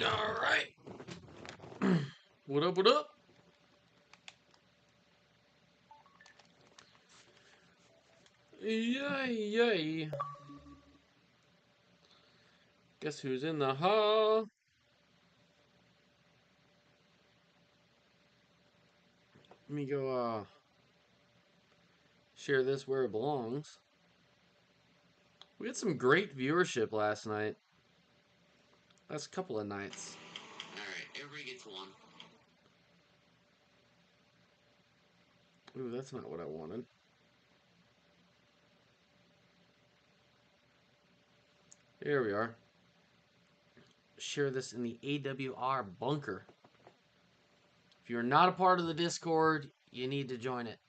Alright. What up, what up? Yay, yay. Guess who's in the hall? Let me go, share this where it belongs. We had some great viewership last night. Last couple of nights. Alright, everybody gets one. Ooh, that's not what I wanted. Here we are. Share this in the AWR bunker. If you're not a part of the Discord, you need to join it.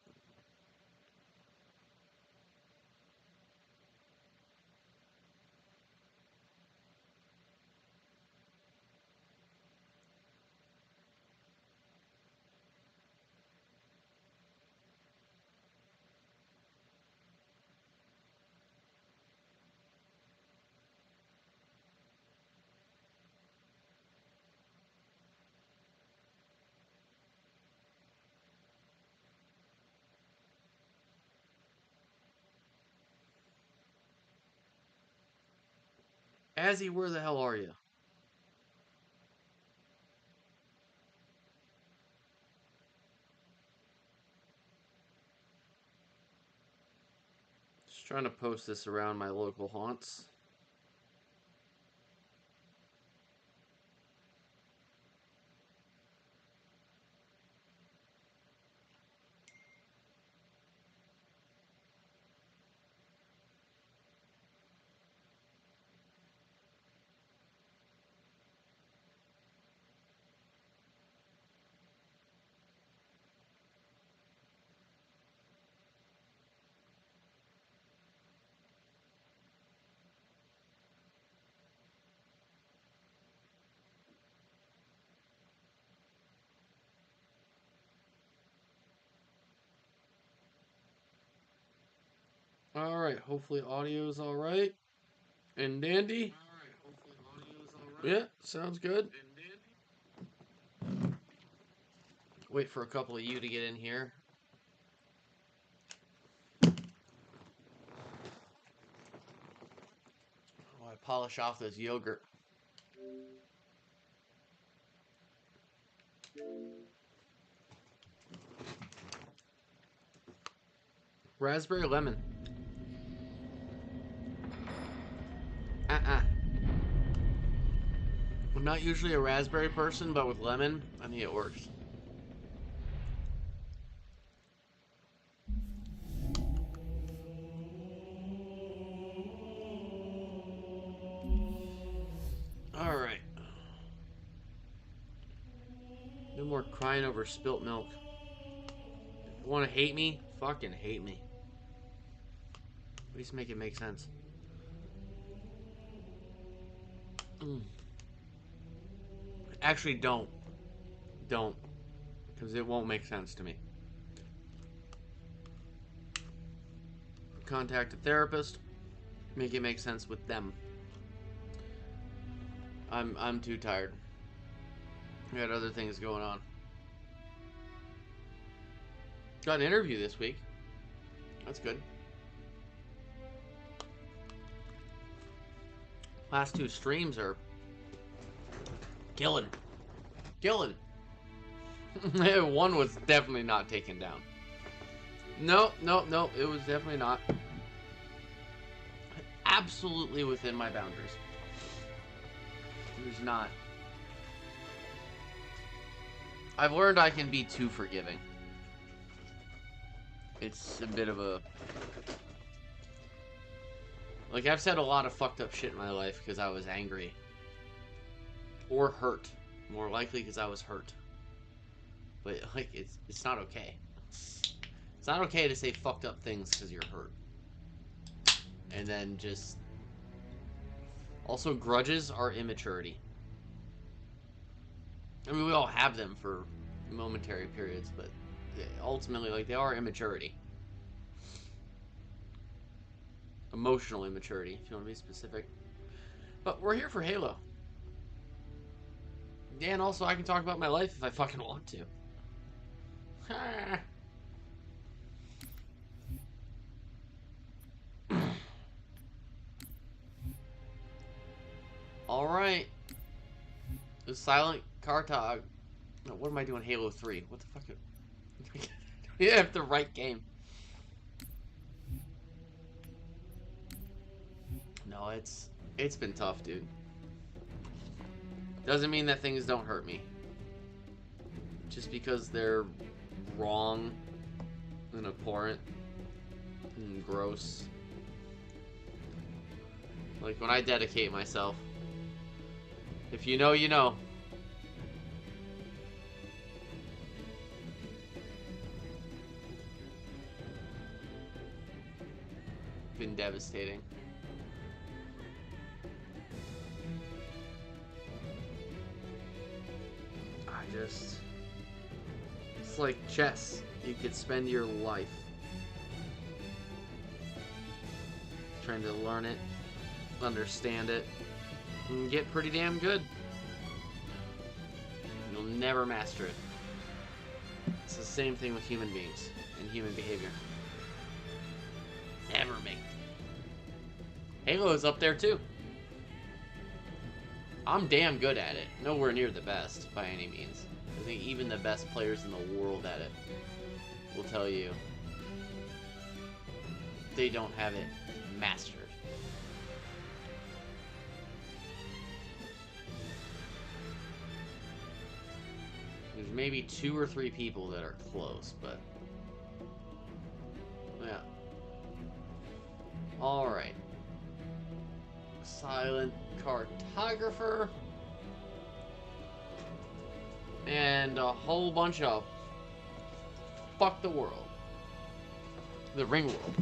Azzy, where the hell are you? Just trying to post this around my local haunts. Alright, hopefully audio's alright. And dandy? Alright, hopefully audio's alright. Yeah, sounds good. And dandy. Wait for a couple of you to get in here. Oh, I polish off this yogurt. Raspberry lemon. I'm not usually a raspberry person, but with lemon, I think it works. Alright. No more crying over spilt milk. If you want to hate me, fucking hate me. At least make it make sense. Actually, don't. Don't. Because it won't make sense to me. Contact a therapist. Make it make sense with them. I'm too tired. I got other things going on. Got an interview this week. That's good. Last two streams are killing. Killing. One was definitely not taken down. No, it was definitely not. Absolutely within my boundaries. It was not. I've learned I can be too forgiving. It's a bit of a... Like, I've said a lot of fucked up shit in my life because I was angry. Or hurt. More likely because I was hurt. But, like, it's not okay. It's not okay to say fucked up things because you're hurt. And then just... Also, grudges are immaturity. I mean, we all have them for momentary periods, but ultimately, like, they are immaturity. Emotional immaturity, if you want to be specific. But we're here for Halo. Yeah, and also I can talk about my life if I fucking want to. Alright. The Silent Cartog. No, what am I doing? Halo 3. What the fuck? You have the right game. No, it's been tough, dude. Doesn't mean that things don't hurt me. Just because they're wrong and abhorrent and gross. Like when I dedicate myself. If you know, you know. Been devastating. It's like chess. You could spend your life trying to learn it, understand it, and get pretty damn good. You'll never master it. It's the same thing with human beings and human behavior. Never make it. Halo is up there too. I'm damn good at it. Nowhere near the best, by any means. I think even the best players in the world at it will tell you they don't have it mastered. There's maybe 2 or 3 people that are close, but... yeah. Alright. Silent Cartographer. And a whole bunch of fuck the world. The ring world.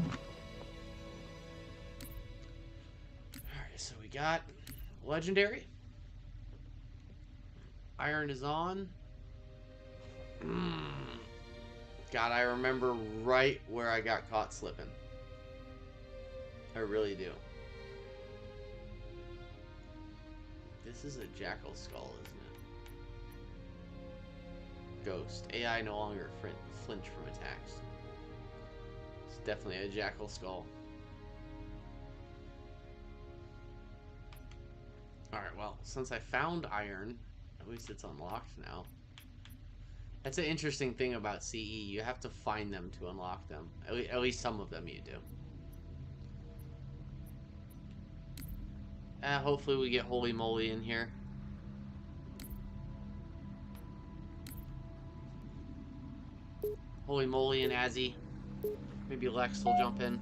Alright, so we got legendary. Iron is on. God, I remember right where I got caught slipping. I really do. This is a jackal skull, isn't it? Ghost. AI no longer flinch from attacks. It's definitely a jackal skull. Alright, well, since I found iron, at least it's unlocked now. That's an interesting thing about CE. You have to find them to unlock them. At least some of them you do. Hopefully we get Holy Moly in here. Holy Moly and Azzy. Maybe Lex will jump in.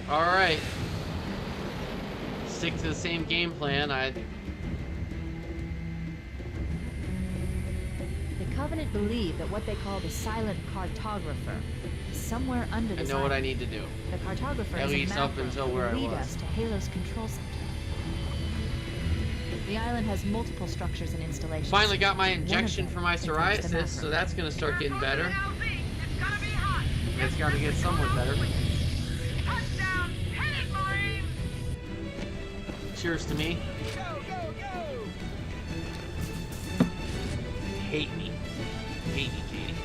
Alright. Stick to the same game plan. The Covenant believe that what they call the Silent Cartographer is somewhere under the I know what I need to do. The Cartographer At is least a up mapper until that where I will lead was. us to Halo's control center. The island has multiple structures and installations. Finally got my injection One of for my them contains the psoriasis, mapper. so that's gonna start getting better. It's gotta get somewhat better. Cheers to me. Go, go, go! Hate me. Hate me, Katie.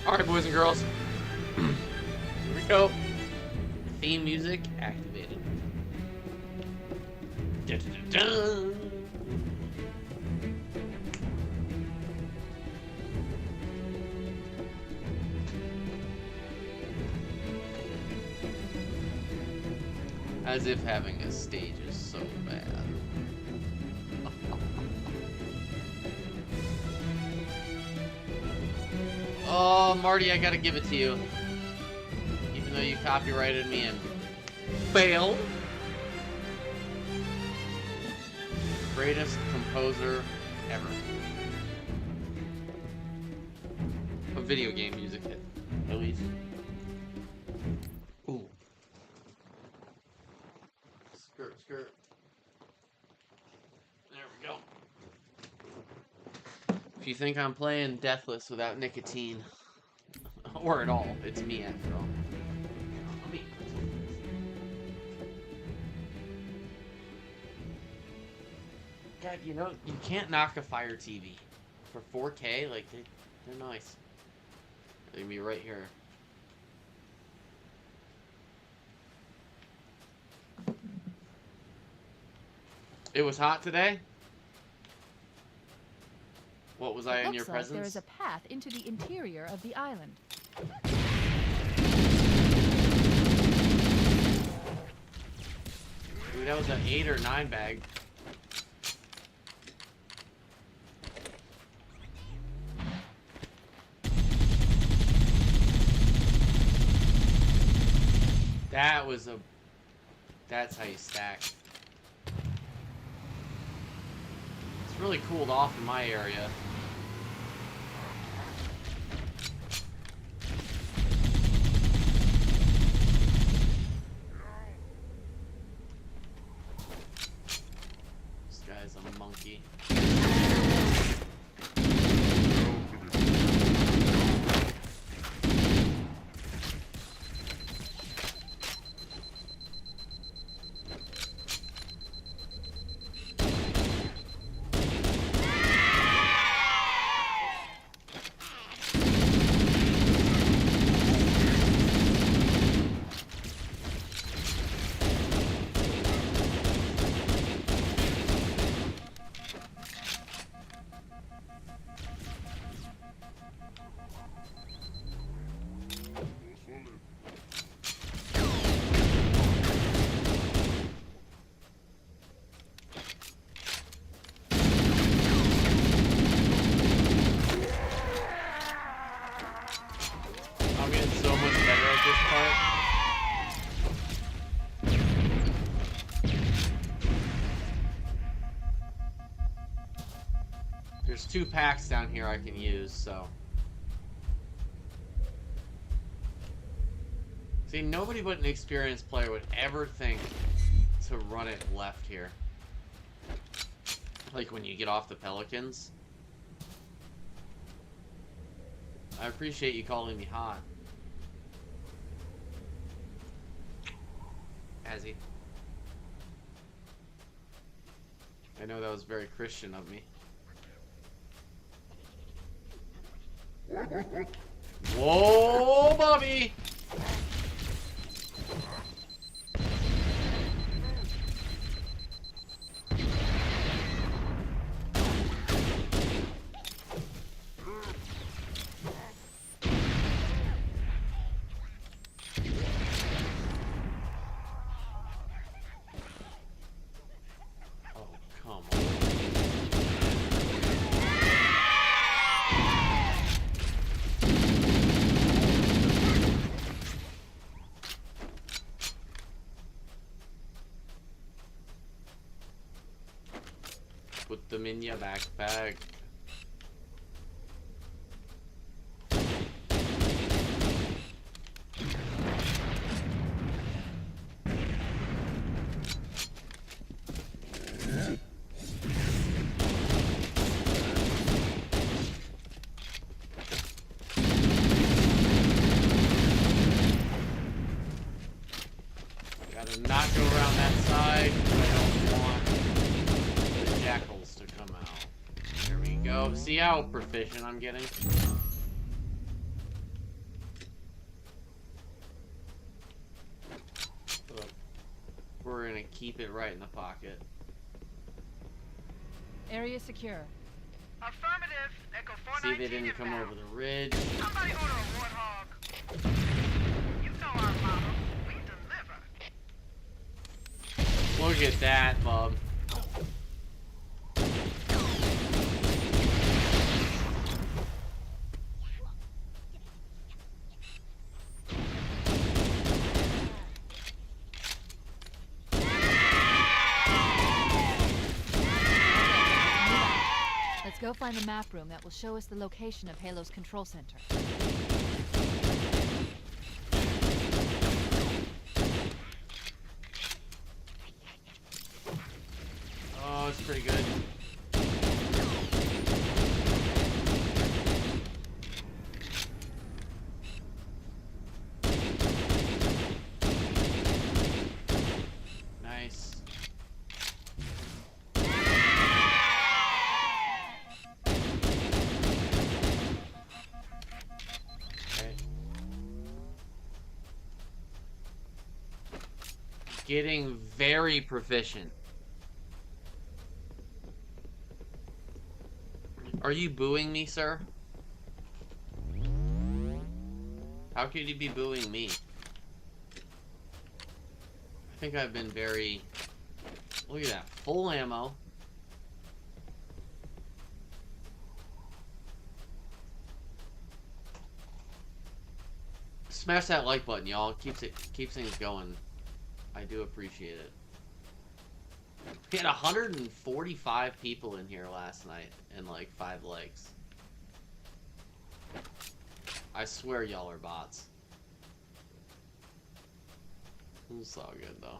Alright, boys and girls. Here we go. Theme music activated. Dun, dun, dun, dun. As if having a stage is so bad. Oh, Marty, I gotta give it to you. Even though you copyrighted me and failed. Greatest composer ever. A video game music hit, at least. Ooh. Skirt, skirt. If you think I'm playing Deathless without nicotine, or at all, it's me after all. Let me... God, you know, you can't knock a Fire TV. For 4K, like, they're nice. They're gonna be right here. It was hot today? What was I in your presence? There is a path into the interior of the island. Dude, that was an 8 or 9 bag. That was a... That's how you stack. It's really cooled off in my area. This guy's a monkey. There's 2 packs down here I can use, so. See, nobody but an experienced player would ever think to run it left here. Like when you get off the Pelicans. I appreciate you calling me hot. Azzy. I know that was very Christian of me. Whoa, Bobby! Put them in your backpack. Gotta not go around that side. I don't want the jackals to come out. There we go. See how proficient I'm getting? Look, we're gonna keep it right in the pocket. Area secure. Affirmative. Echo See, 419 they didn't come inbound. over the ridge. Somebody order a warthog. You know our motto. We deliver. Look at that, bub. Let's go find the map room that will show us the location of Halo's control center. Oh, it's pretty good. Getting very proficient. Are you booing me, sir? How could you be booing me? I think I've been very... Look at that. Full ammo. Smash that like button, y'all. Keeps things going. I do appreciate it. We had 145 people in here last night and like 5 likes. I swear y'all are bots. It's all good though.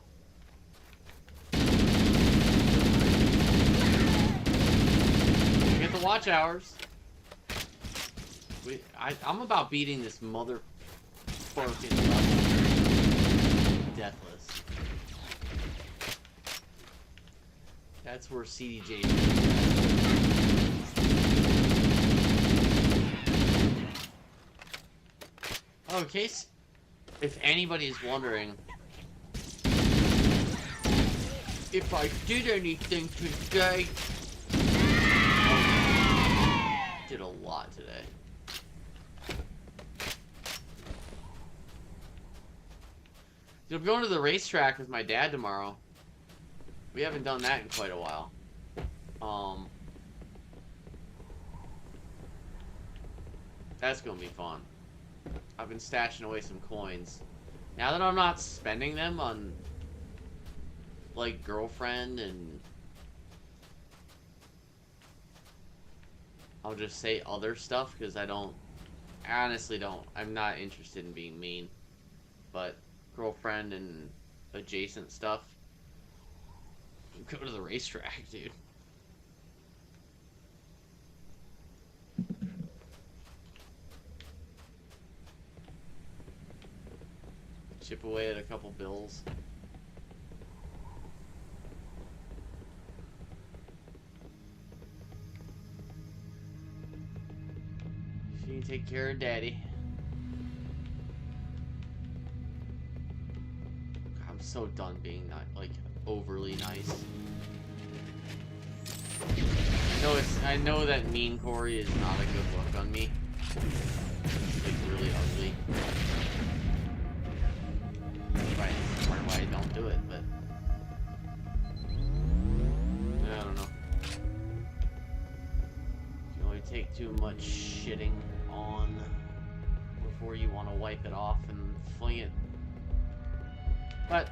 Get the watch hours. I'm about beating this mother fucking Deathless. That's where CDJ is. Oh, in case if anybody's wondering if I did anything today, did a lot today. I'm going to the racetrack with my dad tomorrow. We haven't done that in quite a while. That's gonna be fun. I've been stashing away some coins. Now that I'm not spending them on like girlfriend and I'll just say other stuff because I honestly don't. I'm not interested in being mean. But girlfriend and adjacent stuff. Go to the racetrack, dude. Chip away at a couple bills. She can take care of daddy. I'm so done being not like overly nice. I know that mean Corey is not a good look on me. It's like really ugly. Right, that's part of why I don't do it, but I don't know. You can only take too much shitting on before you want to wipe it off and fling it. But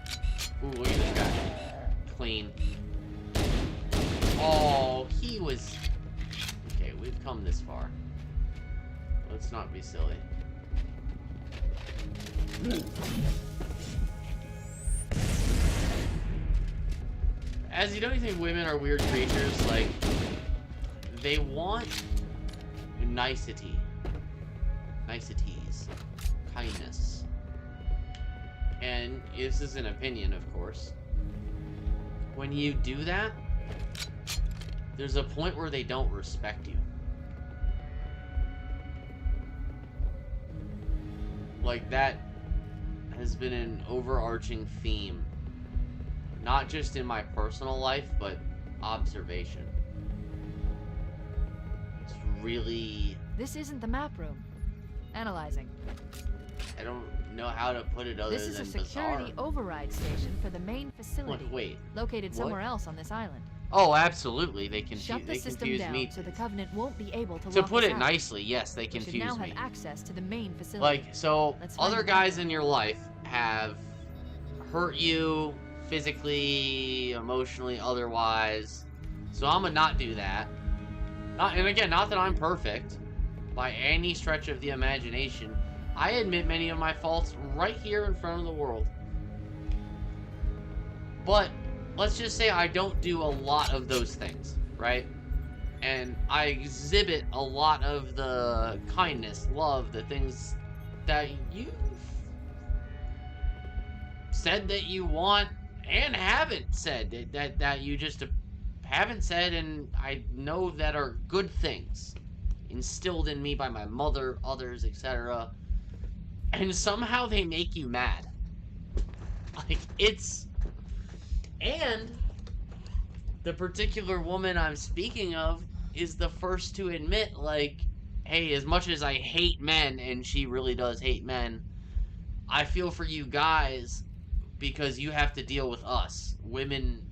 ooh, look at this guy. Clean. Oh, he was... Okay, we've come this far. Let's not be silly. As you don't think women are weird creatures, like, they want nicety. Niceties. Kindness. And this is an opinion, of course. When you do that, there's a point where they don't respect you. Like, that has been an overarching theme. Not just in my personal life, but observation. It's really... This isn't the map room. Analyzing. I don't know how to put it other than bizarre. This is a security override station for the main facility. Wait. Located somewhere else on this island. Oh, absolutely. They Shut the system confuse down me. so the Covenant won't be able to To lock put us it out. nicely, yes, they We should confuse now me. have access to the main facility. Like, so Let's find other the guys bunker. in your life have hurt you physically, emotionally, otherwise. So I'm gonna not do that. And again, not that I'm perfect by any stretch of the imagination. I admit many of my faults right here in front of the world. But let's just say I don't do a lot of those things, right? And I exhibit a lot of the kindness, love, the things that you've said that you want and haven't said, that you just haven't said, and I know that are good things instilled in me by my mother, others, etc. And somehow they make you mad. Like, it's And the particular woman I'm speaking of is the first to admit, like, hey, as much as I hate men, and she really does hate men, I feel for you guys because you have to deal with us. Women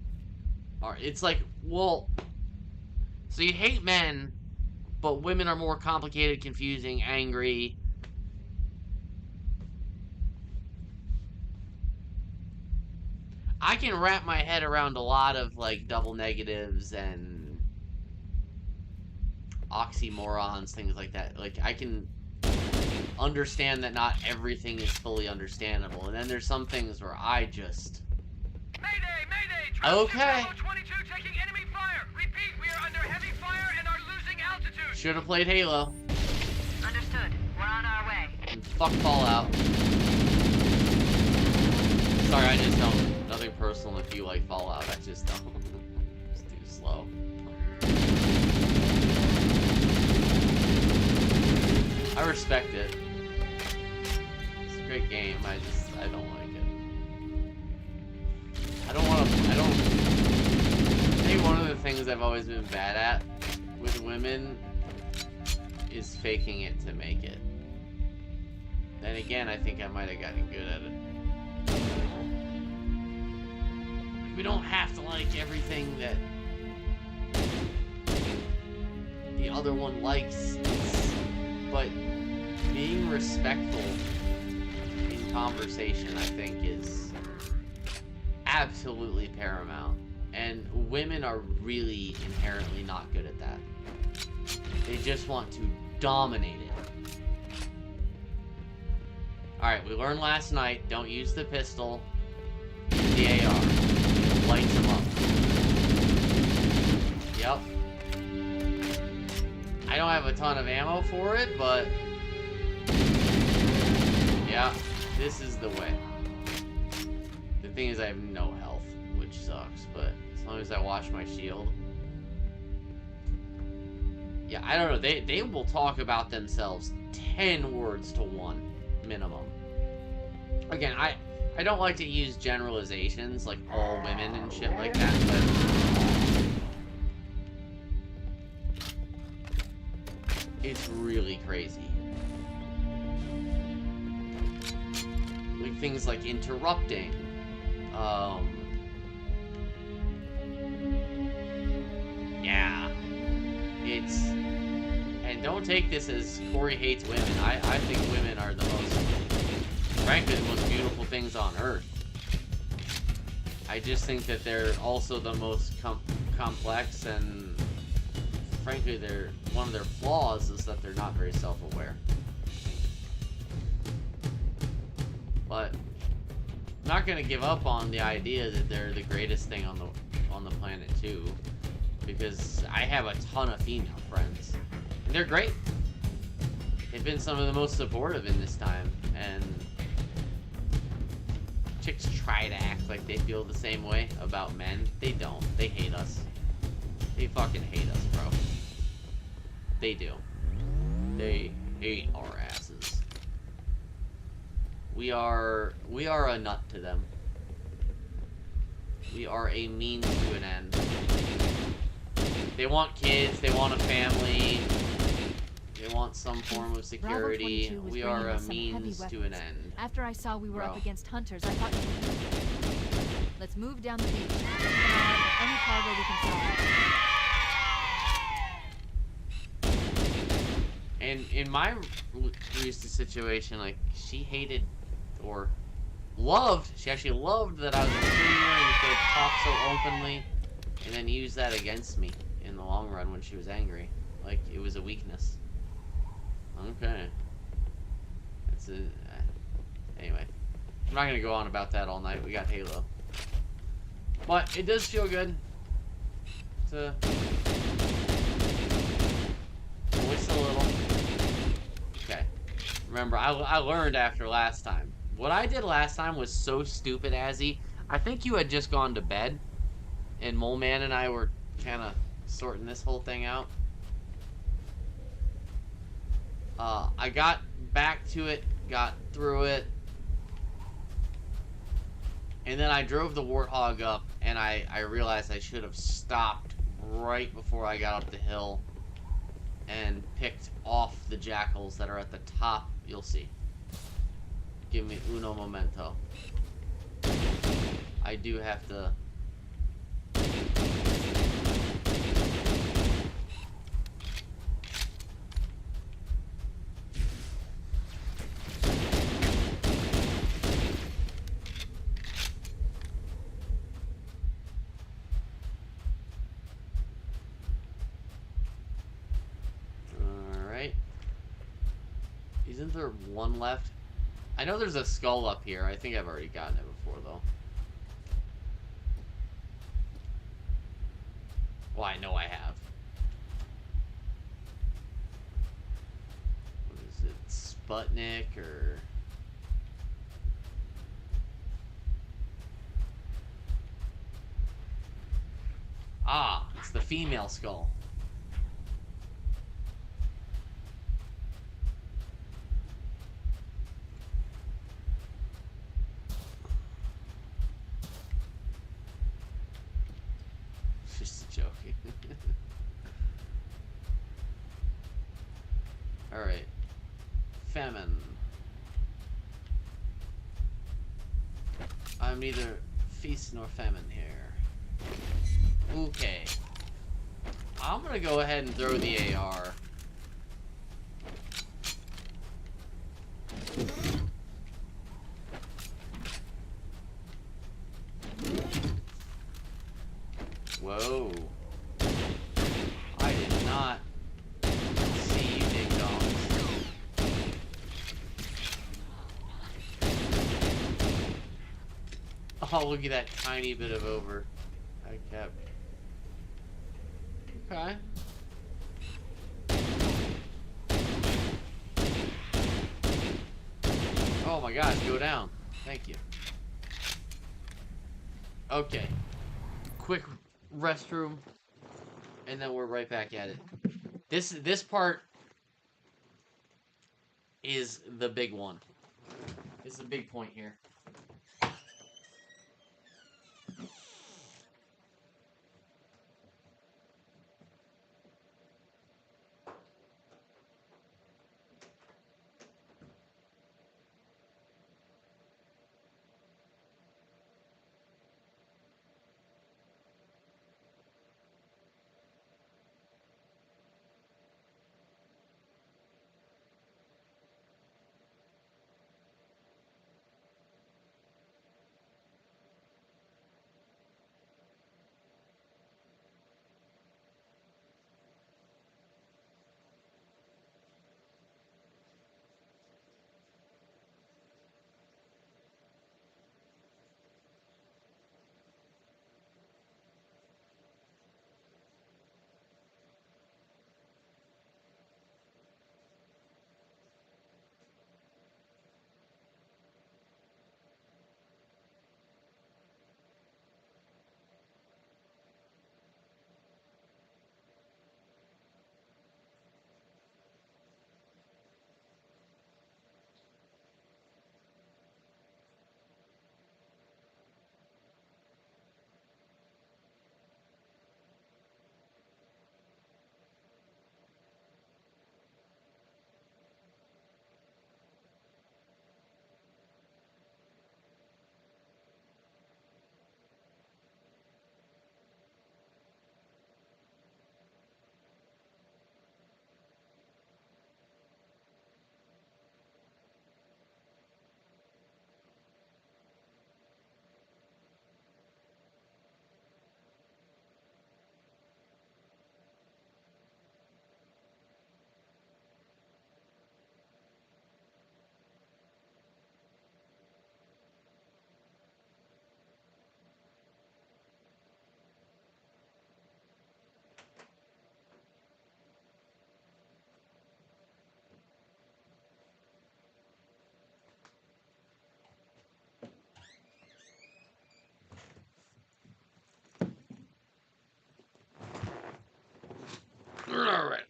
are, it's like, well, so you hate men, but women are more complicated, confusing, angry. I can wrap my head around a lot of, like, double negatives and oxymorons, things like that. Like, I can understand that not everything is fully understandable. And then there's some things where I just... Mayday! Mayday! Okay. Bravo 22 taking enemy fire! Repeat, we are under heavy fire and are losing altitude! Should have played Halo. Understood. We're on our way. And fuck Fallout. Sorry, I just don't. Nothing personal if you like Fallout. I just don't. It's too slow. I respect it. It's a great game. I don't like it. I think one of the things I've always been bad at with women is faking it to make it. Then again, I think I might have gotten good at it. We don't have to like everything that the other one likes, but being respectful in conversation, I think, is absolutely paramount. And women are really inherently not good at that. They just want to dominate it. Alright, we learned last night, don't use the pistol, use the AR. It lights them up. Yep. I don't have a ton of ammo for it, but... yeah, this is the way. The thing is I have no health, which sucks, but as long as I watch my shield... yeah, I don't know, they will talk about themselves 10 words to 1. Minimum. Again, I don't like to use generalizations like all women and shit like that, but it's really crazy. Like things like interrupting, yeah, it's... and don't take this as Corey hates women. I think women are the most, frankly, the most beautiful things on earth. I just think that they're also the most complex, and frankly, one of their flaws is that they're not very self-aware. But I'm not gonna give up on the idea that they're the greatest thing on the planet too, because I have a ton of female friends. And they're great. They've been some of the most supportive in this time, and chicks try to act like they feel the same way about men. They don't. They hate us. They fucking hate us, bro. They do. They hate our asses. We are a nut to them. We are a means to an end. They want kids, they want a family, they want some form of security. We are a means to an end. After I saw we were Bro. up against hunters, I thought... let's move down the beach. Any cargo we can salvage. And in my recent situation, like, she hated, or loved, she actually loved that I was a streamer and could talk so openly, and then use that against me in the long run when she was angry. Like, it was a weakness. Okay. That's a... anyway. I'm not gonna go on about that all night. We got Halo. But it does feel good to voice a little. Okay. Remember, I learned after last time. What I did last time was so stupid, Azzy. I think you had just gone to bed, and Mole Man and I were kind of sorting this whole thing out. I got back to it, got through it, and then I drove the Warthog up, and I realized I should have stopped right before I got up the hill and picked off the jackals that are at the top. You'll see. Give me uno momento. I do have to... Alright. Isn't there one left? I know there's a skull up here. I think I've already gotten it before, though. Well, I know I have. What is it? Sputnik, or... Ah, it's the female skull. Just joking. Alright. Famine. I'm neither feast nor famine here. Okay. I'm gonna go ahead and throw the AR. Whoa. I did not see you, ding dongs. Oh, look at that tiny bit of over. I kept. Okay. Oh my gosh, go down. Thank you. Okay. Quick restroom, and then we're right back at it. This part is the big one. It's the big point here. Alright.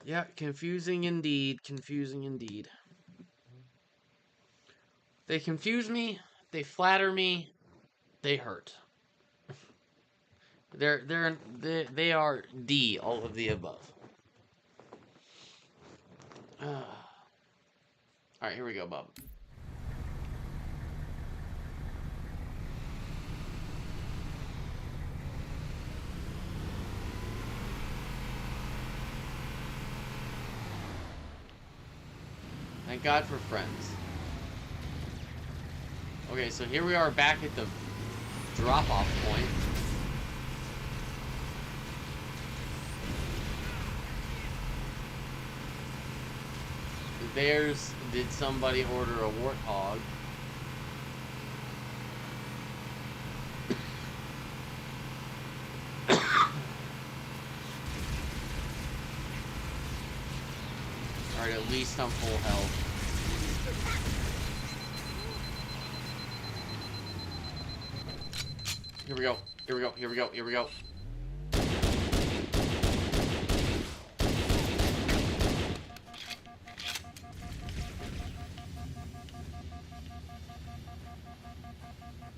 Yeah, confusing indeed. Confusing indeed. They confuse me, they flatter me, they hurt. They are D, all of the above. Alright, here we go, Bob. Thank God for friends. Okay, so here we are back at the drop-off point. There's, did somebody order a warthog? Alright, at least I'm full health. Here we go. Here we go. Here we go. Here we go.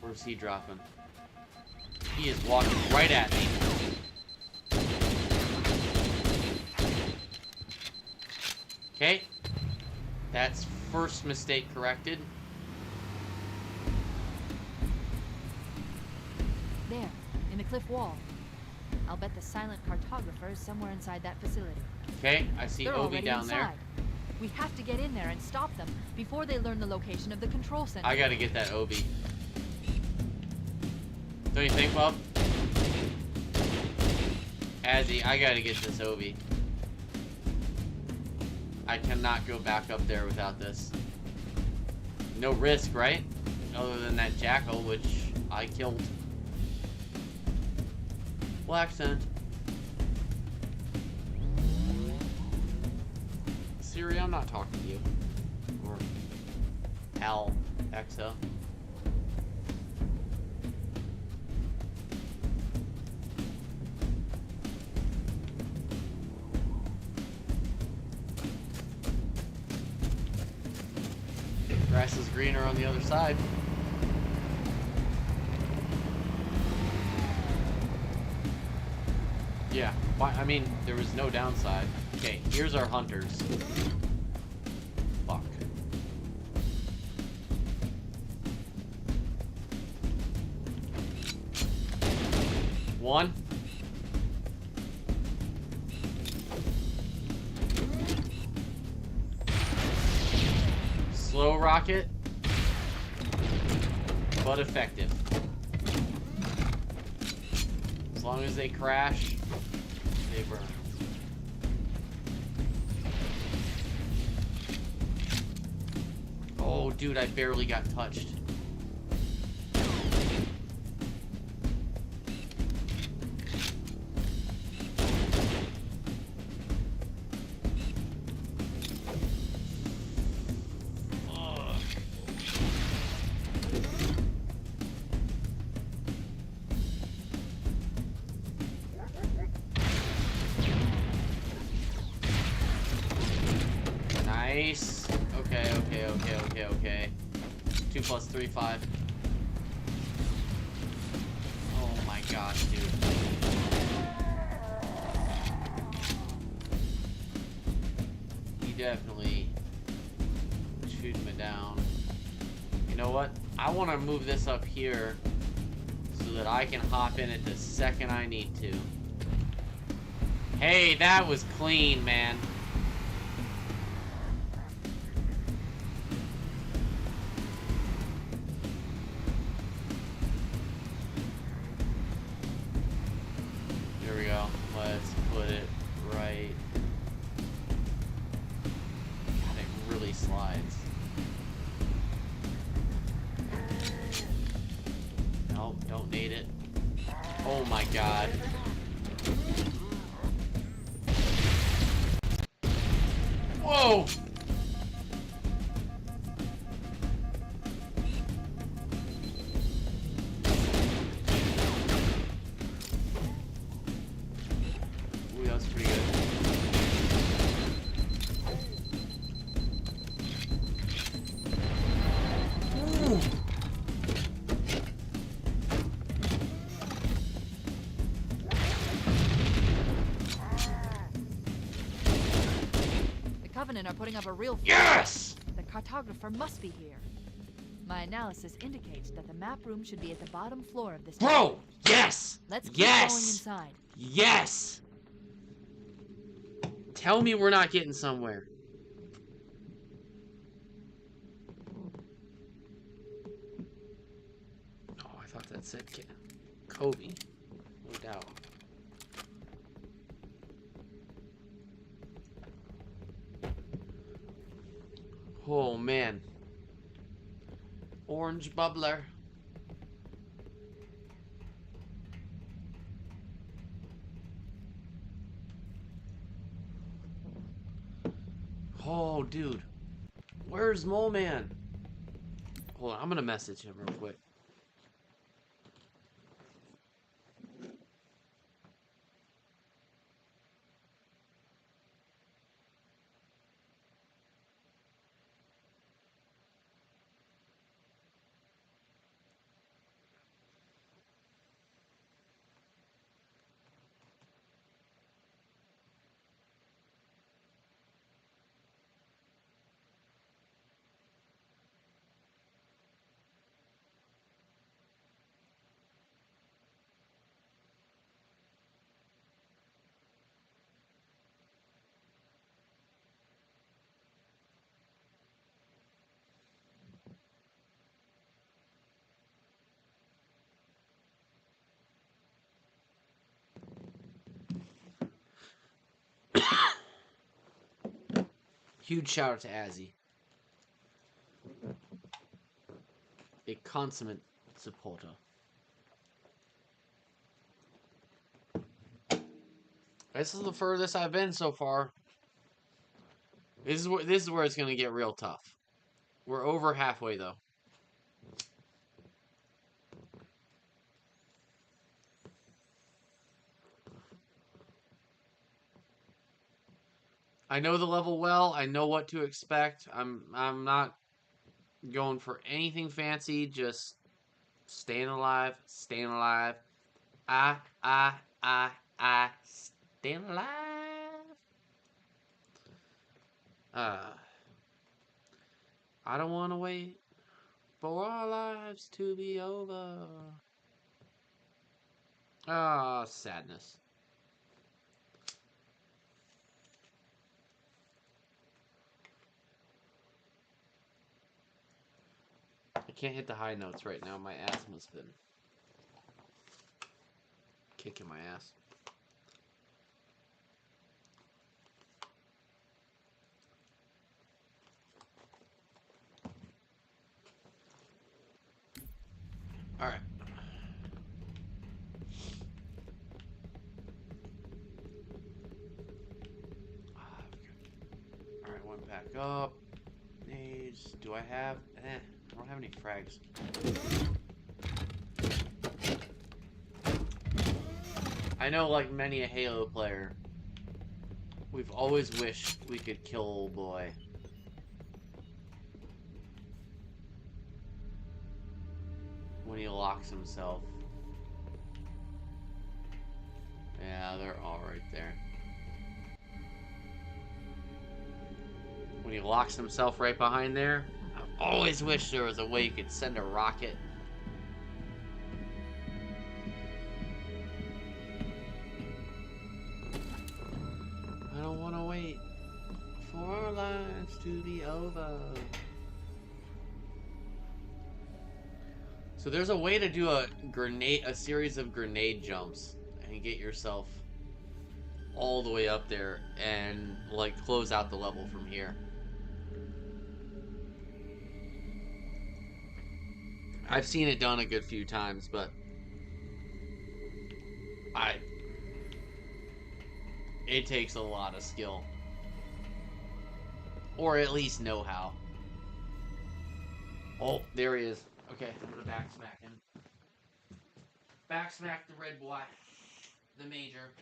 Where's he dropping? He is walking right at me. Okay. That's first mistake corrected. There, in the cliff wall. I'll bet the Silent Cartographer is somewhere inside that facility. Okay, I see They're Obi already down inside. there. We have to get in there and stop them before they learn the location of the control center. I gotta get that Obi. Don't you think, Bob? Azzy, I gotta get this Obi. I cannot go back up there without this. No risk, right? Other than that jackal, which I killed. Black scent. Siri, I'm not talking to you. Or Alexa. Grass is greener on the other side. Yeah, I mean, there was no downside. Okay, here's our hunters. Fuck. One. Slow rocket, but effective. As long as they crash, they burn. Oh, dude, I barely got touched. Nice. Okay. 2 plus 3, 5. Oh my gosh, dude. He definitely shooting me down. You know what? I want to move this up here so that I can hop in it the second I need to. Hey, that was clean, man. Here we go. Let's put it right. God, it really slides. Nope, don't need it. Oh my god. Whoa! Ooh, that was pretty good. Covenant are putting up a real fight. Yes! The cartographer must be here. My analysis indicates that the map room should be at the bottom floor of this Bro! building. Yes! Let's keep yes! going inside. Yes! Tell me we're not getting somewhere. Oh, I thought that said Kobe. No doubt. Oh, man. Orange bubbler. Oh, dude. Where's Mole Man? Hold on, I'm gonna message him real quick. Huge shout out to Azzy. A consummate supporter. This is the furthest I've been so far. This is where it's gonna get real tough. We're over halfway though. I know the level well. I know what to expect. I'm not going for anything fancy. Just staying alive. Staying alive. Staying alive. I don't want to wait for our lives to be over. Ah, sadness. I can't hit the high notes right now. My asthma's been kicking my ass. Alright. Alright, went back up. Nades. Do I have... I don't have any frags. I know, like many a Halo player, we've always wished we could kill old boy. When he locks himself. Yeah, they're all right there. When he locks himself right behind there, I always wish there was a way you could send a rocket. I don't want to wait for our lives to be over. So there's a way to do a series of grenade jumps and get yourself all the way up there and like close out the level from here. I've seen it done a good few times, but it takes a lot of skill. Or at least know-how. Oh, there he is. Okay, I'm gonna backsmack him. Backsmack the red boy. The major.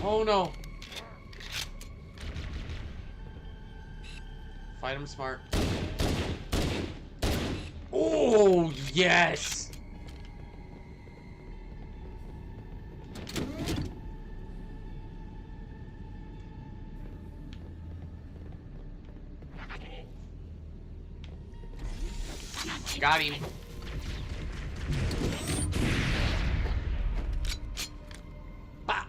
Oh no! Fight him smart. Oh, yes! Got him. Bah!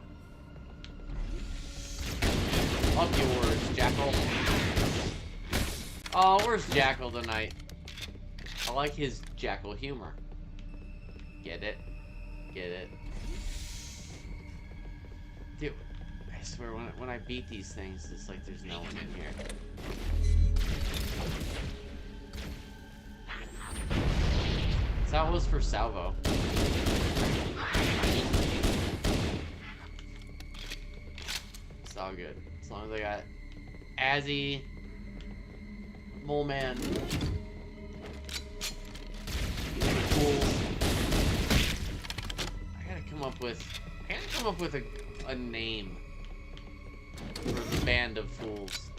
Up yours, Jackal. Oh, where's Jackal tonight? I like his Jackal humor. Get it? Get it? Dude, I swear, when I beat these things, it's like there's no one in here. That was for Salvo. It's all good. As long as I got Azzy, Mole Man, fools. I gotta come up with a name for the band of fools.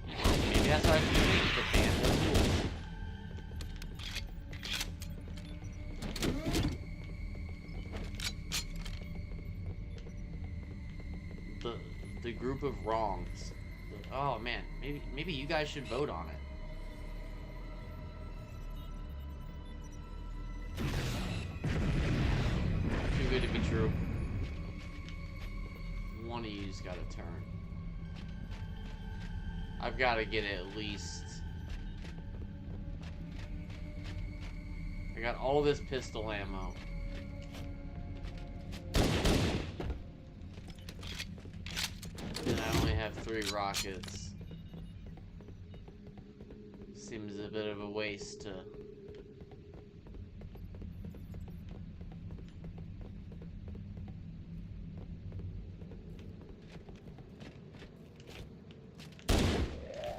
Maybe that's what I should name it, the band of fools. The group of wrongs. Oh man, maybe you guys should vote on it. Too good to be true. One of you's got to turn. I've got to get at least. I got all this pistol ammo. And I only have 3 rockets. Seems a bit of a waste to...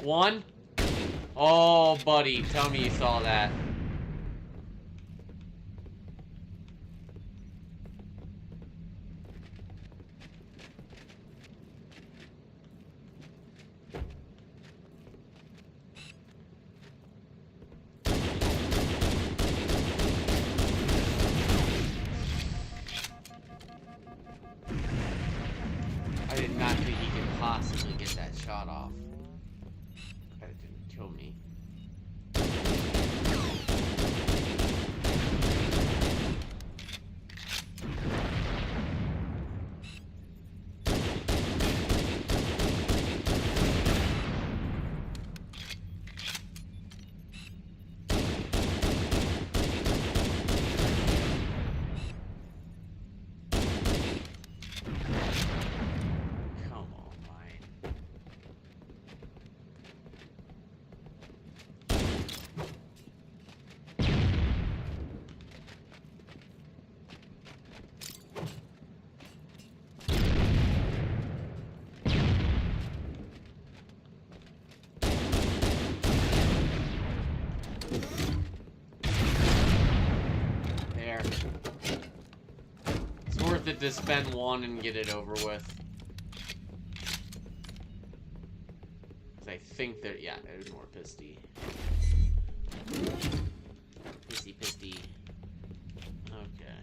One? Oh, buddy, tell me you saw that. I did not think he could possibly get that shot off. But it didn't kill me. To spend 1 and get it over with. I think that, yeah, there's more pisty. Pisty. Okay.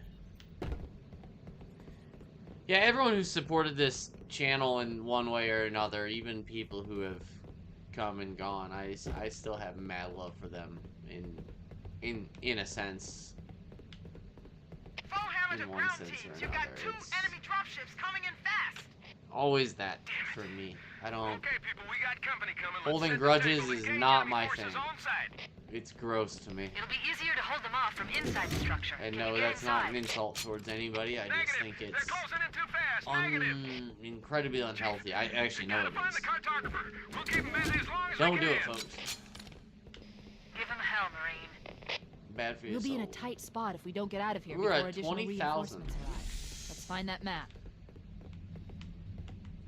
Yeah, everyone who supported this channel in one way or another, even people who have come and gone, I still have mad love for them in in a sense. Full hammer to In one ground sense teams. or You've got another, 2 it's- enemy dropships coming in fast. Always that for me. I don't. Okay, people, we got company coming. Holding Let's set the grudges table. is Engage not enemy my forces thing. on site. It's gross to me. It'll be easier to hold them off from inside the structure. And Can no, you get that's not an inside? insult towards anybody. I just Negative. think They're it's closing in too fast. Negative. incredibly unhealthy. I actually know Gotta it find the is. cartographer. We'll keep him busy as long as Don't we do can. it, folks. Give him hell, Marine. Bad for your We'll be in a soul. tight spot if we don't get out of here We're before at additional 20,000. reinforcements arrive. Let's find that map.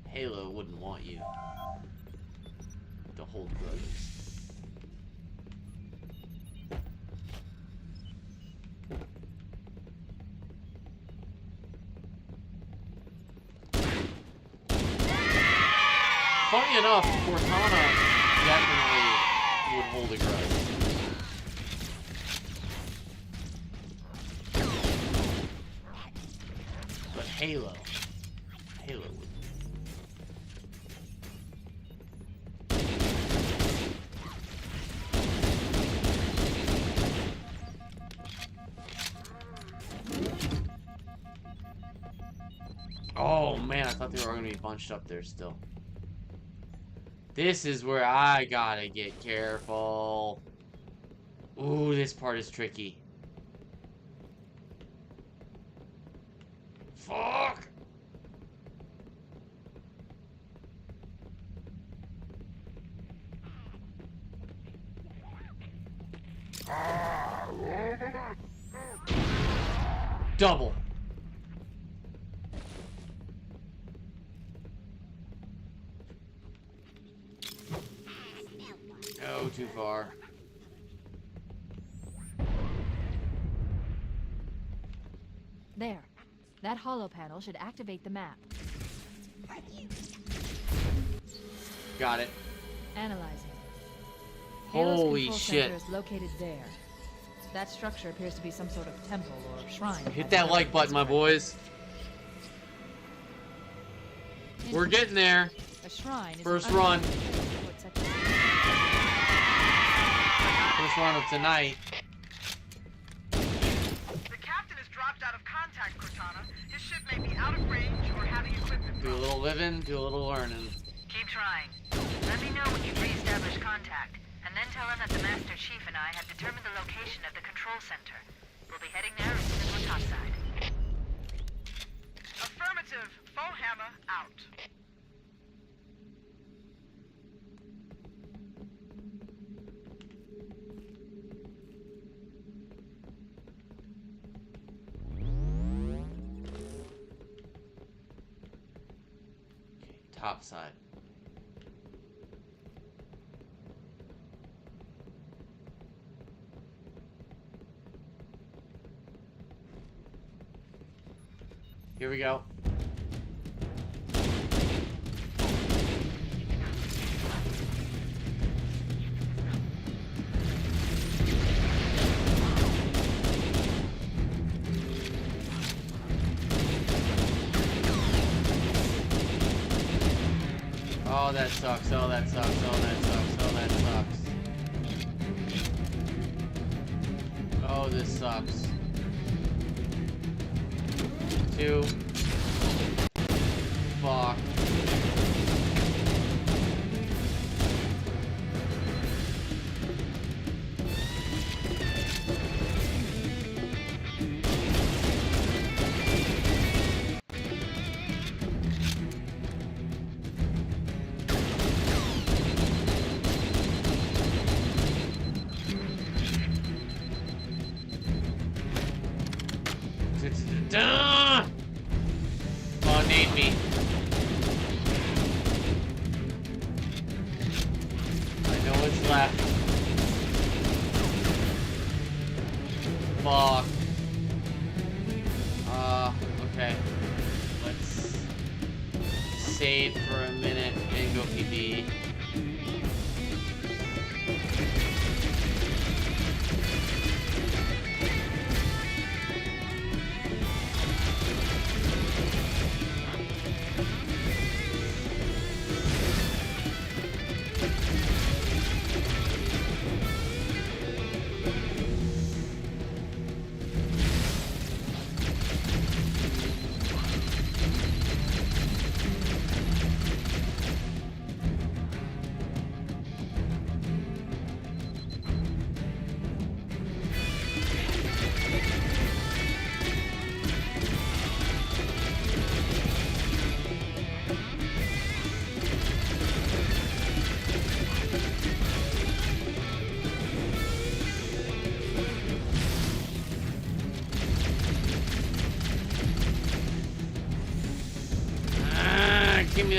Halo wouldn't want you to hold grudges. Funny enough, Cortana definitely would hold a grudge. But Halo would. Oh man, I thought they were gonna be bunched up there still. This is where I gotta get careful. Ooh, this part is tricky. Fuck! Double. No, too far. There. That hollow panel should activate the map. Got it. Analyzing. Halo's Holy control shit. center is located there. That structure appears to be some sort of temple or shrine. Hit that like button, my boys. We're getting there. A shrine is First an run. underground section. First run of tonight. The captain has dropped out of contact, Cortana. His ship may be out of range or having equipment Do a problems. little living, do a little learning. Keep trying. Let me know when you've reestablished contact, and then tell him that the Master Chief and I have determined the location of the control center. We'll be heading there as soon as we're topside. Affirmative. Full hammer out. Okay, top side. Here we go. Oh, that sucks. Oh, that sucks. Oh, that sucks. Oh, that sucks. Oh, this sucks. 2. Fuck. Da-da-da-da! Oh, nade me. I know what's left. Fuck. Okay. Let's save for a minute and go pee-pee.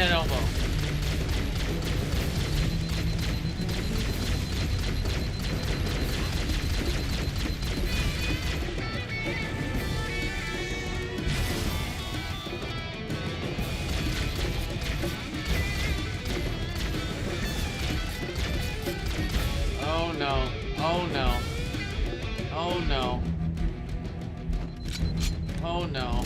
that elbow. Oh no. Oh no. Oh no. Oh no.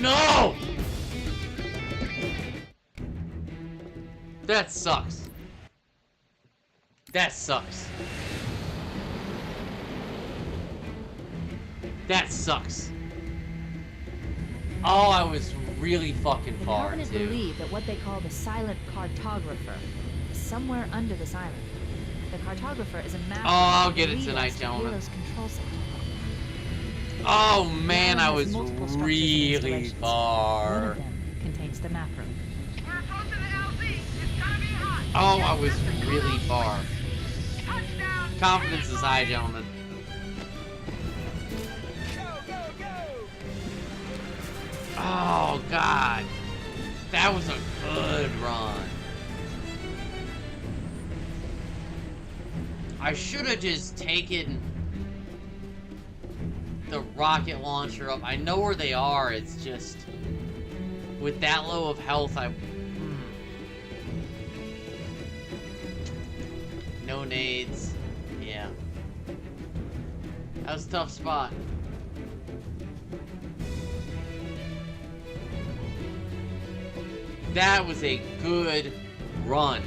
No! That sucks. That sucks. That sucks. Oh, I was really fucking The far, Covenant too. believe that what they call the Silent Cartographer is somewhere under this island. The Cartographer is a map. Oh, I'll that get it leads tonight, us to gentlemen. Halo's control center. Oh The man, island I has was multiple structures and really installations. One far. of them contains the map room. We're approaching the LZ. It's gonna be hot. Oh, Get I was set to come really out far. swinging. Touchdown. Confidence is high, gentlemen. Oh god. That was a good run. I should have just taken the rocket launcher up. I know where they are, it's just with that low of health, no nades. Yeah. That was a tough spot. That was a good run.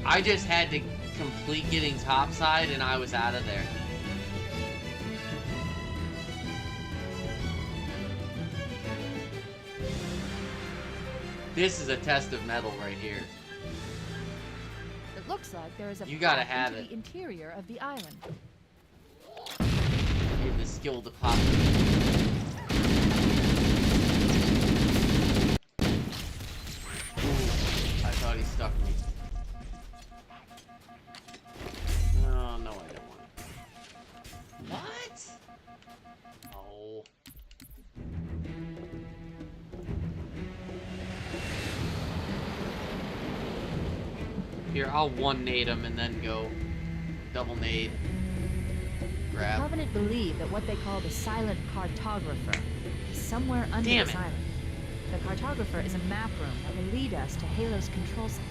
I just had to complete getting topside and I was out of there. This is a test of metal right here. It looks like there is a You gotta path have into it. the interior of the island. You have the skill to pop. I thought he stuck me. Oh, no, I don't want it. What? Oh. Here, I'll one nade him and then go double nade. The Grab. Covenant believe that what they call the Silent Cartographer is somewhere under Damn this it. island. The Cartographer is a map room that will lead us to Halo's control center.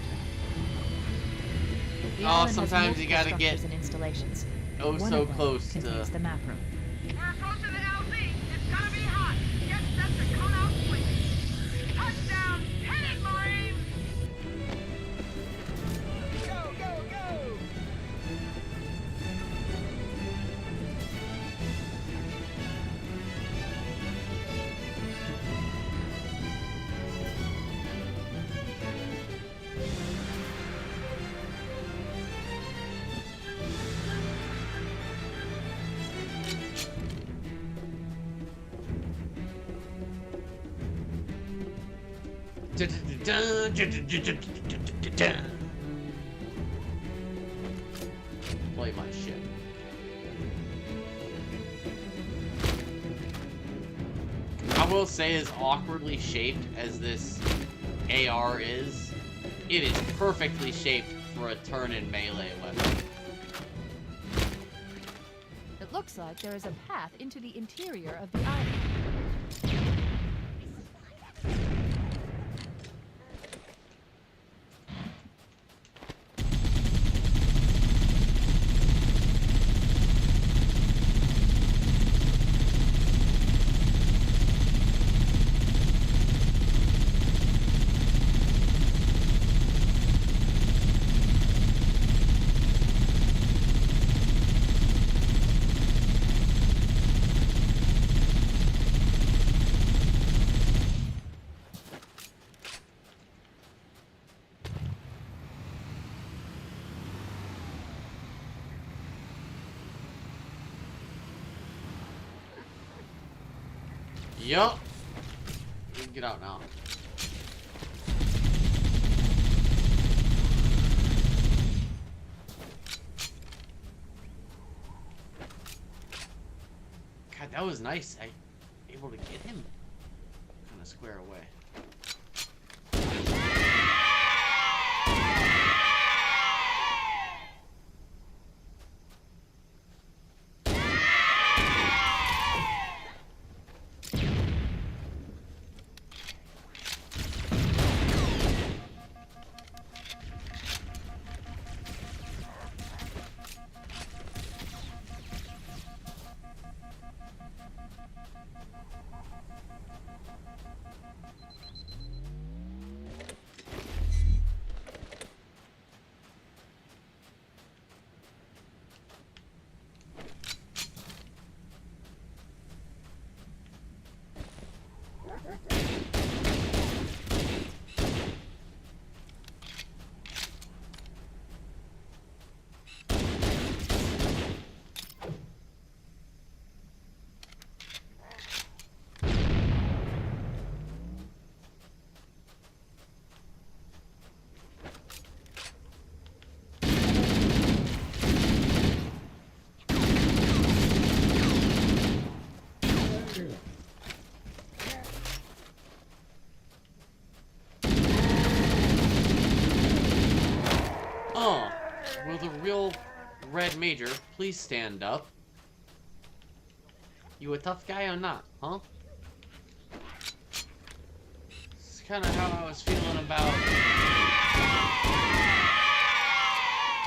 The Oh, island has sometimes you multiple gotta get structures and installations. oh One so of them close contains to. the map room. We're approaching the LZ. It's gonna be hot. Get set to come out swinging. Touchdown. Hit it, Marines. Go, go, go. Play my shit. I will say, as awkwardly shaped as this AR is, it is perfectly shaped for a turn-in melee weapon. looks like there is a path into the interior of the island. Yup. You can get out now. God, that was nice. I able to get him kind of square away. Oh, will the real Red Major please stand up? You a tough guy or not, huh? It's kind of how I was feeling about,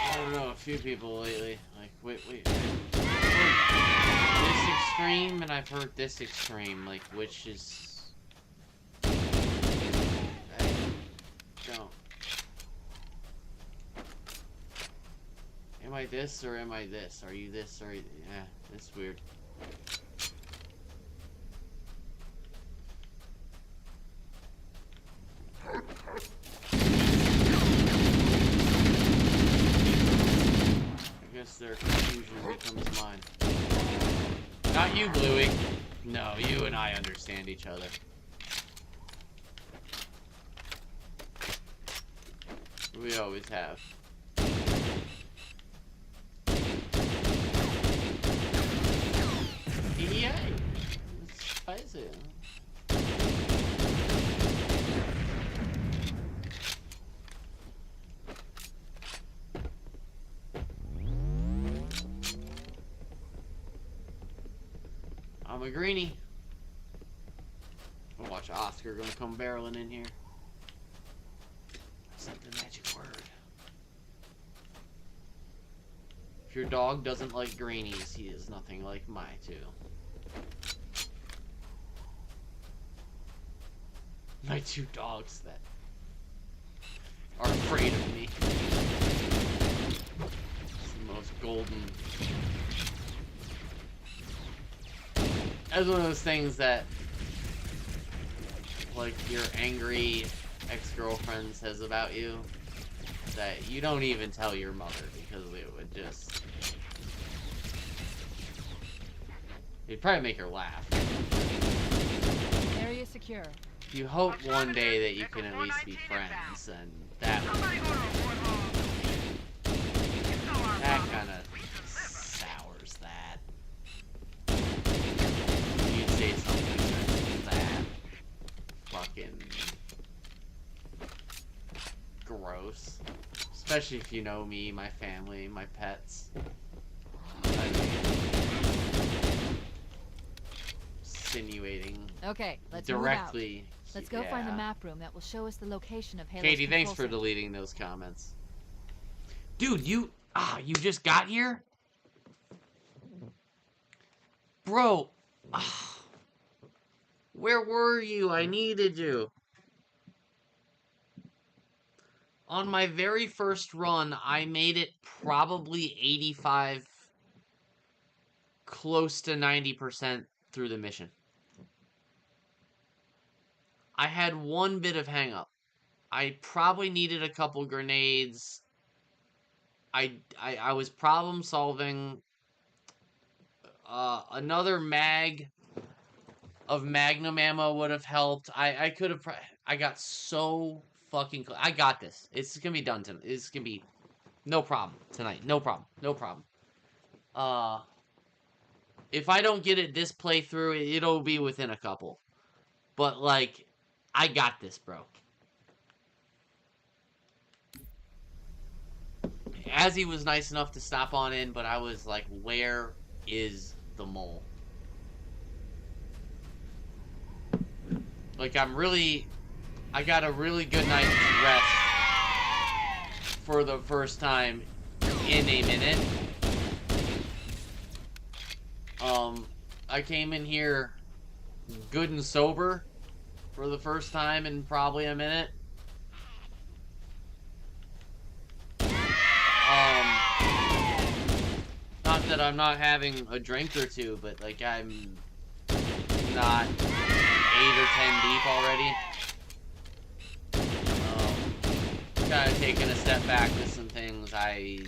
I don't know, a few people lately. Like, wait. I've heard this extreme and I've heard this extreme. Like, which is... I don't... Am I this or am I this? Are you this or... Yeah, it's weird. I guess their confusion becomes mine. Not you, Bluey. No, you and I understand each other. We always have. Yeah, it's spicy. I'm a greenie. I'll watch Oscar gonna come barreling in here. I said the magic word. If your dog doesn't like greenies, he is nothing like my two. My two dogs that are afraid of me. It's the most golden. That's one of those things that, like, your angry ex-girlfriend says about you, that you don't even tell your mother because it would just... It'd probably make her laugh. Area secure. You hope one day that you can at least be friends, and that kind of sours that. You'd say something that fucking gross, especially if you know me, my family, my pets. I mean, insinuating Okay, let's move out. directly. Let's go find the Yeah. map room that will show us the location of Halo's Katie, thanks control for center. deleting those comments. Dude, you just got here? Bro, where were you? I needed you. On my very first run, I made it probably 85, close to 90% through the mission. I had one bit of hang up. I probably needed a couple grenades. I was problem solving. Another mag of magnum ammo would have helped. I could have. I got so fucking close. I got this. It's gonna be done tonight. It's gonna be no problem tonight. No problem. No problem. If I don't get it this playthrough, it'll be within a couple. But like, I got this, bro. Azzy was nice enough to stop on in, but I was like, where is the mole? Like, I got a really good night's rest for the first time in a minute. I came in here good and sober for the first time in probably a minute. Not that I'm not having a drink or two, but like I'm not 8 or 10 deep already. Kind of taking a step back with some things. I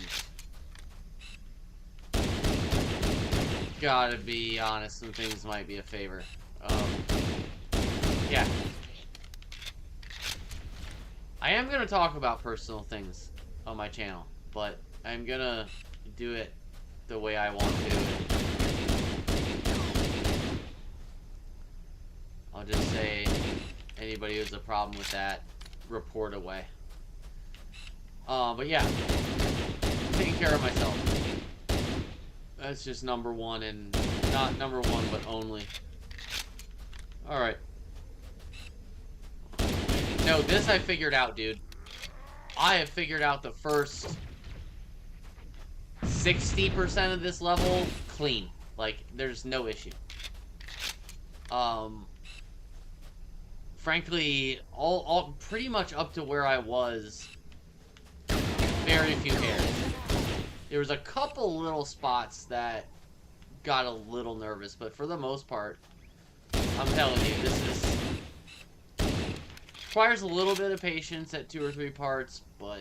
gotta be honest, some things might be a favor. Yeah. I am gonna talk about personal things on my channel, but I'm gonna do it the way I want to. I'll just say, anybody who has a problem with that, report away. But yeah, taking care of myself. That's just number one, and not number one, but only. Alright. No, this I figured out, dude. I have figured out the first 60% of this level clean. Like, there's no issue. Frankly, all pretty much up to where I was, very few errors. There was a couple little spots that got a little nervous, but for the most part, I'm telling you, this requires a little bit of patience at 2 or 3 parts, but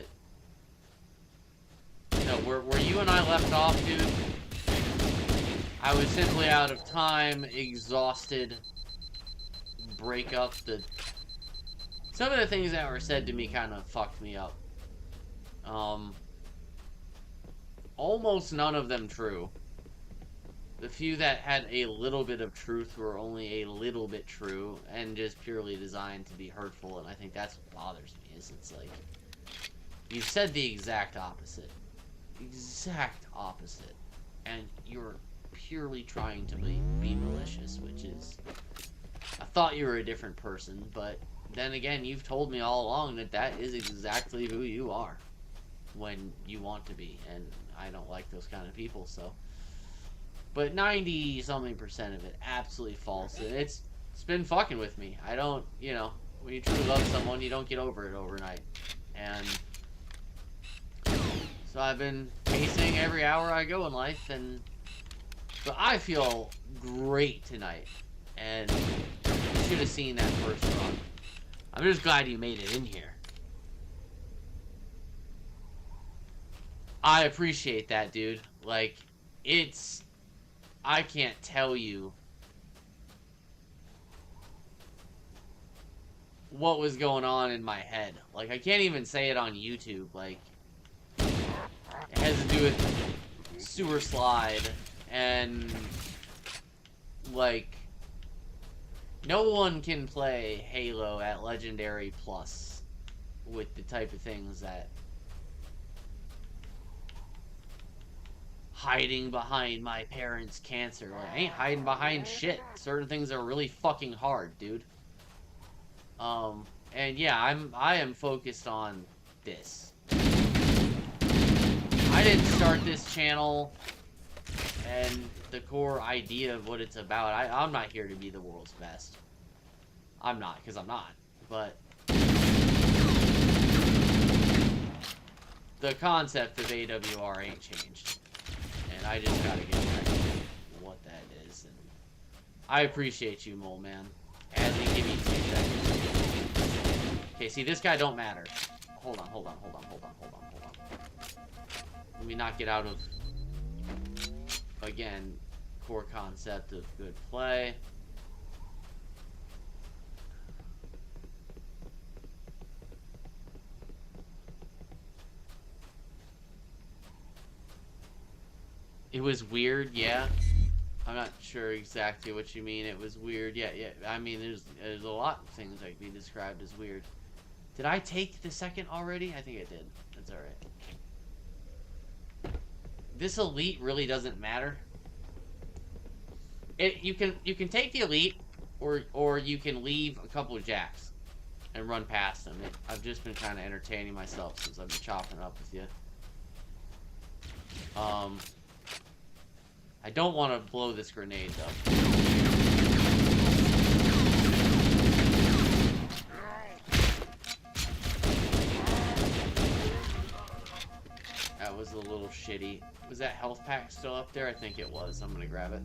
no, where you and I left off, dude, I was simply out of time, exhausted, some of the things that were said to me kind of fucked me up. Almost none of them true. The few that had a little bit of truth were only a little bit true and just purely designed to be hurtful, and I think that's what bothers me, is it's like, you said the exact opposite. Exact opposite. And you're purely trying to be malicious, which is, I thought you were a different person, but then again, you've told me all along that that is exactly who you are when you want to be, and I don't like those kind of people, so. But 90-something% of it, absolutely false. It's been fucking with me. I don't, you know, when you truly love someone, you don't get over it overnight. And so I've been pacing every hour I go in life, but I feel great tonight. And you should have seen that first run. I'm just glad you made it in here. I appreciate that, dude. Like, I can't tell you what was going on in my head. Like, I can't even say it on YouTube. Like, it has to do with sewer slide and, like, no one can play Halo at Legendary Plus with the type of things that hiding behind my parents' cancer. Like, I ain't hiding behind shit. Certain things are really fucking hard, dude. And yeah, I am focused on this. I didn't start this channel and the core idea of what it's about. I'm not here to be the world's best. I'm not, because I'm not. But the concept of AWR ain't changed. And I just gotta get back to what that is. And I appreciate you, Mole Man. Azzy, give me 2 seconds. Okay, see, this guy don't matter. Hold on. Let me not get out of, again, core concept of good play. It was weird, yeah. I'm not sure exactly what you mean. It was weird, yeah. I mean, there's a lot of things that can be described as weird. Did I take the second already? I think I did. That's alright. This elite really doesn't matter. You can take the elite, or you can leave a couple of jacks and run past them. I've just been kind of entertaining myself since I've been chopping up with you. I don't want to blow this grenade, though. That was a little shitty. Was that health pack still up there? I think it was. I'm gonna grab it.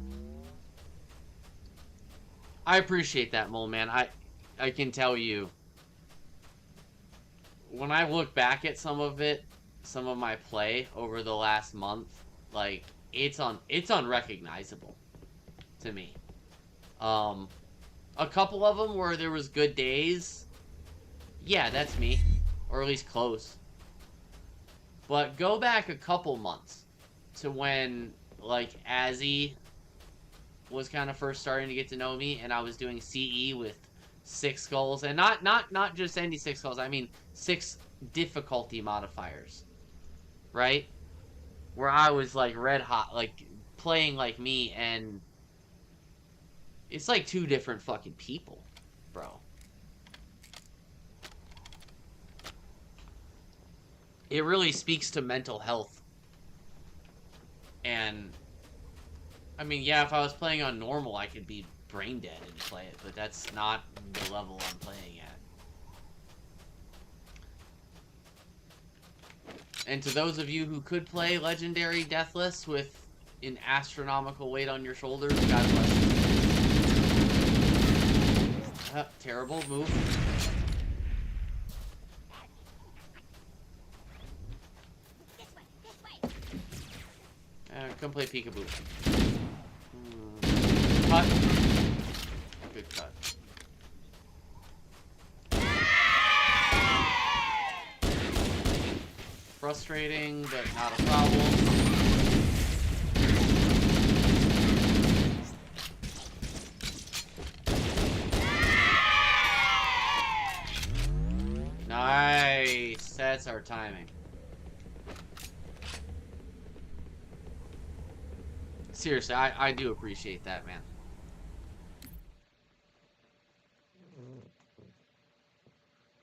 I appreciate that, Mole Man. I can tell you, when I look back at some of my play over the last month, like, it's unrecognizable to me. A couple of them where there was good days, yeah, that's me, or at least close. But go back a couple months to when, like, Azzy was kind of first starting to get to know me, and I was doing CE with 6 skulls, and not just any 6 skulls. I mean 6 difficulty modifiers, right? Where I was like red hot, like playing like me, and it's like 2 different fucking people, bro. It really speaks to mental health. And I mean, yeah, if I was playing on normal, I could be brain dead and play it, but that's not the level I'm playing at. And to those of you who could play Legendary Deathless with an astronomical weight on your shoulders, God bless you. Terrible move. Come play peekaboo. Cut. Good cut. Frustrating, but not a problem. Nice. That's our timing. Seriously, I do appreciate that, man.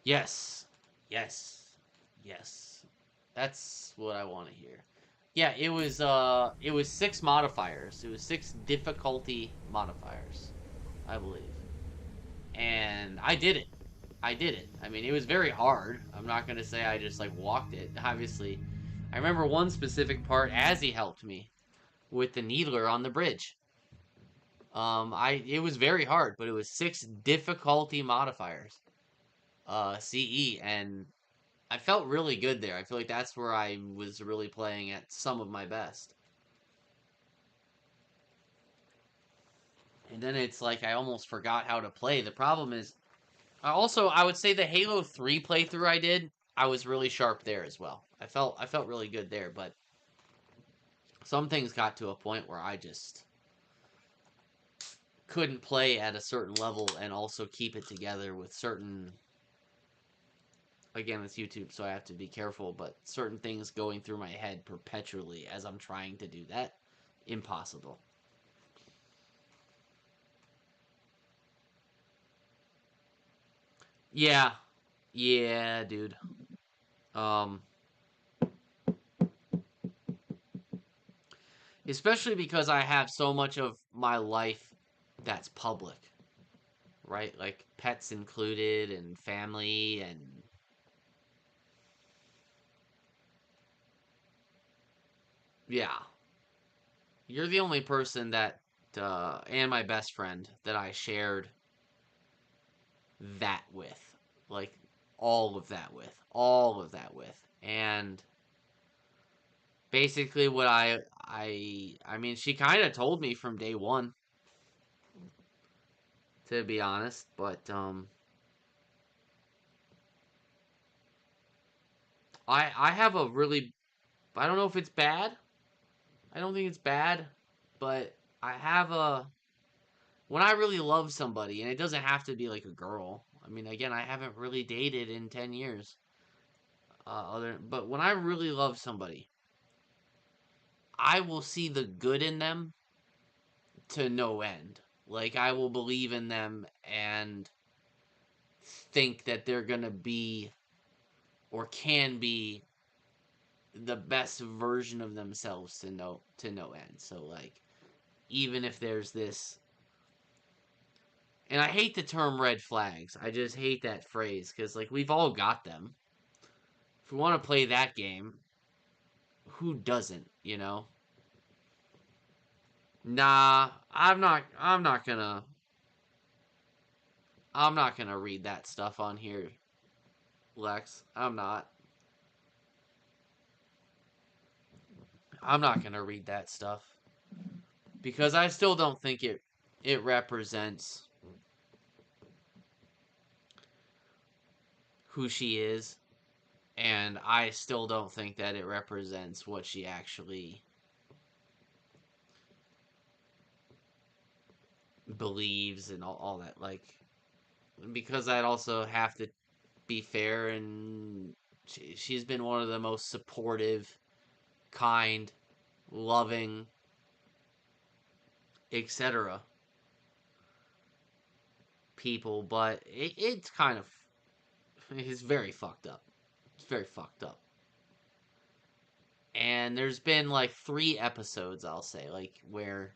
Yes. Yes. Yes. That's what I want to hear. Yeah, it was 6 modifiers. It was 6 difficulty modifiers, I believe. And I did it. I mean, it was very hard. I'm not going to say I just, like, walked it. Obviously, I remember one specific part, Azzy helped me with the needler on the bridge. It was very hard, but it was 6 difficulty modifiers. CE, and I felt really good there. I feel like that's where I was really playing at some of my best. And then it's like I almost forgot how to play. The problem is, I would say the Halo 3 playthrough I did, I was really sharp there as well. I felt really good there, but some things got to a point where I just couldn't play at a certain level and also keep it together with certain again, it's YouTube, so I have to be careful, but certain things going through my head perpetually as I'm trying to do that, impossible. Yeah. Yeah, dude. Um, especially because I have so much of my life that's public, right? Like pets included and family and yeah. You're the only person that and my best friend that I shared that with. Like all of that with. All of that with. And basically what I mean she kind of told me from day one, to be honest, but I have a really, I don't know if it's bad. I don't think it's bad, but I have a, when I really love somebody, and it doesn't have to be like a girl. I mean, again, I haven't really dated in 10 years. But when I really love somebody, I will see the good in them to no end. Like I will believe in them and think that they're gonna be or can be the best version of themselves to no end. So like even if there's this, and I hate the term red flags. I just hate that phrase because like we've all got them. If we want to play that game, who doesn't, you know? Nah, I'm not gonna read that stuff on here, Lex. I'm not gonna read that stuff because I still don't think it represents who she is, and I still don't think that it represents what she actually believes and all that. Like, because I'd also have to be fair, and she's been one of the most supportive, kind, loving, etc. people, but it's kind of, it's very fucked up. It's very fucked up. And there's been like 3 episodes, I'll say, like where,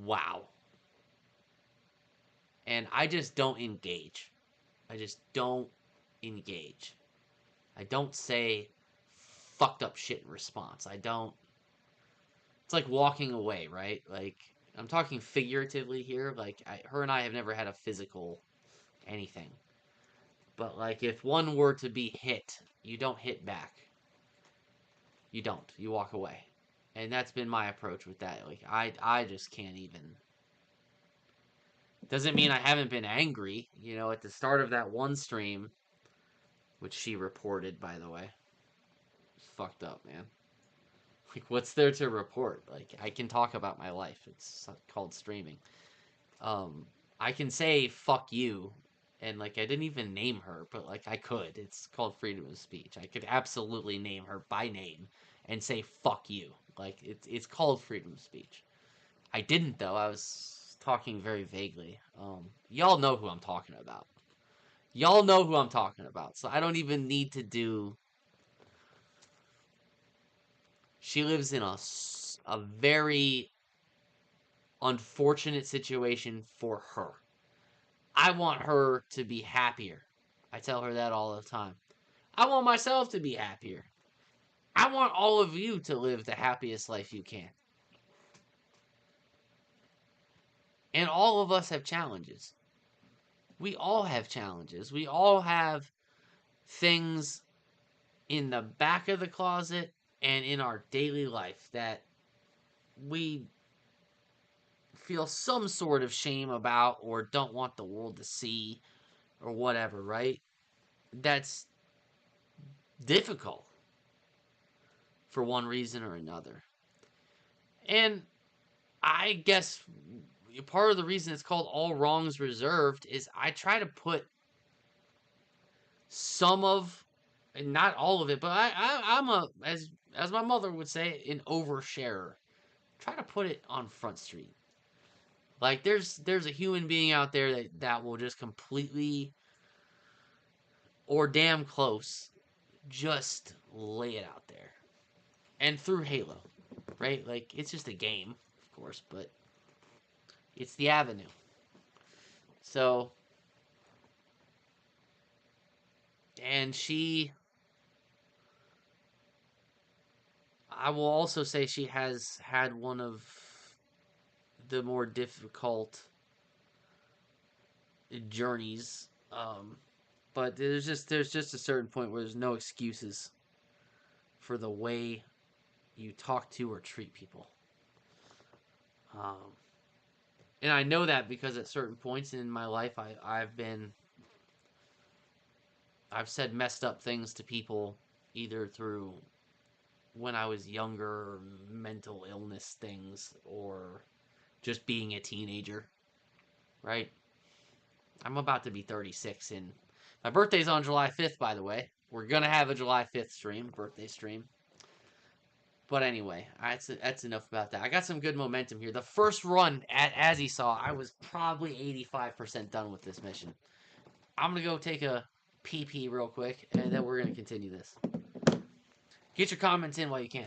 wow. And I just don't engage. I just don't engage. I don't say fucked up shit in response. I don't. It's like walking away, right? Like, I'm talking figuratively here. Like, her and I have never had a physical anything. But, like, if one were to be hit, you don't hit back. You don't. You walk away. And that's been my approach with that. Like, I just can't even. Doesn't mean I haven't been angry. You know, at the start of that one stream, which she reported, by the way. It's fucked up, man. Like, what's there to report? Like, I can talk about my life. It's called streaming. I can say fuck you, and like I didn't even name her, but like I could. It's called freedom of speech. I could absolutely name her by name and say fuck you. Like it's called freedom of speech. I didn't though. I was talking very vaguely. Y'all know who I'm talking about. Y'all know who I'm talking about. So I don't even need to do. She lives in a very unfortunate situation for her. I want her to be happier. I tell her that all the time. I want myself to be happier. I want all of you to live the happiest life you can. And all of us have challenges. We all have challenges. We all have things in the back of the closet and in our daily life that we feel some sort of shame about or don't want the world to see or whatever, right? That's difficult for one reason or another. And I guess part of the reason it's called All Wrongs Reserved is I try to put some of, and not all of it, but I'm a, as my mother would say, an oversharer. Try to put it on Front Street. Like there's a human being out there that will just completely or damn close just lay it out there. And through Halo, right? Like it's just a game, of course, but it's the avenue. So, and I will also say she has had one of the more difficult journeys. But there's just a certain point where there's no excuses for the way you talk to or treat people. Um, and I know that because at certain points in my life, I've said messed up things to people either through when I was younger, mental illness things, or just being a teenager, right? I'm about to be 36, and my birthday's on July 5th, by the way. We're going to have a July 5th stream, birthday stream. But anyway, that's enough about that. I got some good momentum here. The first run, as he saw, I was probably 85% done with this mission. I'm going to go take a pee real quick, and then we're going to continue this. Get your comments in while you can.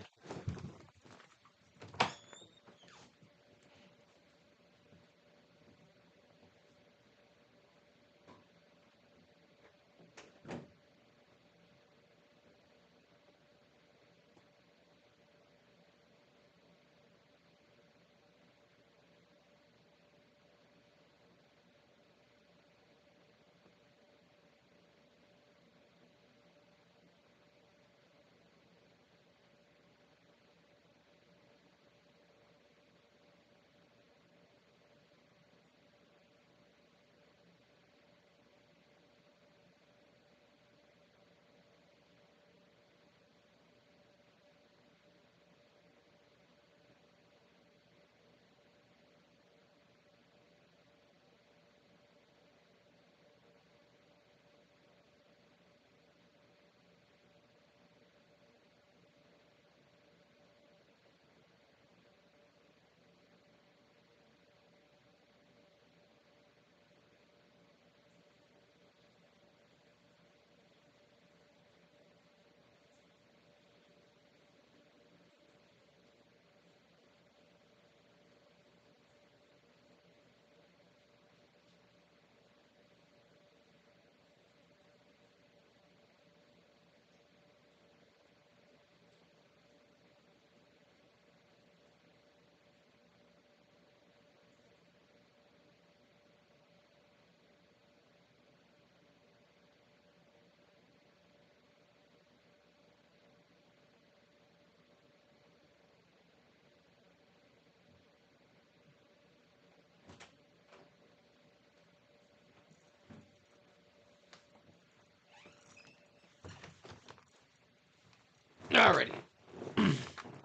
Alrighty.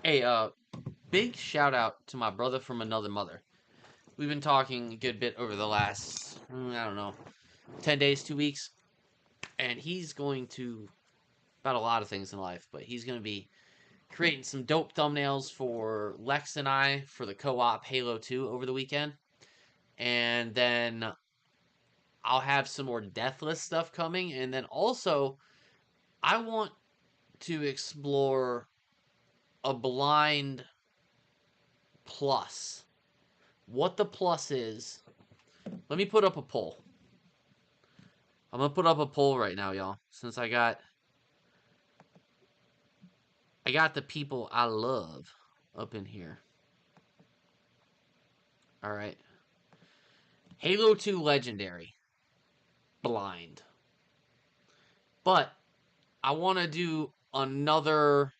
Hey, big shout out to my brother from another mother. We've been talking a good bit over the last, I don't know, 10 days, 2 weeks. And he's going to, about a lot of things in life, but he's going to be creating some dope thumbnails for Lex and I for the co-op Halo 2 over the weekend. And then I'll have some more Deathless stuff coming. And then also, I want to explore a blind plus. What the plus is. Let me put up a poll. I'm going to put up a poll right now, y'all. Since I got the people I love up in here. Alright. Halo 2 Legendary. Blind. But I want to do another,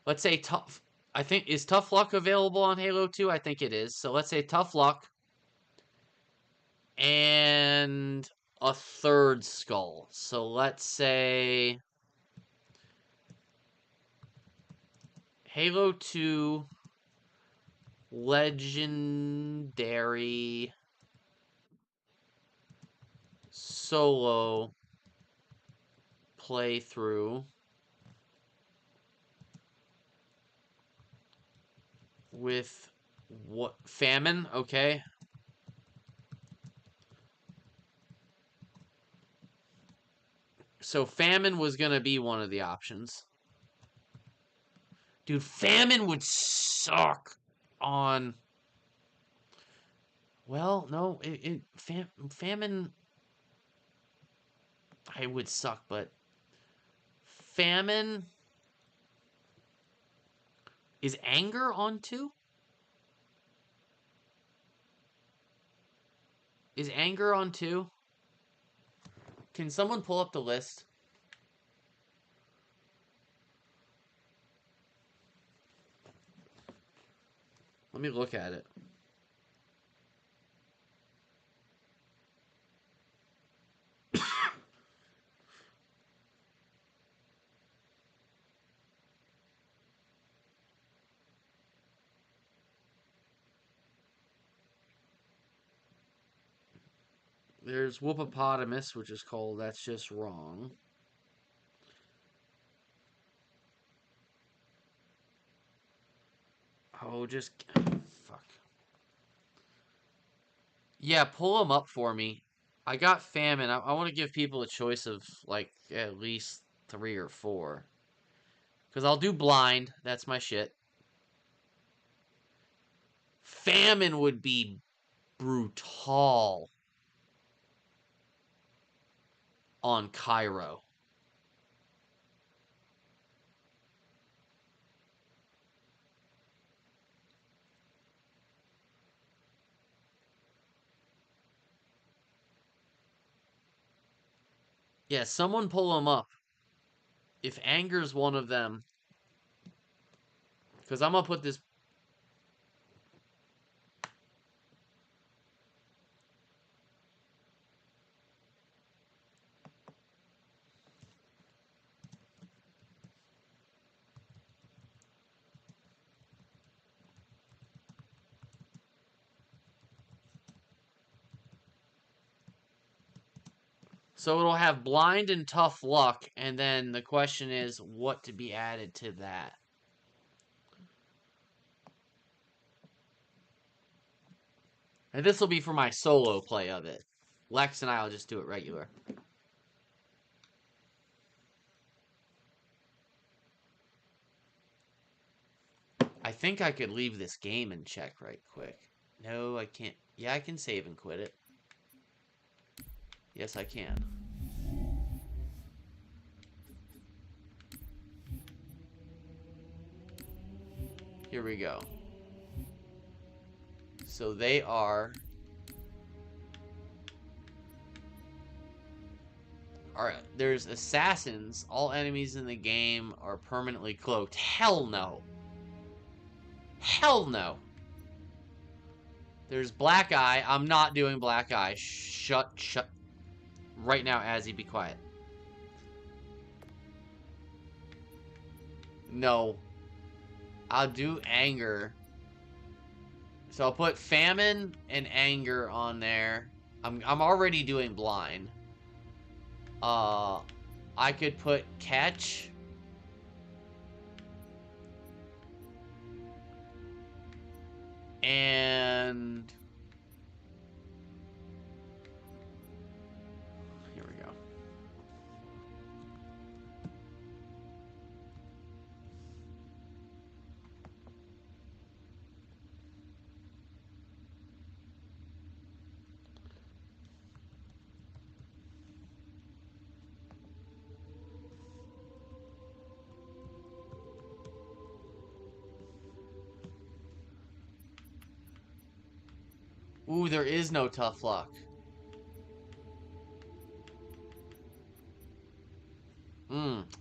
let's say tough. I think, is Tough Luck available on Halo 2? I think it is. So let's say Tough Luck and a third skull. So let's say Halo 2 Legendary Solo play through with what famine, okay? So famine was gonna be one of the options. Dude, famine would suck on... Well, no, famine... I would suck, but... Famine... Is anger on 2? Is anger on 2? Can someone pull up the list? Let me look at it. There's whoopopotamus, which is cold. That's just wrong. Oh, just... Fuck. Yeah, pull them up for me. I got famine. I want to give people a choice of, like, at least 3 or 4. Because I'll do blind. That's my shit. Famine would be brutal on Cairo. Yeah, someone pull them up. If anger's one of them. Because I'm going to put this... So it'll have blind and tough luck, and then the question is what to be added to that. And this will be for my solo play of it. Lex and I will just do it regular. I think I could leave this game and check right quick. No, I can't. Yeah, I can save and quit it. Yes, I can. Here we go. So they are... Alright, there's assassins. All enemies in the game are permanently cloaked. Hell no. Hell no. There's Black Eye. I'm not doing Black Eye. Shut. Right now, Azzy, be quiet. No. I'll do anger. So I'll put famine and anger on there. I'm already doing blind. I could put catch. And here we go. Ooh, there is no tough luck.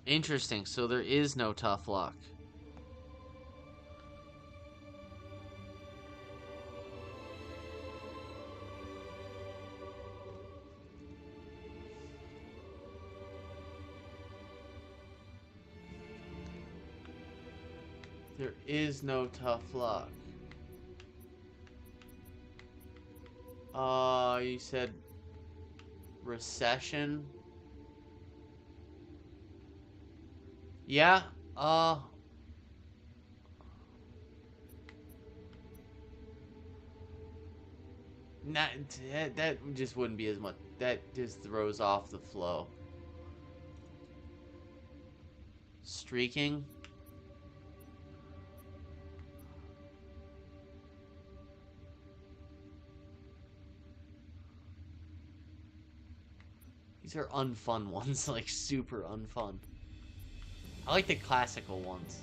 Interesting. So there is no tough luck. There is no tough luck. You said recession. Yeah, not, that just wouldn't be as much. That just throws off the flow. Streaking. These are unfun ones, like super unfun. I like the classical ones.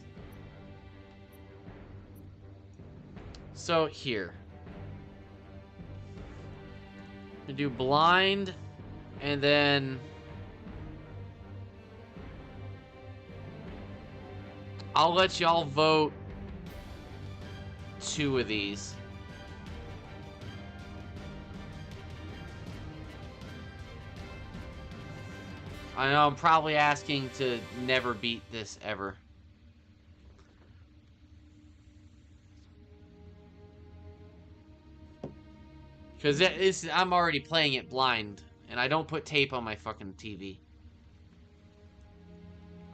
So here. We do blind, and then I'll let y'all vote 2 of these. I know I'm probably asking to never beat this ever. Because I'm already playing it blind, and I don't put tape on my fucking TV.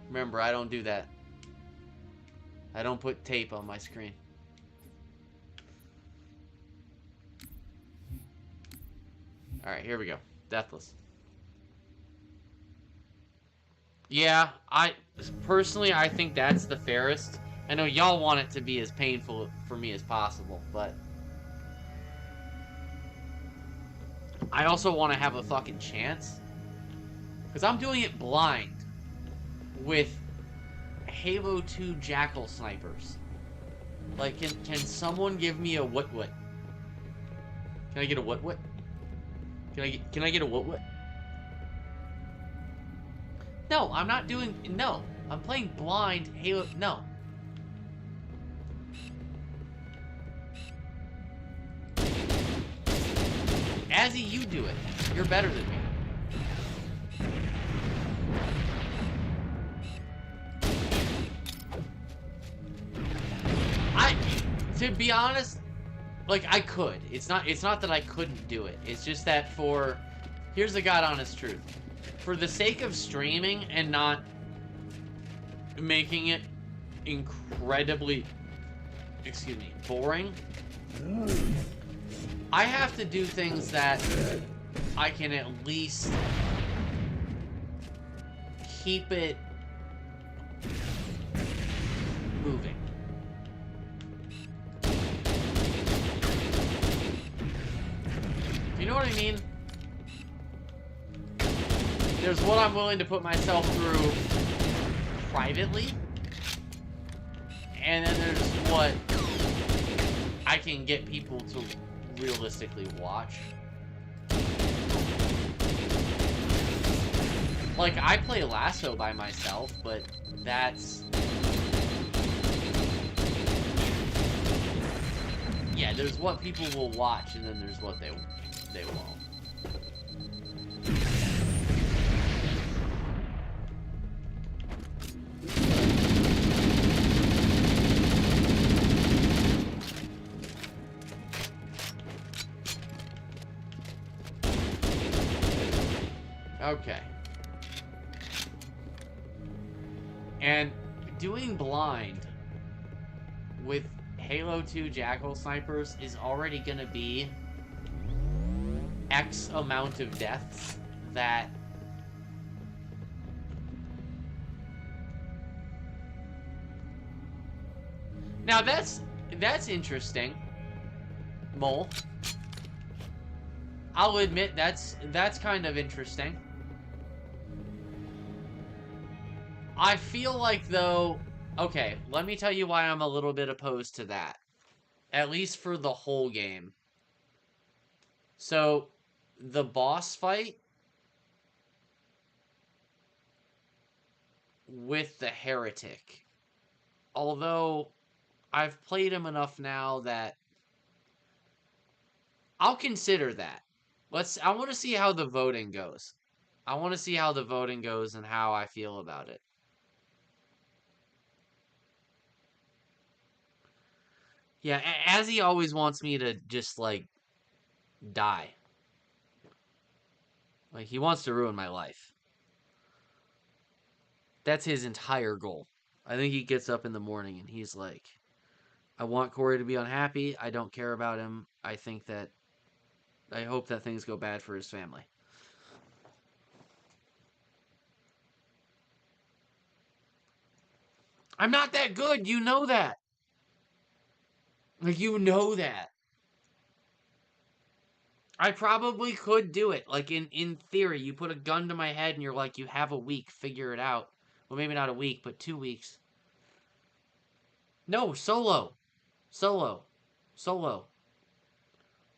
Remember, I don't do that. I don't put tape on my screen. Alright, here we go. Deathless. Yeah, personally, I think that's the fairest. I know y'all want it to be as painful for me as possible, but I also want to have a fucking chance. Because I'm doing it blind with Halo 2 Jackal snipers. Like, can someone give me a what? Can I get a what? Can I get a what? No, I'm not doing... No. I'm playing blind Halo... No. Azzy, you do it. You're better than me. To be honest, like, I could. It's not that I couldn't do it. It's just that for... Here's the God honest truth. For the sake of streaming and not making it incredibly, excuse me, boring, I have to do things that I can at least keep it moving. You know what I mean? There's what I'm willing to put myself through privately, and then there's what I can get people to realistically watch. Like, I play Lasso by myself, but that's... Yeah, there's what people will watch, and then there's what they won't. Okay. And doing blind with Halo 2 Jackal snipers is already gonna be X amount of deaths that now that's interesting, Mole. I'll admit that's kind of interesting. I feel like, though... Okay, let me tell you why I'm a little bit opposed to that. At least for the whole game. So, the boss fight with the Heretic. Although, I've played him enough now that I'll consider that. I want to see how the voting goes. I want to see how the voting goes and how I feel about it. Yeah, as he always wants me to just, like, die. Like, he wants to ruin my life. That's his entire goal. I think he gets up in the morning and he's like, I want Corey to be unhappy. I don't care about him. I hope that things go bad for his family. I'm not that good. You know that. Like, you know that. I probably could do it. Like, in theory, you put a gun to my head and you're like, you have a week, figure it out. Well, maybe not a week, but 2 weeks. No, solo. Solo. Solo.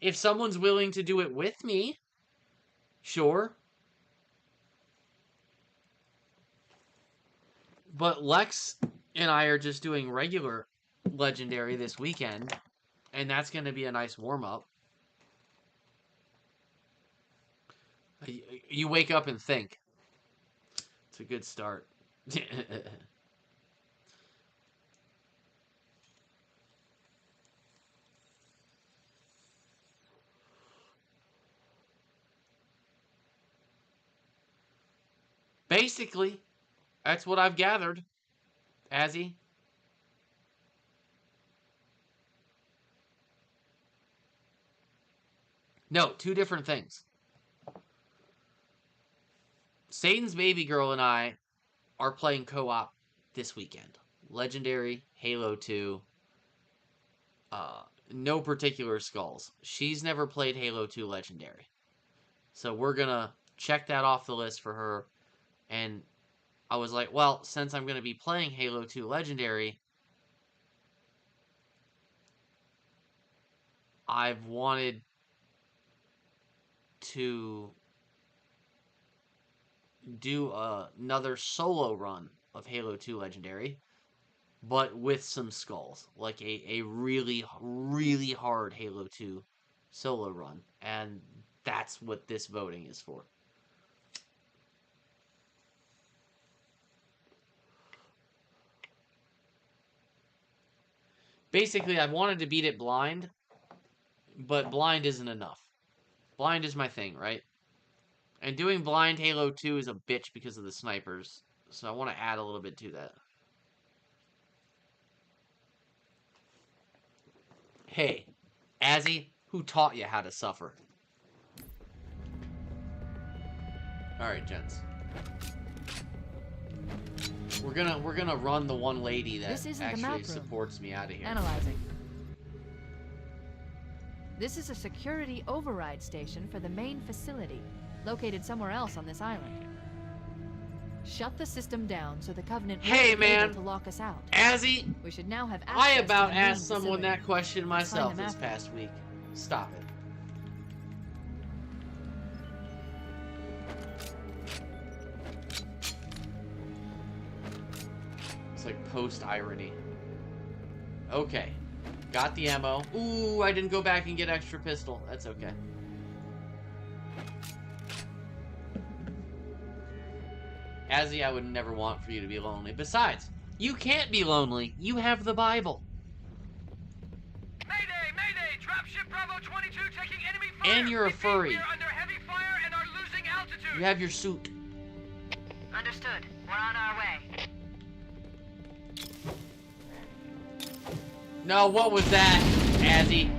If someone's willing to do it with me, sure. But Lex and I are just doing regular Legendary this weekend, and that's going to be a nice warm-up. You wake up and think. It's a good start. Basically, that's what I've gathered, Azzy. No, 2 different things. Satan's baby girl and I are playing co-op this weekend. Legendary, Halo 2, no particular skulls. She's never played Halo 2 Legendary. So we're going to check that off the list for her. And I was like, well, since I'm going to be playing Halo 2 Legendary, I've wanted to do another solo run of Halo 2 Legendary, but with some skulls. Like a really, really hard Halo 2 solo run. And that's what this voting is for. Basically, I wanted to beat it blind, but blind isn't enough. Blind is my thing, right? And doing blind Halo 2 is a bitch because of the snipers. So I want to add a little bit to that. Hey, Azzy, who taught you how to suffer? Alright, gents. We're gonna run the one lady that actually supports me out of here. Analyzing. This is a security override station for the main facility, located somewhere else on this island. Shut the system down so the Covenant won't be able to lock us out. Azzy, We should now have I access about to the main asked someone facility. that question myself the this map. past week. Stop it. It's like post-irony. Okay. Got the ammo. Ooh, I didn't go back and get extra pistol. That's okay. Azzy, I would never want for you to be lonely. Besides, you can't be lonely. You have the Bible. Mayday! Mayday! Dropship Bravo 22 taking enemy fire! And you're a Repeat, furry. We are under heavy fire and are losing altitude! You have your suit. Understood. We're on our way. No, what was that? Azzy,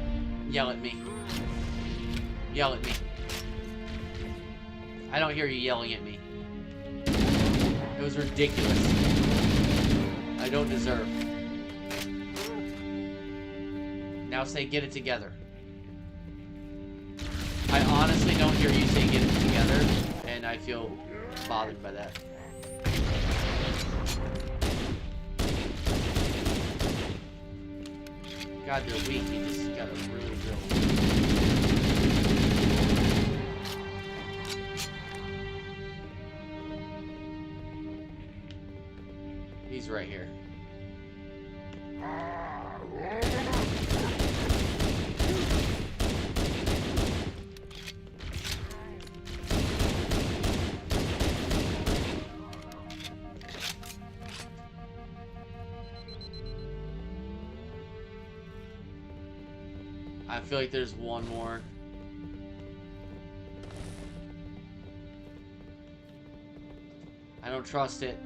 yell at me. Yell at me. I don't hear you yelling at me. It was ridiculous. I don't deserve. Now say get it together. I honestly don't hear you say get it together, and I feel bothered by that. God, they're weak. You just gotta really build. He's right here. I feel like there's one more. I don't trust it.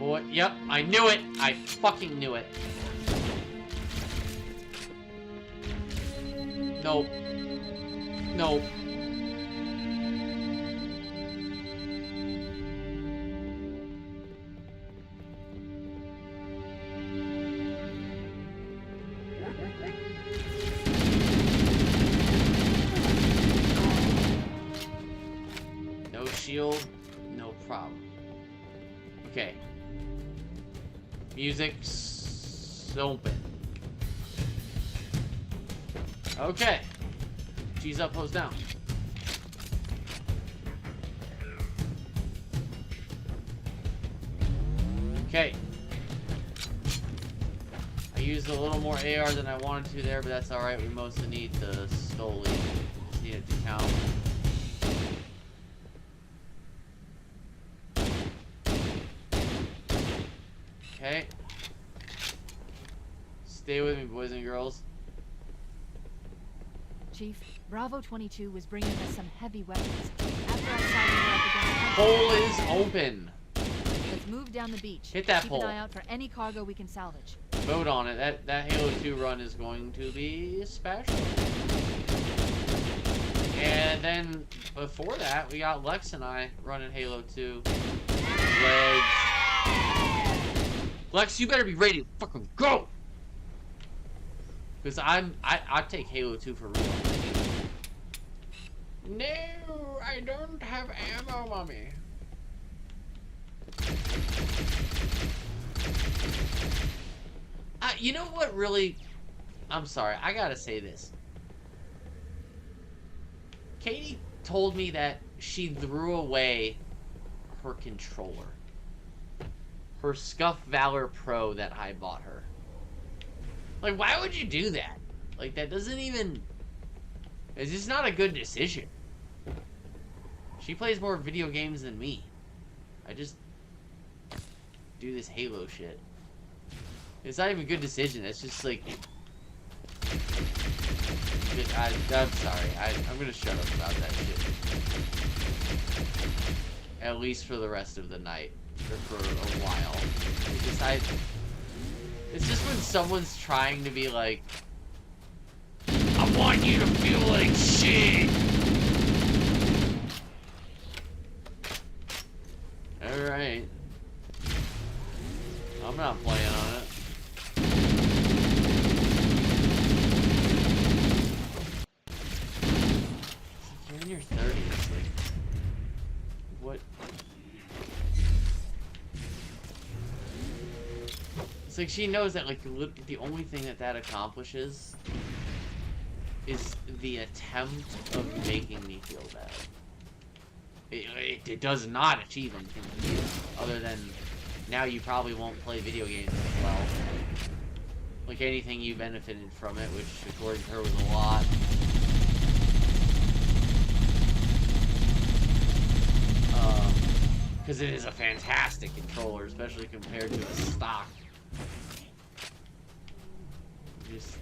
boy. Yep, I knew it. I fucking knew it. Nope. Nope. No shield, no problem. Okay. Music's open. Okay. G's up, O's down. Okay. I used a little more AR than I wanted to there, but that's alright. We mostly need the Stoli. Just need it to count. Okay. Stay with me, boys and girls. Chief, Bravo 22 was bringing us some heavy weapons. After I saw we were up against... Pole is open. Let's move down the beach. Hit that Keep pole. an eye out for any cargo we can salvage. Vote on it. That Halo 2 run is going to be special. And then before that, we got Lex and I running Halo 2. Legs. Lex, you better be ready to fucking go. Because I take Halo 2 for real. No, I don't have ammo, mommy. You know what really... I'm sorry, I gotta say this. Katie told me that she threw away her controller. Her Scuff Valor Pro that I bought her. Like, why would you do that? Like, that doesn't even... It's just not a good decision. She plays more video games than me. I just do this Halo shit. It's not even a good decision. It's just like... I'm sorry. I'm gonna shut up about that shit. At least for the rest of the night. Or for a while. It's just when someone's trying to be like... I want you to feel like shit! Alright. I'm not playing on it. You're in your 30s, like... What? It's like she knows that, like, the only thing that accomplishes is the attempt of making me feel bad. It does not achieve anything other than now you probably won't play video games as well. Like anything you benefited from it, which according to her was a lot. Because it is a fantastic controller, especially compared to a stock. Just...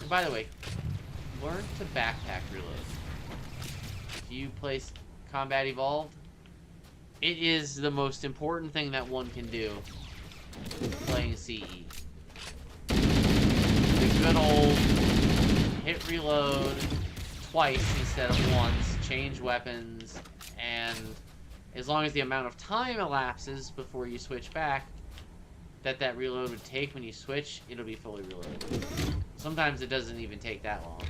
And by the way, learn to backpack reload. If you play Combat Evolved, it is the most important thing that one can do playing CE. The good old hit reload twice instead of once, change weapons, and as long as the amount of time elapses before you switch back that reload would take when you switch, it'll be fully reloaded. Sometimes it doesn't even take that long.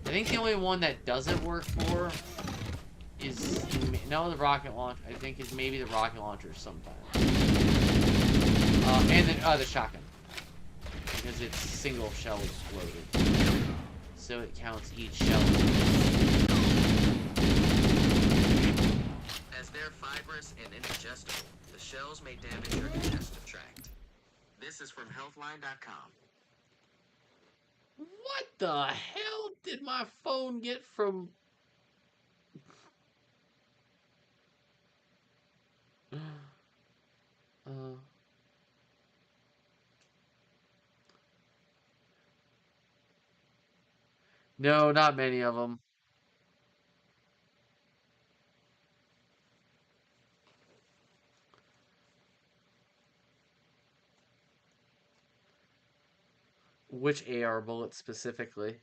I think the only one that doesn't work for is... No, the rocket launcher. I think is maybe the rocket launcher sometimes. And the shotgun. Because it's single shell exploded. So it counts each shell. As they're fibrous and indigestible, the shells may damage your digestive tract. This is from healthline.com. What the hell did my phone get from... No, not many of them. Which AR bullet specifically?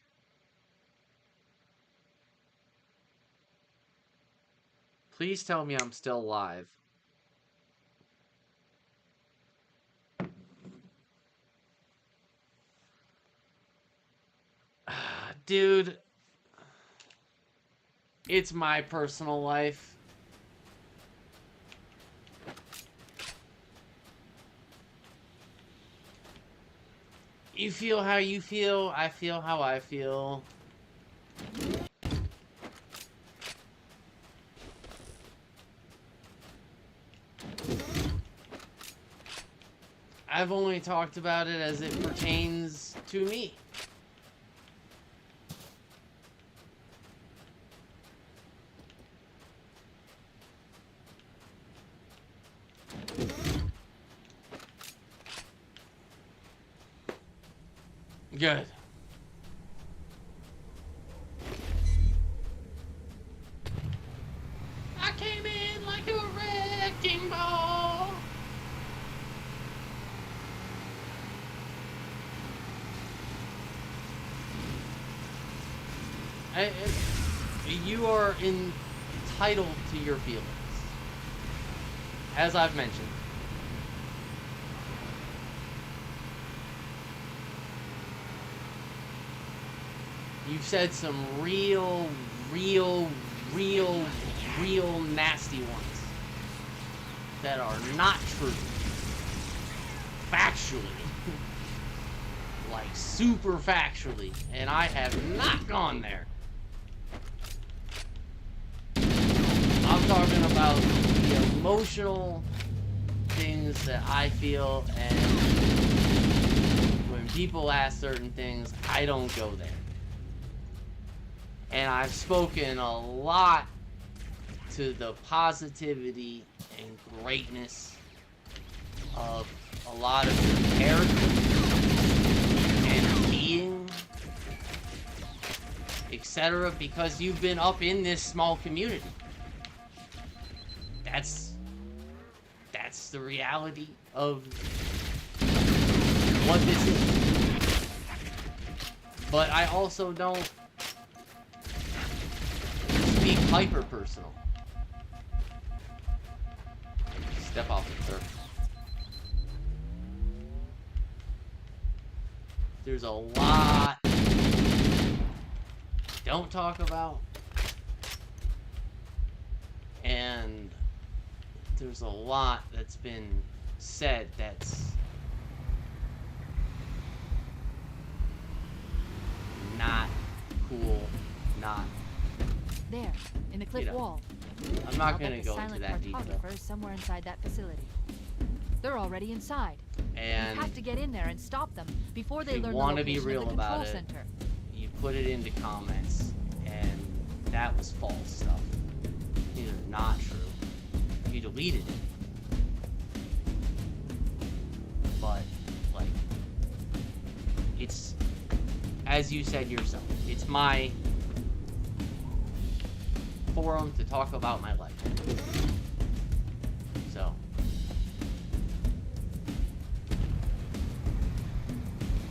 Please tell me I'm still alive. Dude, it's my personal life. You feel how you feel, I feel how I feel. I've only talked about it as it pertains to me. Good. I came in like a wrecking ball. You are entitled to your feelings, as I've mentioned. You've said some real nasty ones that are not true. Factually. Like, super factually. And I have not gone there. I'm talking about the emotional things that I feel, and when people ask certain things, I don't go there. And I've spoken a lot to the positivity and greatness of a lot of your characters and being, etc., because you've been up in this small community. That's the reality of what this is. But I also don't speak hyper personal. Step off it, sir. There's a lot don't talk about, and there's a lot that's been said that's not cool, not there, in the cliff wall. I'm not going to go into Silent that detail. Cartographer is somewhere inside that facility. They're already inside. And you have to get in there and stop them before they if learn you the want to be location real of the about control it, center. you put it into comments, and that was false stuff. These are not true. You deleted it. But, like, it's, as you said yourself, it's my forum to talk about my life. So,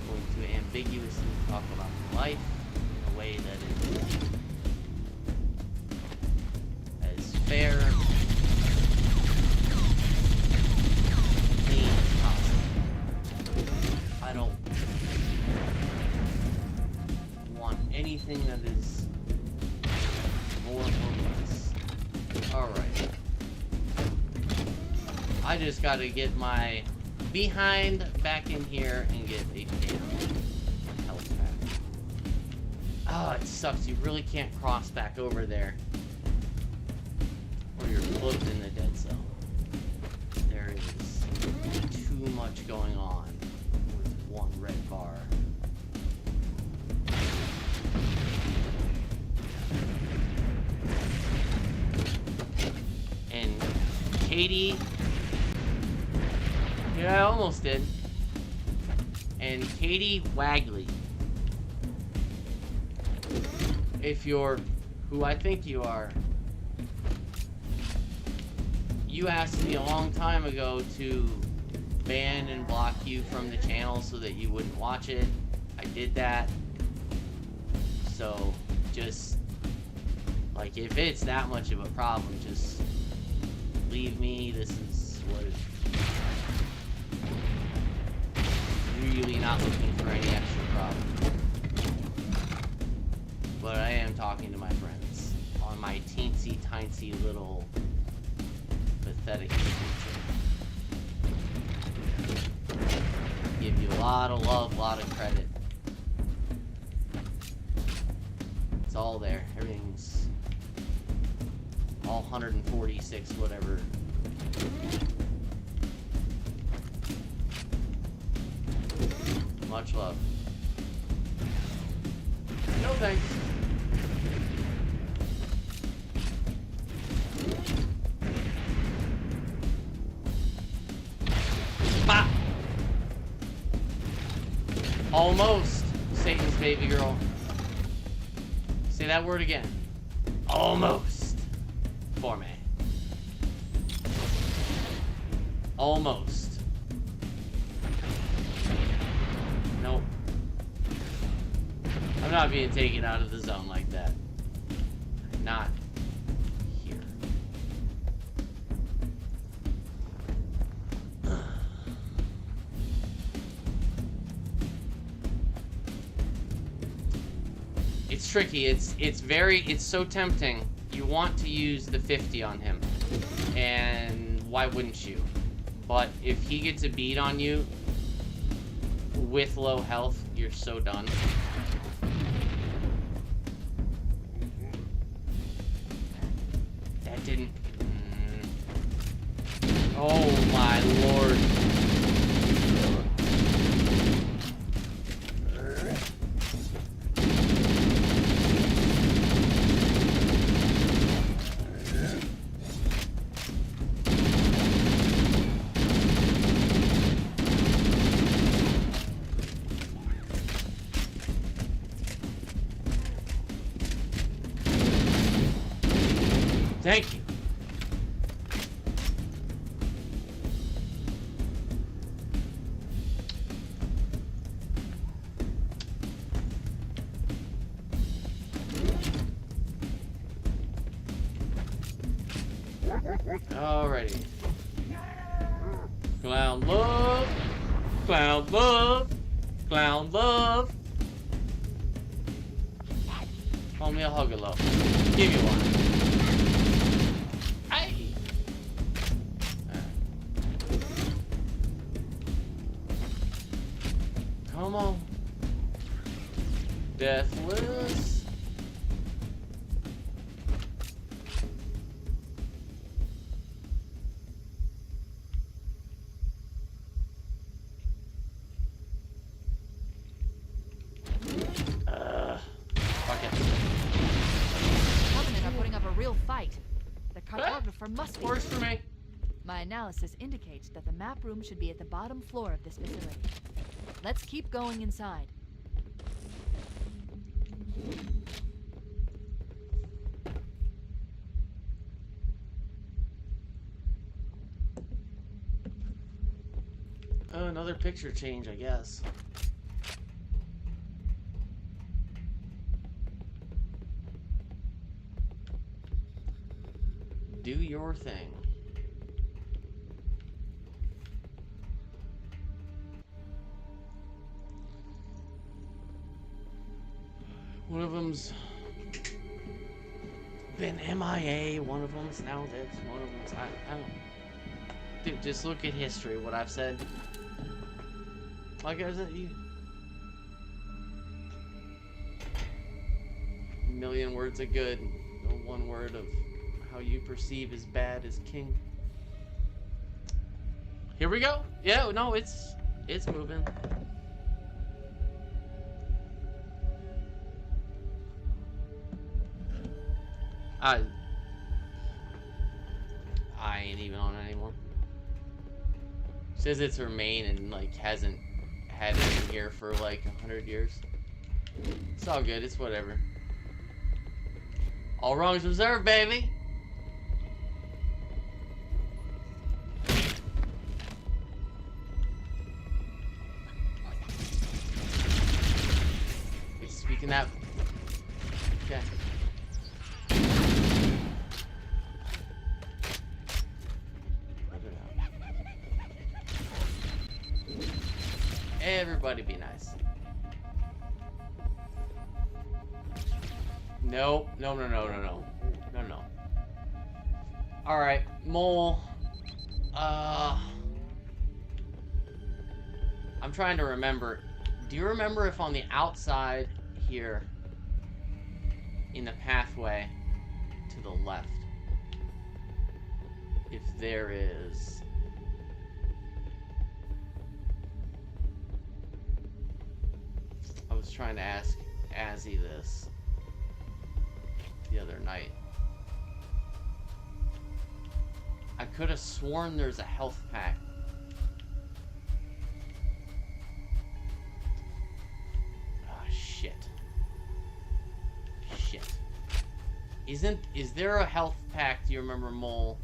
I'm going to ambiguously talk about my life in a way that is as fair, clean as possible. I don't want anything that is more or less. Alright. I just gotta get my behind back in here and get a damn health pack. Oh, it sucks. You really can't cross back over there, or you're cloaked in the dead zone. There is too much going on with one red bar. And Katie, yeah, I almost did. And Katie Wagley, if you're who I think you are, you asked me a long time ago to ban and block you from the channel so that you wouldn't watch it. I did that. So, just, like, if it's that much of a problem, just leave me. This is what it's really not looking for any extra problem. But I am talking to my friends on my teensy tiny little pathetic future. Give you a lot of love, a lot of credit. It's all there. Everything's all 146, whatever. Much love. No thanks. Bah! Almost, Satan's baby girl. Say that word again. Almost. For me. Almost. Nope. I'm not being taken out of the zone like that. Not here. It's tricky. It's so tempting. You want to use the 50 on him. And why wouldn't you? But if he gets a bead on you with low health, you're so done. That didn't... Oh my lord. Thank you. Alrighty. Clown love. Clown love. Clown love. Call me a hugger love. Give me one. Come on. Deathless. Fuck it. Covenant are putting up a real fight. The cartographer must be. Works for me. My analysis indicates that the map room should be at the bottom floor of this facility. Let's keep going inside. Oh, another picture change, I guess. Do your thing. One of them's been MIA, one of them's now this, one of them's I don't. Dude, just look at history, what I've said. Like I said, a million words of good, no one word of how you perceive as bad as king. Here we go. Yeah, no, it's moving. I ain't even on it anymore. Says it's her main and like hasn't had it in here for like 100 years. It's all good, it's whatever. All wrongs reserved, baby. Can that... Okay. Everybody be nice. Nope. No. Alright, mole. I'm trying to remember. Do you remember if on the outside here, in the pathway to the left, if there is... I was trying to ask Azzy this the other night. I could have sworn there's a health pack. Ah, shit. Shit. Is there a health pack, do you remember, Mole?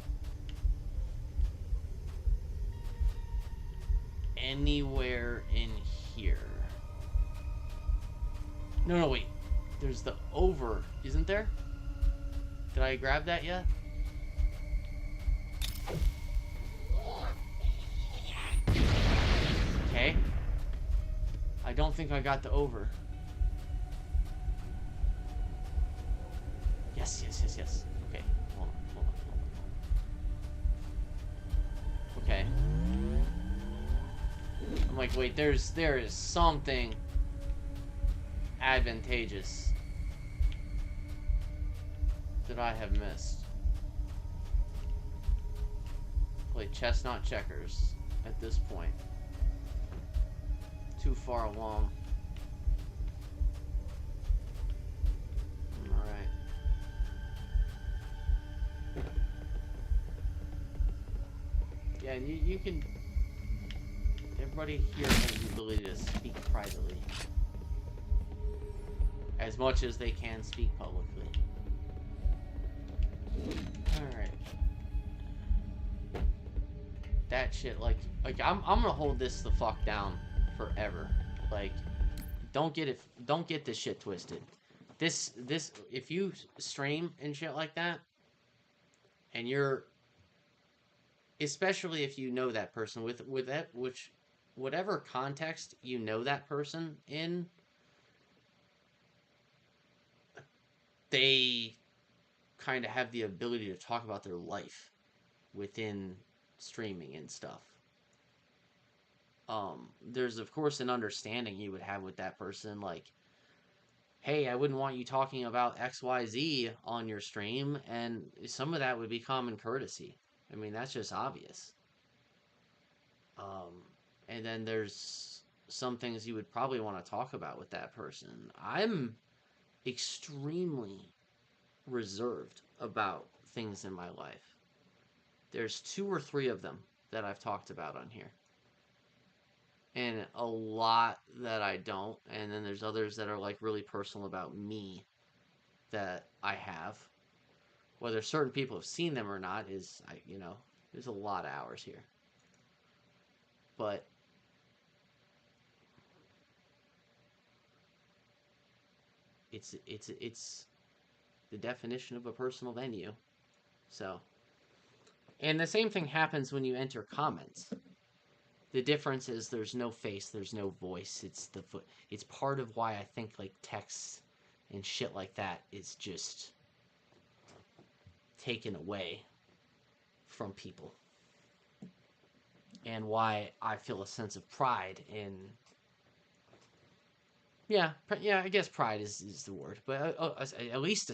Anywhere in here? No, wait. There's the over, isn't there? Did I grab that yet? Okay. I don't think I got the over. Yes. Okay, hold on. Okay. I'm like, wait, there is something advantageous that I have missed. Play chess, not checkers at this point. Too far along. Alright. Yeah, you can... Everybody here has the ability to speak privately. As much as they can speak publicly. Alright. That shit, like I'm gonna hold this the fuck down forever. Like, don't get this shit twisted. This, if you stream and shit like that, and you're, especially if you know that person with that, which, whatever context you know that person in, they kind of have the ability to talk about their life within streaming and stuff. There's of course an understanding you would have with that person, like, hey, I wouldn't want you talking about XYZ on your stream, and some of that would be common courtesy. I mean, that's just obvious. And then there's some things you would probably want to talk about with that person. I'm extremely reserved about things in my life. There's 2 or 3 of them that I've talked about on here. And a lot that I don't. And then there's others that are like really personal about me that I have. Whether certain people have seen them or not is, there's a lot of hours here. But it's the definition of a personal venue. So, and the same thing happens when you enter comments. The difference is there's no face, there's no voice. It's part of why I think like text and shit like that is just taken away from people. And why I feel a sense of pride in... Yeah, I guess pride is the word. But at least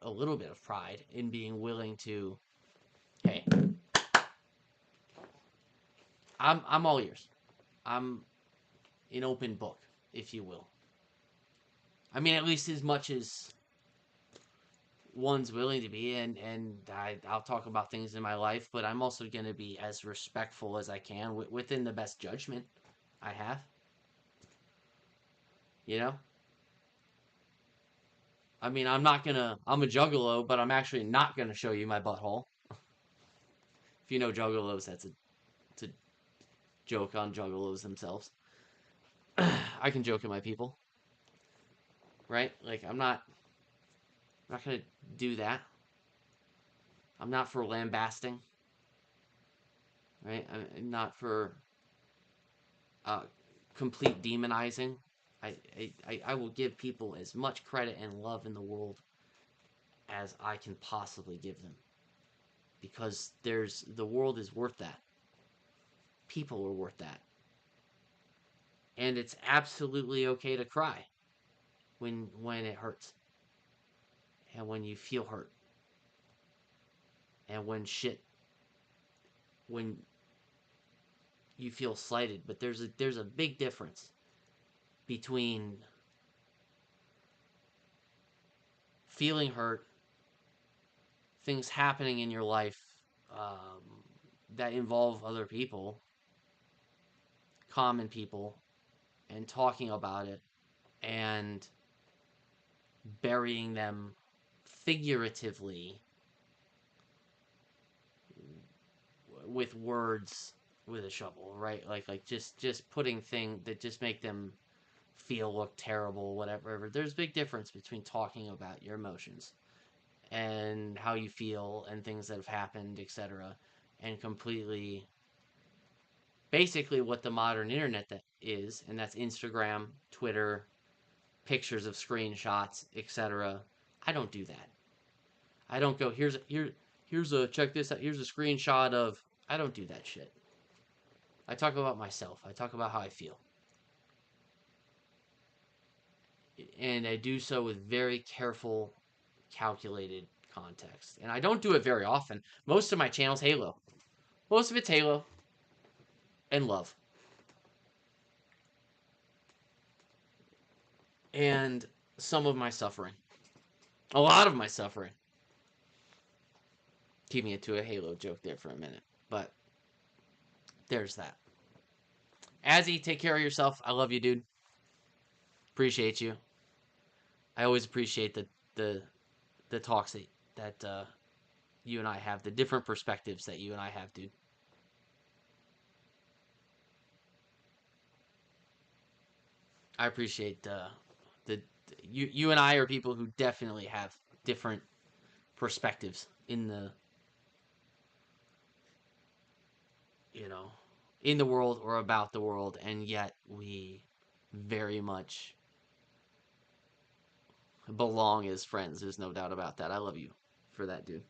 a little bit of pride in being willing to... Hey, I'm all ears. I'm an open book, if you will. I mean, at least as much as one's willing to be, and I'll talk about things in my life, but I'm also going to be as respectful as I can within the best judgment I have. You know? I mean, I'm a juggalo, but I'm actually not going to show you my butthole. If you know juggalos, it's a joke on juggalos themselves. I can joke at my people. right? Like, I'm not gonna do that. I'm not for lambasting, right? I'm not for complete demonizing. I will give people as much credit and love in the world as I can possibly give them, because the world is worth that. People are worth that, and it's absolutely okay to cry when it hurts, and when you feel hurt, and when you feel slighted. But there's a big difference between feeling hurt, things happening in your life that involve other people, common people, and talking about it and burying them figuratively with words with a shovel, right? Like just putting things that just make them look terrible, whatever. There's a big difference between talking about your emotions and how you feel and things that have happened, etc., and completely basically what the modern internet that is, and that's Instagram, Twitter, pictures of screenshots, etc. I don't do that. I don't go, here's a check this out, here's a screenshot of. I don't do that shit. I talk about myself. I talk about how I feel. And I do so with very careful, calculated context. And I don't do it very often. Most of my channel's Halo. Most of it's Halo and love. And some of my suffering. A lot of my suffering. Keeping it to a Halo joke there for a minute. But there's that. Azzy, take care of yourself. I love you, dude. Appreciate you. I always appreciate the talks that you and I have, the different perspectives that you and I have, dude. I appreciate you and I are people who definitely have different perspectives in the in the world or about the world, and yet we very much belong as friends. There's no doubt about that. I love you for that, dude.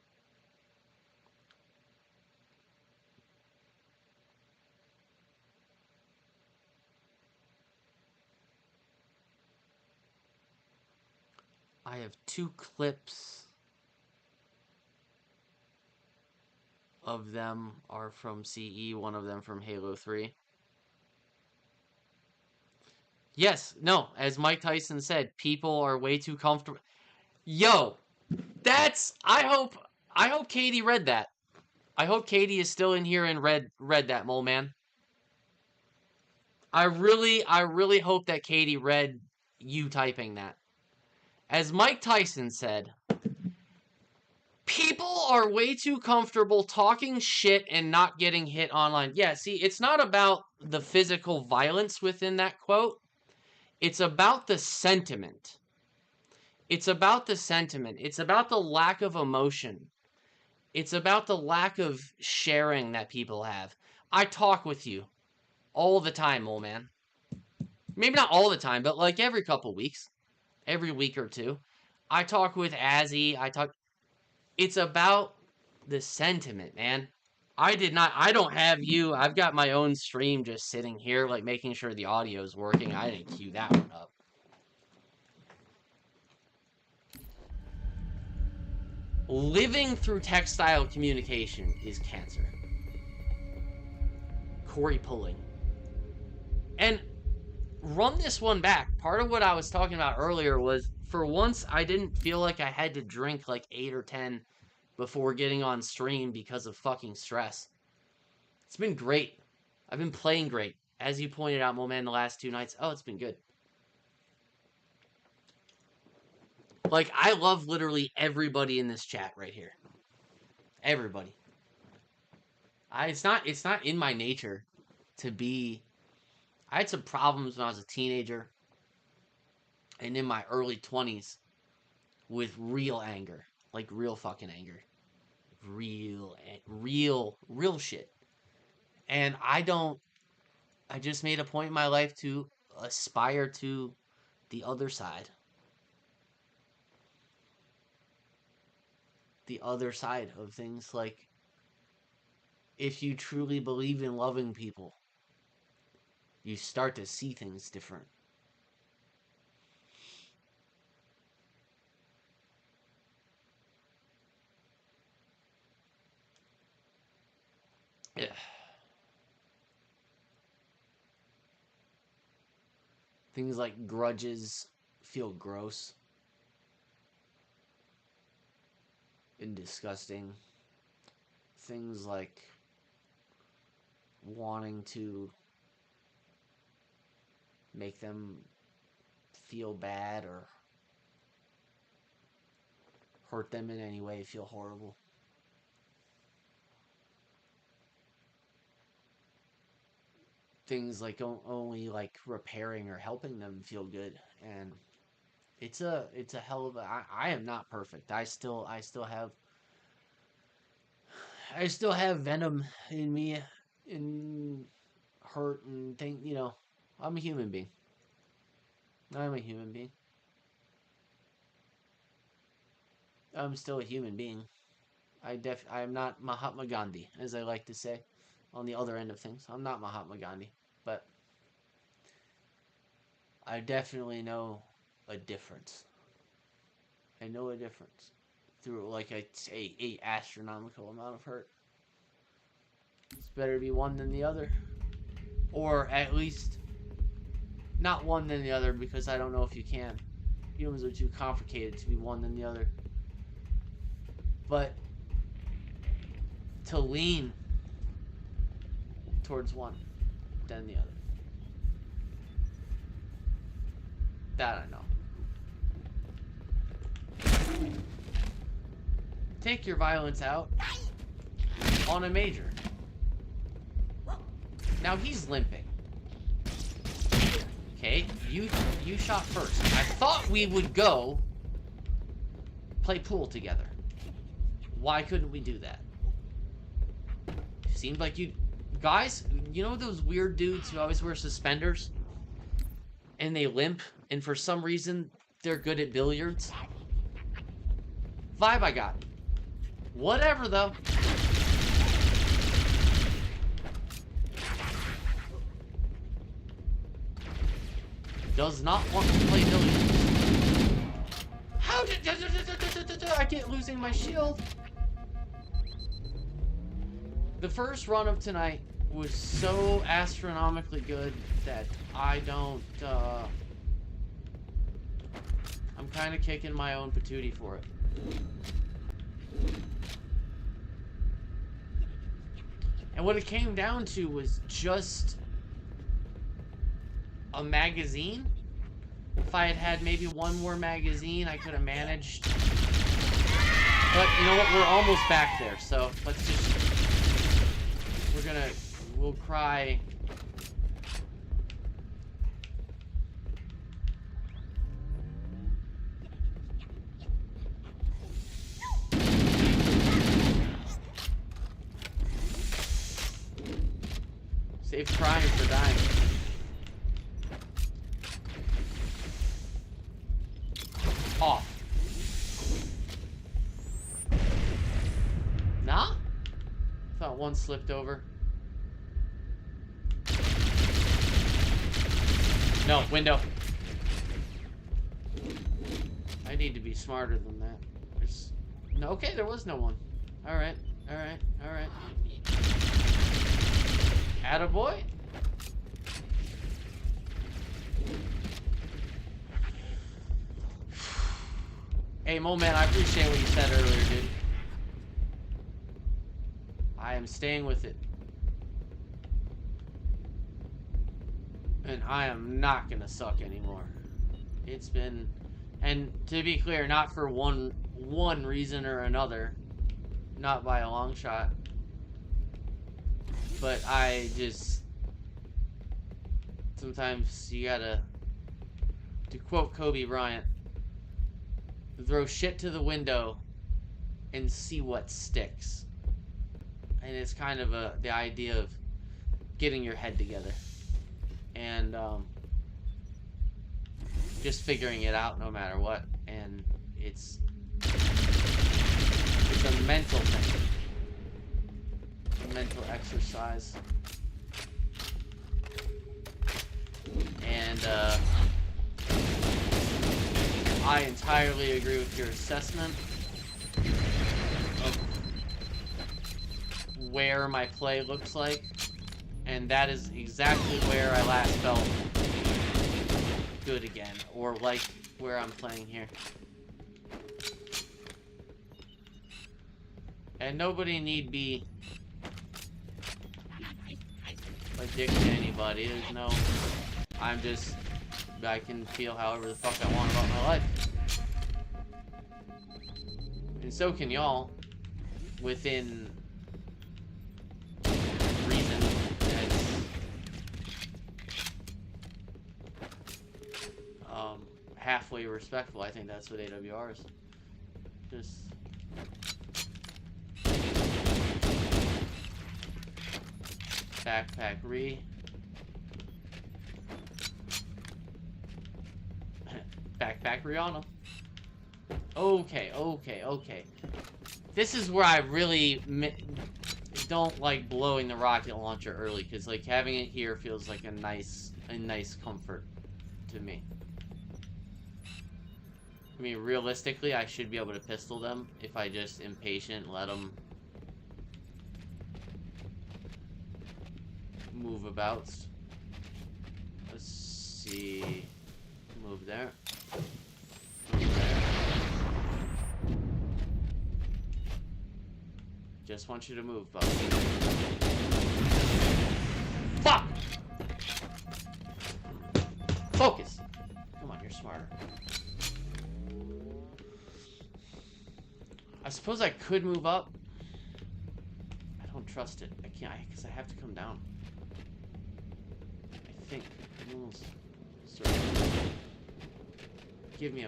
I have 2 clips of them are from CE, one of them from Halo 3. Yes, no, as Mike Tyson said, people are way too comfortable. Yo, I hope Katie read that. I hope Katie is still in here and read that, Mole Man. I really hope that Katie read you typing that. As Mike Tyson said, people are way too comfortable talking shit and not getting hit online. Yeah, see, it's not about the physical violence within that quote. It's about the sentiment. It's about the sentiment. It's about the lack of emotion. It's about the lack of sharing that people have. I talk with you all the time, old man. Maybe not all the time, but like every couple weeks. Every week or two. I talk with Azzy. It's about the sentiment, man. I don't have you. I've got my own stream just sitting here, like making sure the audio is working. I didn't cue that one up. Living through textile communication is cancer. Corey Pulling. And run this one back. Part of what I was talking about earlier was, for once, I didn't feel like I had to drink like 8 or 10 before getting on stream because of fucking stress. It's been great. I've been playing great. As you pointed out, Moman, the last 2 nights. Oh, it's been good. Like, I love literally everybody in this chat right here. Everybody. It's not in my nature to be... I had some problems when I was a teenager. and in my early 20s with real anger, like real fucking anger, real shit. And I just made a point in my life to aspire to the other side. The other side of things. Like, if you truly believe in loving people, you start to see things different. Yeah. Things like grudges feel gross and disgusting. Things like wanting to make them feel bad or hurt them in any way feel horrible. Things like only like repairing or helping them feel good, and it's a hell of a. I am not perfect. I still have venom in me, in hurt and thing. You know, I'm a human being. I'm a human being. I'm still a human being. I am not Mahatma Gandhi, as I like to say, on the other end of things. I'm not Mahatma Gandhi, but I definitely know a difference. I know a difference through like a astronomical amount of hurt. It's better to be one than the other, or at least not one than the other, because I don't know if you can. Humans are too complicated to be one than the other. But to lean towards one than the other. That I know. Take your violence out on a major. Now he's limping. Okay, you shot first. I thought we would go play pool together. Why couldn't we do that? Seemed like you guys, you know those weird dudes who always wear suspenders and they limp, and for some reason they're good at billiards? Vibe I got. Whatever though. Does not want to play billiards. How did I get losing my shield? The first run of tonight was so astronomically good that I don't, I'm kind of kicking my own patootie for it. And what it came down to was just a magazine. If I had had maybe one more magazine, I could have managed. But you know what? We're almost back there, so let's just... We'll cry. Save crying for dying. Off. Nah? Thought one slipped over. No, window. I need to be smarter than that. There's... No, okay, there was no one. Alright, alright, alright. Attaboy. Hey, Mo Man, I appreciate what you said earlier, dude. I am staying with it. And I am not gonna suck anymore. It's been, and to be clear, not for one reason or another, not by a long shot, but I just, sometimes you gotta To quote Kobe Bryant, throw shit to the window and see what sticks. And it's kind of the idea of getting your head together and just figuring it out no matter what. And it's a mental thing, a mental exercise. And I entirely agree with your assessment of where my play looks like, and that is exactly where I last felt good again, or like where I'm playing here. And nobody need be a dick to anybody. There's no... I can feel however the fuck I want about my life. And so can y'all, within reason. That's halfway respectful. I think that's what AWR is. Just backpack Backpack Rihanna. Okay. This is where I really don't like blowing the rocket launcher early, because like having it here feels like a nice comfort to me. I mean, realistically, I should be able to pistol them if I just am patient and let them move about. Let's see. Move there. Move there. Just want you to move, bud. Fuck! Focus! Come on, you're smarter. I suppose I could move up. I don't trust it. I can't, because I have to come down. I think. Give me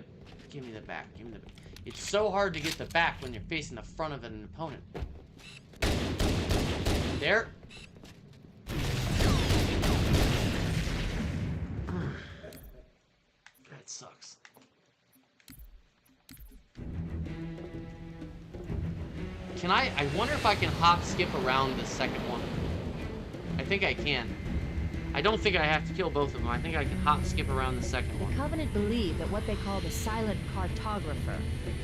the back. Give me the back. It's so hard to get the back when you're facing the front of an opponent. There. That sucks. Can I wonder if I can hop skip around the second one. I think I can. I don't think I have to kill both of them. I think I can hop skip around the second one. The Covenant believe that what they call the Silent Cartographer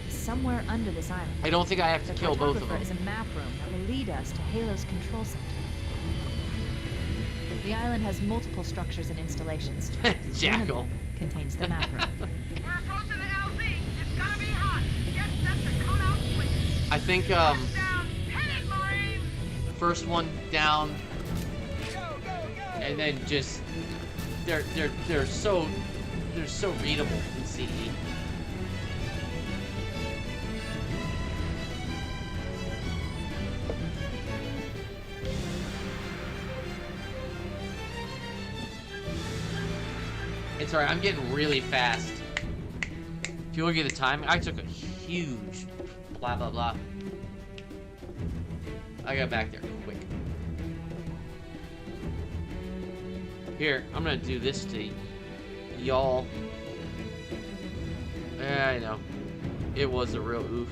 is somewhere under this island. I don't think I have to kill both of them. The Cartographer is a map room that will lead us to Halo's control center. The island has multiple structures and installations. Jackal. One of them contains the map room. We're approaching the LZ. It's gonna be hot. Get set to cut out quick. I think Down. Hit it, Marines. first one down, and then just they're so readable in CE. It's alright, I'm getting really fast. If you look at the time, I took a huge blah blah blah. I got back there quick. Here, I'm gonna do this to y'all. Yeah, I know. It was a real oof.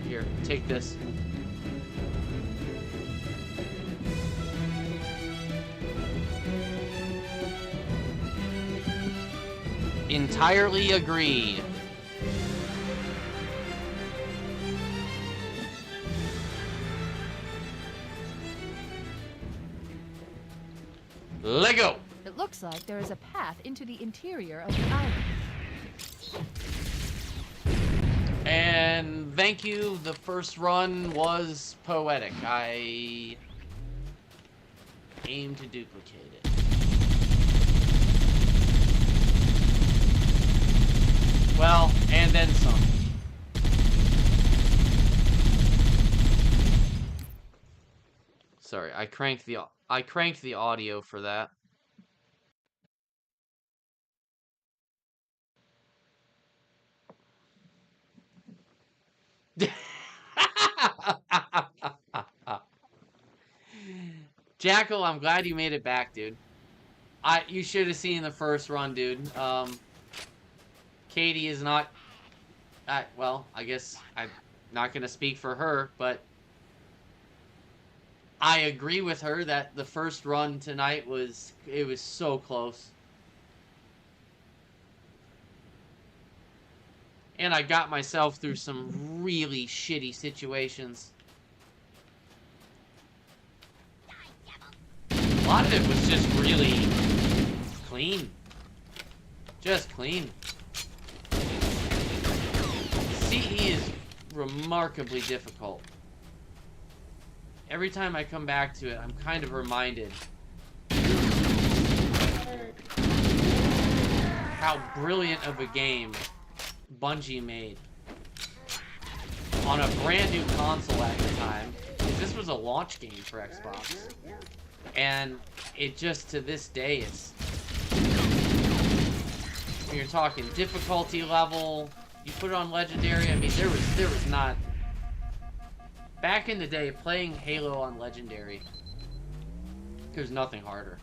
Here, take this. Entirely agree. Lego. It looks like there is a path into the interior of the island. And thank you, the first run was poetic. I aim to duplicate it. Well, and then some. Sorry, I cranked the audio for that. Jackal, I'm glad you made it back, dude. You should have seen the first run, dude. Katie is not... well, I guess I'm not going to speak for her, but I agree with her that the first run tonight was so close. And I got myself through some really shitty situations. A lot of it was just really clean. Just clean. CE is remarkably difficult. Every time I come back to it, I'm kind of reminded how brilliant of a game Bungie made on a brand new console at the time. This was a launch game for Xbox. And it just, to this day, it's... When you're talking difficulty level, you put it on Legendary, I mean, there was not... Back in the day, playing Halo on Legendary, there's nothing harder.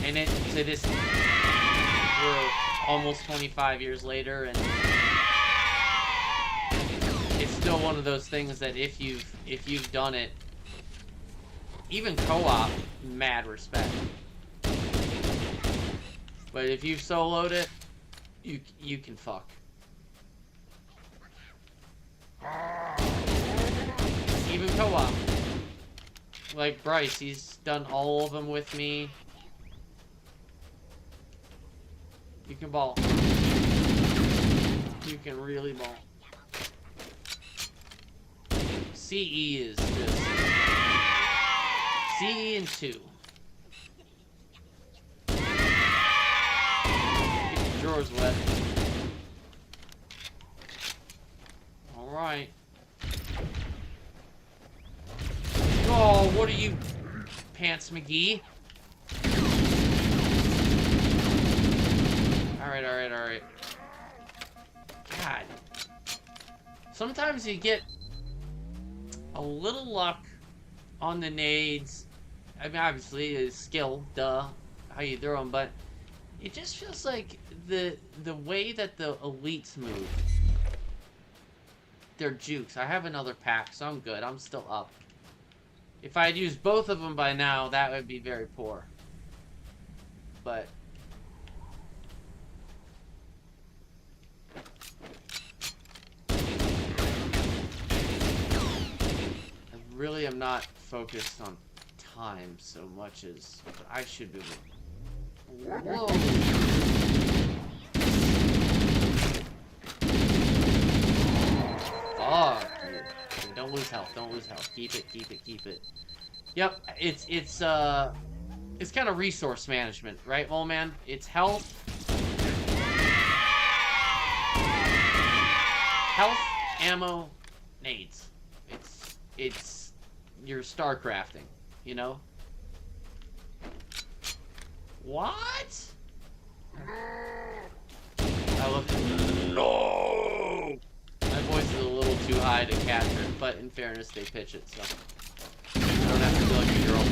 And it, to this... We're almost 25 years later, and... It's still one of those things that if you've done it, even co-op, mad respect. But if you've soloed it, you can fuck. Even co-op. Like Bryce, he's done all of them with me. You can ball. You can really ball. CE is just... CE and 2. Get your drawers wet. Alright. Oh, what are you, Pants McGee? Alright. God. Sometimes you get a little luck on the nades. I mean, obviously, it's skill, duh, how you throw them, but it just feels like the way that the elites move, they're jukes. I have another pack, so I'm good. I'm still up. If I had used both of them by now, that would be very poor. But... I really am not focused on time so much as I should be. Whoa! Oh, dude. Don't lose health. Don't lose health. Keep it. Yep, it's kind of resource management, right, Mole Man? It's health, ammo, nades. It's your star crafting, you know? What? I love it. No! My voice is a little too high to capture it, but in fairness, they pitch it, so I don't have to feel like a girl.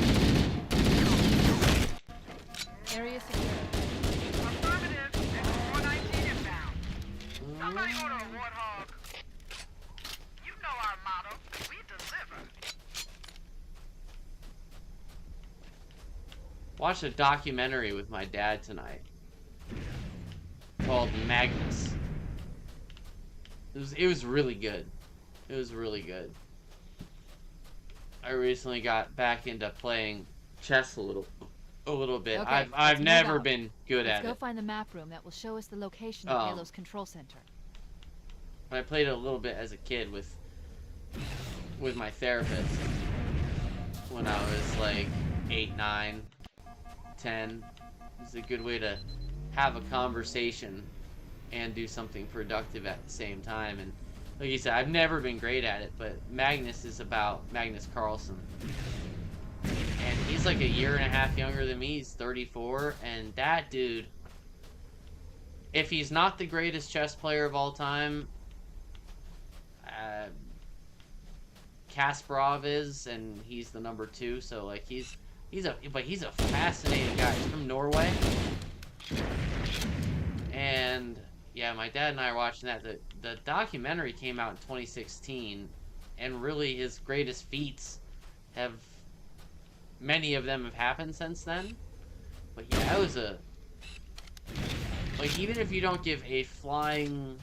Area secure. Affirmative. It's 419 inbound. Somebody order a warthog. You know our motto. We deliver. Watched a documentary with my dad tonight called Magnus. It was really good. It was really good. I recently got back into playing chess a little bit. Okay, I've let's never move out. been good Let's at go it. find the map room that will show us the location of Halo's control center. I played it a little bit as a kid with my therapist when I was like 8, 9, 10. It's a good way to have a conversation and do something productive at the same time. And like you said, I've never been great at it, but Magnus is about Magnus Carlsen. And he's like a year and a half younger than me. He's 34, and that dude, if he's not the greatest chess player of all time, Kasparov is, and he's the number 2. So like he's a fascinating guy. He's from Norway, and yeah, my dad and I are watching that. The documentary came out in 2016, and really his greatest feats have, many of them have happened since then. But yeah, that was a, like, even if you don't give a flying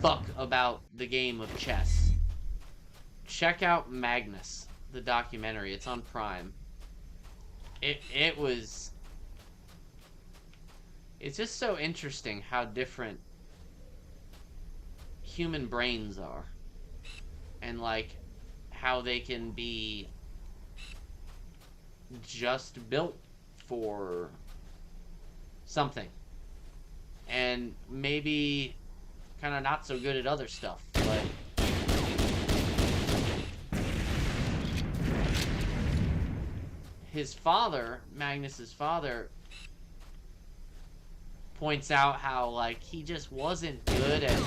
fuck about the game of chess, check out Magnus, the documentary. It's on Prime. It was, it's just so interesting how different human brains are, and like how they can be just built for something and maybe kind of not so good at other stuff. But his father, Magnus's father, points out how like he just wasn't good at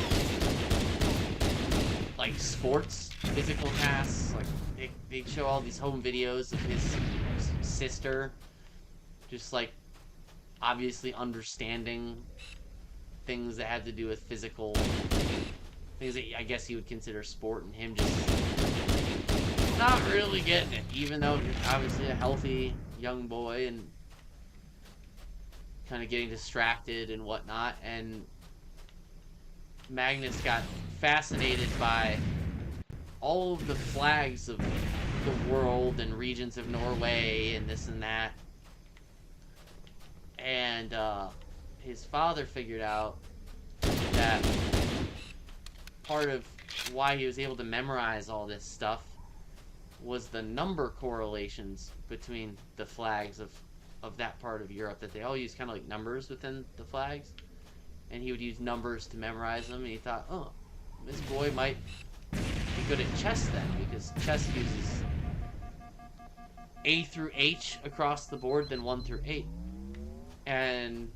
like sports, physical tasks. Like they show all these home videos of his sister just like obviously understanding things that had to do with physical things that I guess he would consider sport, and him just not really getting it, even though he's obviously a healthy young boy and kind of getting distracted and whatnot. And Magnus got fascinated by all of the flags of the world and regions of Norway and this and that. And his father figured out that part of why he was able to memorize all this stuff was the number correlations between the flags of that part of Europe, that they all use kind of like numbers within the flags, and he would use numbers to memorize them. And he thought, oh, this boy might be good at chess then, because chess uses A through H across the board, then 1 through 8. And,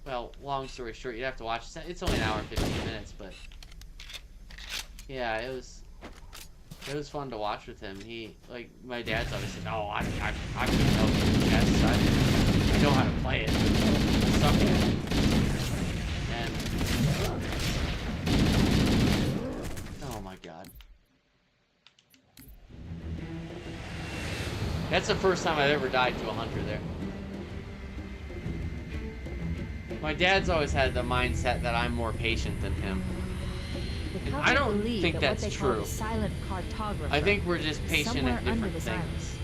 well, long story short, you'd have to watch it. It's only an hour and 15 minutes, but yeah, it was fun to watch with him. He, like, my dad's always said, oh, I couldn't know chess. I know how to play it. I suck at it. And, oh my god. That's the first time I've ever died to a hunter there. My dad's always had the mindset that I'm more patient than him. And I don't think that's true. Silent Cartographer, I think we're just patient at different things.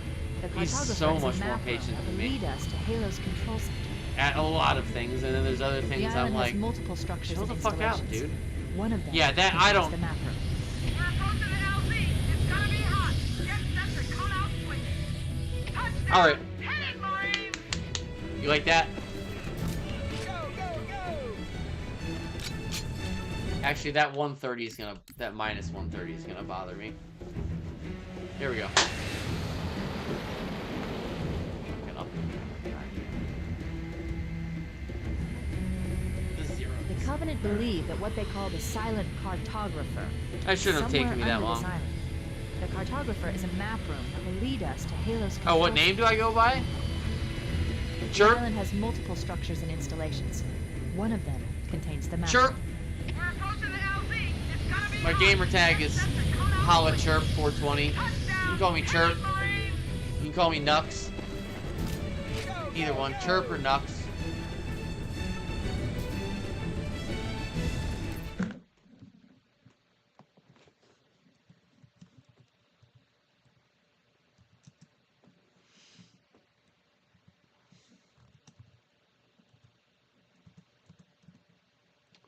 He's so much more patient than me. Us to Halo's control center. At a lot of things, and then there's other things I'm like, multiple structures chill the fuck out, dude. One of them, yeah, that I don't. We're approaching the LZ. It's gonna be hot. Get set to cut out switch. Touchdown. All right. Hit it, Marines. You like that? Actually, that 130 is gonna, that minus 130 is gonna bother me. Here we go. Get up. The Covenant believe that what they call the Silent Cartographer. That shouldn't have taken me that long. The Cartographer is a map room that will lead us to Halo's control. Oh, what name do I go by? The island has multiple structures and installations. One of them contains the map. Chirp. We're approaching the LZ. It's gonna be My hot. gamer tag is Holla Chirp 420. You can call me Chirp. You can call me Nux. Either one, Chirp or Nux.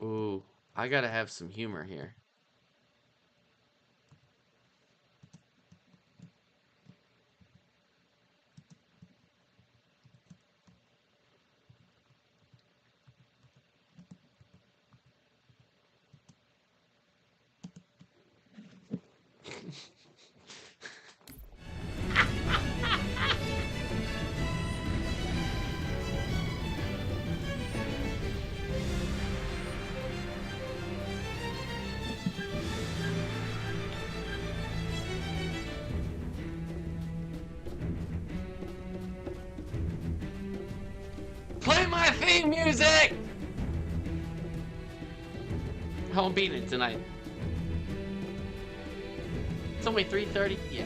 Ooh, I gotta have some humor here. Play my theme music! How I'm beating it tonight. It's only 3:30? Yeah.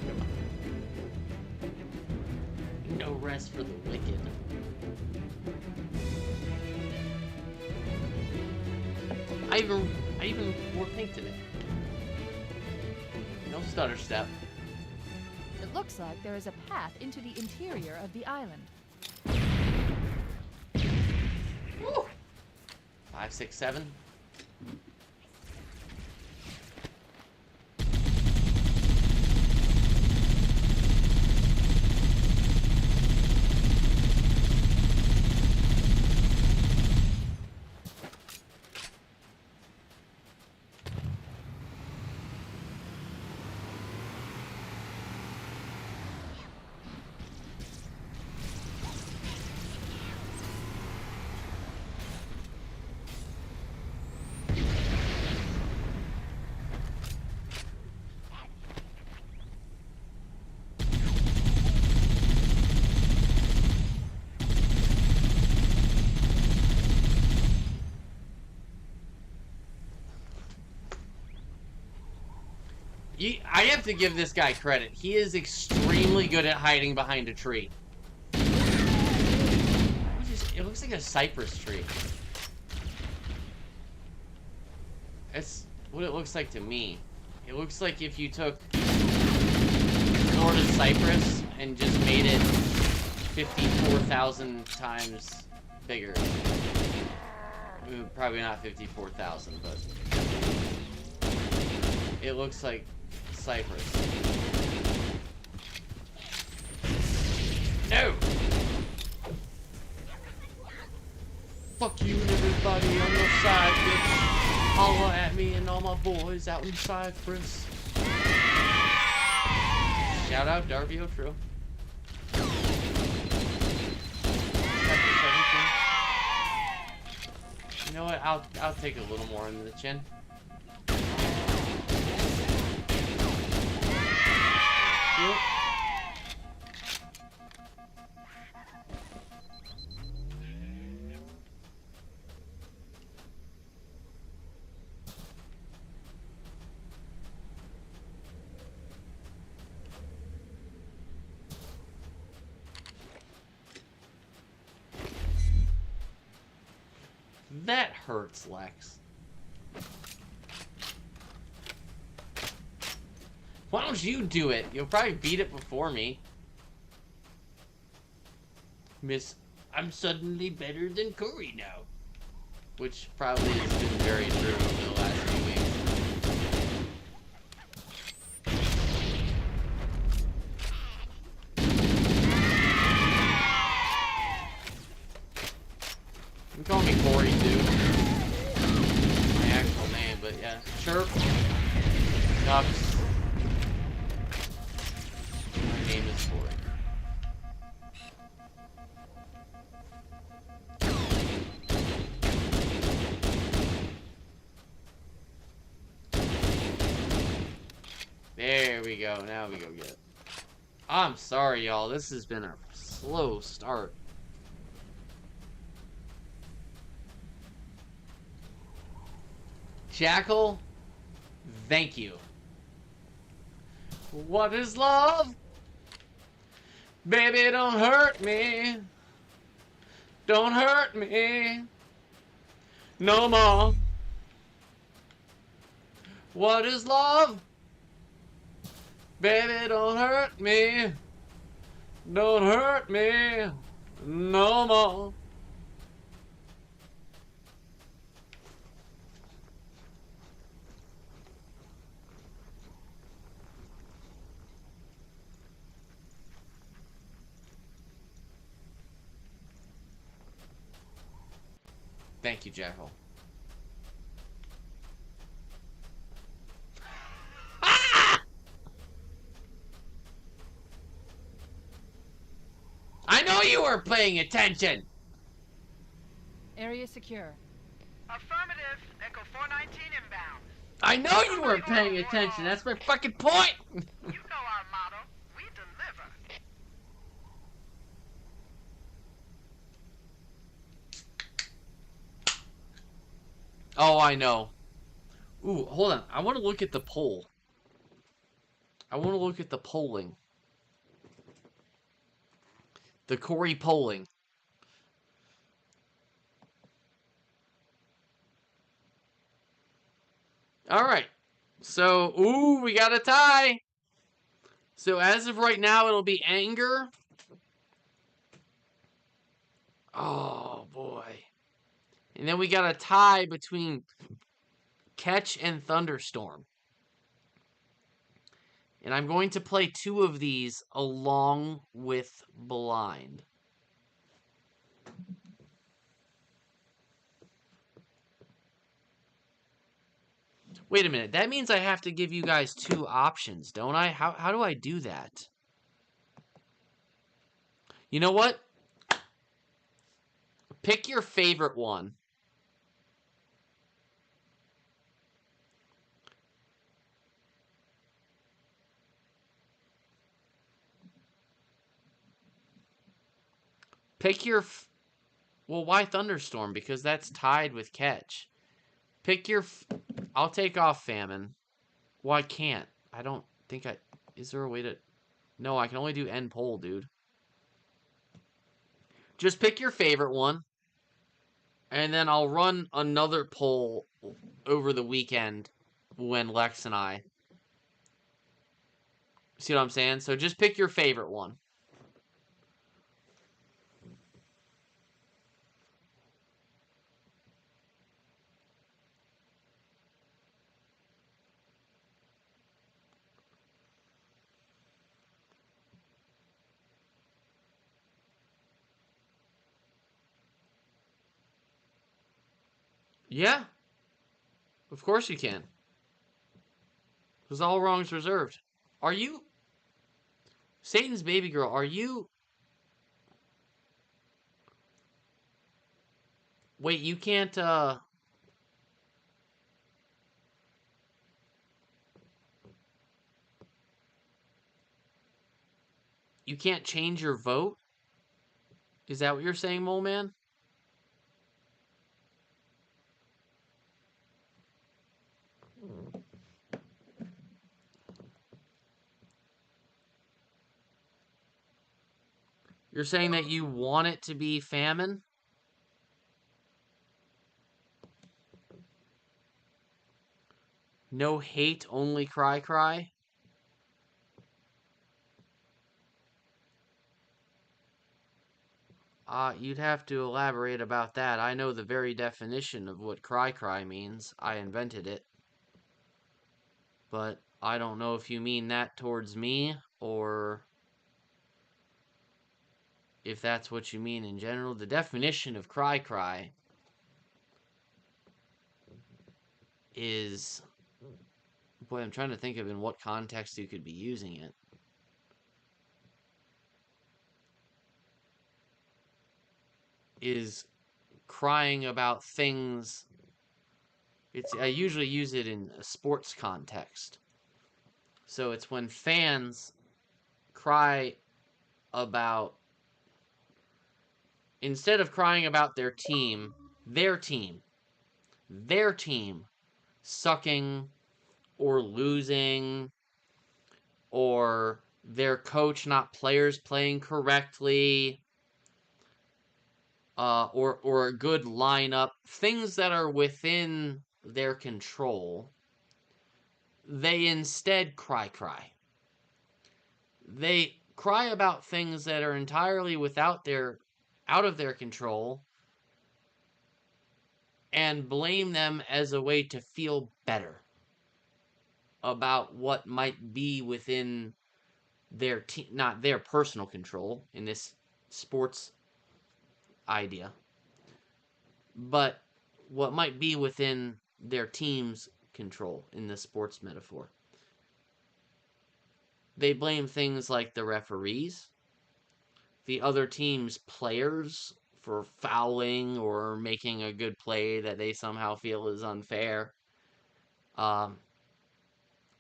Come on. No rest for the wicked. I even wore pink today. No stutter step. It looks like there is a path into the interior of the island. Woo! 5, 6, 7. I have to give this guy credit. He is extremely good at hiding behind a tree. It looks like a cypress tree. That's what it looks like to me. It looks like if you took Florida cypress and just made it 54,000 times bigger. Probably not 54,000, but it looks like cypress. No! Fuck you and everybody on your side, bitch. Holla at me and all my boys out in Cyprus. Shout out Darby O'Trill. You know what? I'll take a little more into the chin. Yep. That hurts, Lex. Why don't you do it? You'll probably beat it before me. Miss, I'm suddenly better than Corey now. Which probably has been very true over the last few weeks. You can call me Corey too. My actual name, but yeah. Chirp. Ducks. My name is Corey. There we go. Now we go get it. I'm sorry, y'all. This has been a slow start. Jackal, thank you. What is love? Baby, don't hurt me. Don't hurt me no more. What is love? Baby, don't hurt me. Don't hurt me no more. Thank you, Jackal. Ah! I know you were paying attention! Area secure. Affirmative. Echo 419 inbound. I know you weren't paying attention. That's my fucking point! You know our motto. We deliver. Oh, I know. Ooh, hold on. I want to look at the poll. I want to look at the polling. The Corey polling. Alright. So, ooh, we got a tie. So, as of right now, it'll be anger. Oh, boy. And then we got a tie between catch and thunderstorm. And I'm going to play 2 of these along with blind. Wait a minute. That means I have to give you guys 2 options, don't I? How do I do that? You know what? Pick your favorite one. Pick your... Well, why thunderstorm? Because that's tied with catch. Pick your... I'll take off famine. Well, I can't. I don't think I... Is there a way to... No, I can only do end poll, dude. Just pick your favorite one. And then I'll run another poll over the weekend when Lex and I... See what I'm saying? So just pick your favorite one. Yeah. Of course you can. Because all wrongs reserved. Are you... Satan's baby girl, are you... Wait, you can't, You can't change your vote? Is that what you're saying, Mole Man? You're saying that you want it to be famine? No hate, only cry cry? You'd have to elaborate about that. I know the very definition of what cry cry means. I invented it. But I don't know if you mean that towards me, or if that's what you mean in general. The definition of cry cry is... Boy, I'm trying to think of in what context you could be using it. Is crying about things... I usually use it in a sports context. So it's when fans cry about... Instead of crying about their team sucking or losing, or their coach not players playing correctly, or a good lineup, things that are within their control, they instead cry. They cry about things that are entirely out of their control, and blame them as a way to feel better about what might be within their not their personal control in this sports idea, but what might be within their team's control in the sports metaphor. They blame things like the referees, the other team's players for fouling or making a good play that they somehow feel is unfair.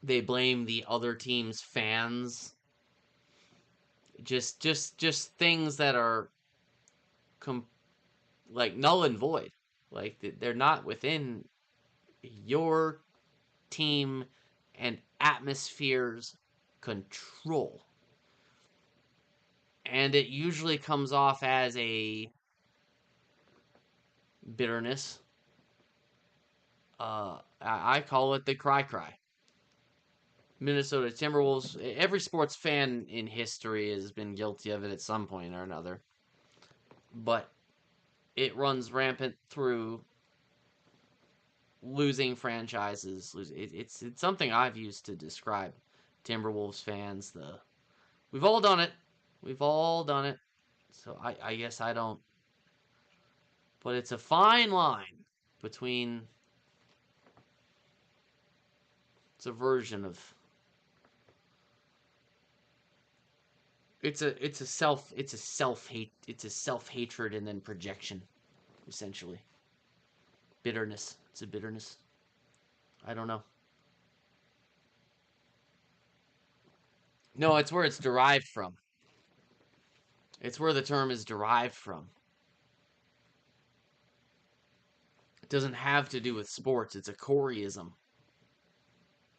They blame the other team's fans. Just things that are like null and void. Like they're not within your team and atmosphere's control. And it usually comes off as a bitterness. I call it the cry. Minnesota Timberwolves, every sports fan in history has been guilty of it at some point or another. But it runs rampant through losing franchises. It's something I've used to describe Timberwolves fans. We've all done it. We've all done it. So I guess I don't. But it's a fine line between. It's a version of. It's a self hatred and then projection, essentially. Bitterness. It's a bitterness. I don't know. No, it's where it's derived from. It's where the term is derived from. It doesn't have to do with sports. It's a Coreyism.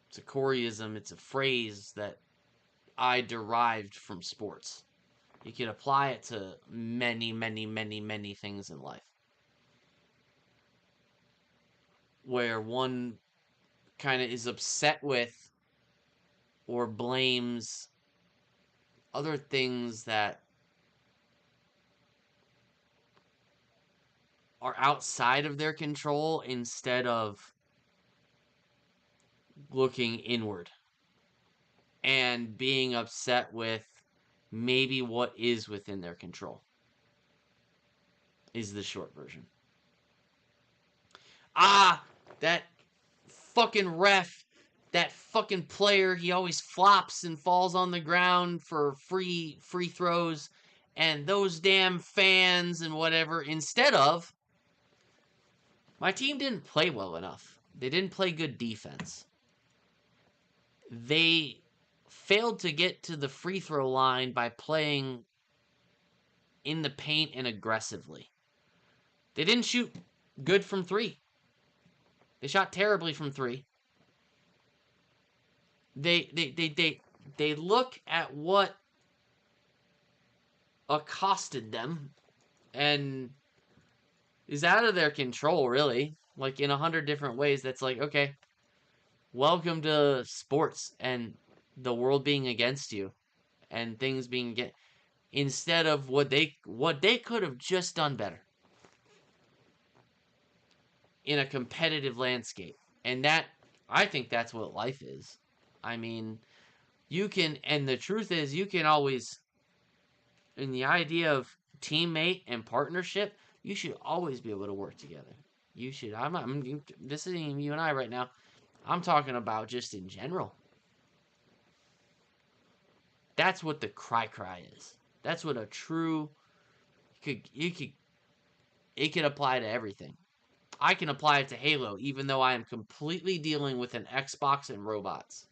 It's a Coreyism. It's a phrase that I derived from sports. You can apply it to many, many, many, many things in life. Where one kind of is upset with or blames other things that are outside of their control instead of looking inward and being upset with maybe what is within their control is the short version. That fucking ref, that fucking player, he always flops and falls on the ground for free throws, and those damn fans and whatever, instead of, my team didn't play well enough. They didn't play good defense. They failed to get to the free throw line by playing in the paint and aggressively. They didn't shoot good from three. They shot terribly from three. They look at what accosted them and is out of their control, really. Like in 100 different ways. That's like, okay, welcome to sports and the world being against you and things being instead of what they could have just done better in a competitive landscape. And that, I think that's what life is. I mean, you can, and the truth is, you can always, in the idea of teammate and partnership, you should always be able to work together. You should. This isn't even you and I right now. I'm talking about just in general. That's what the cry is. That's what a true. It could apply to everything. I can apply it to Halo, even though I am completely dealing with an Xbox and robots.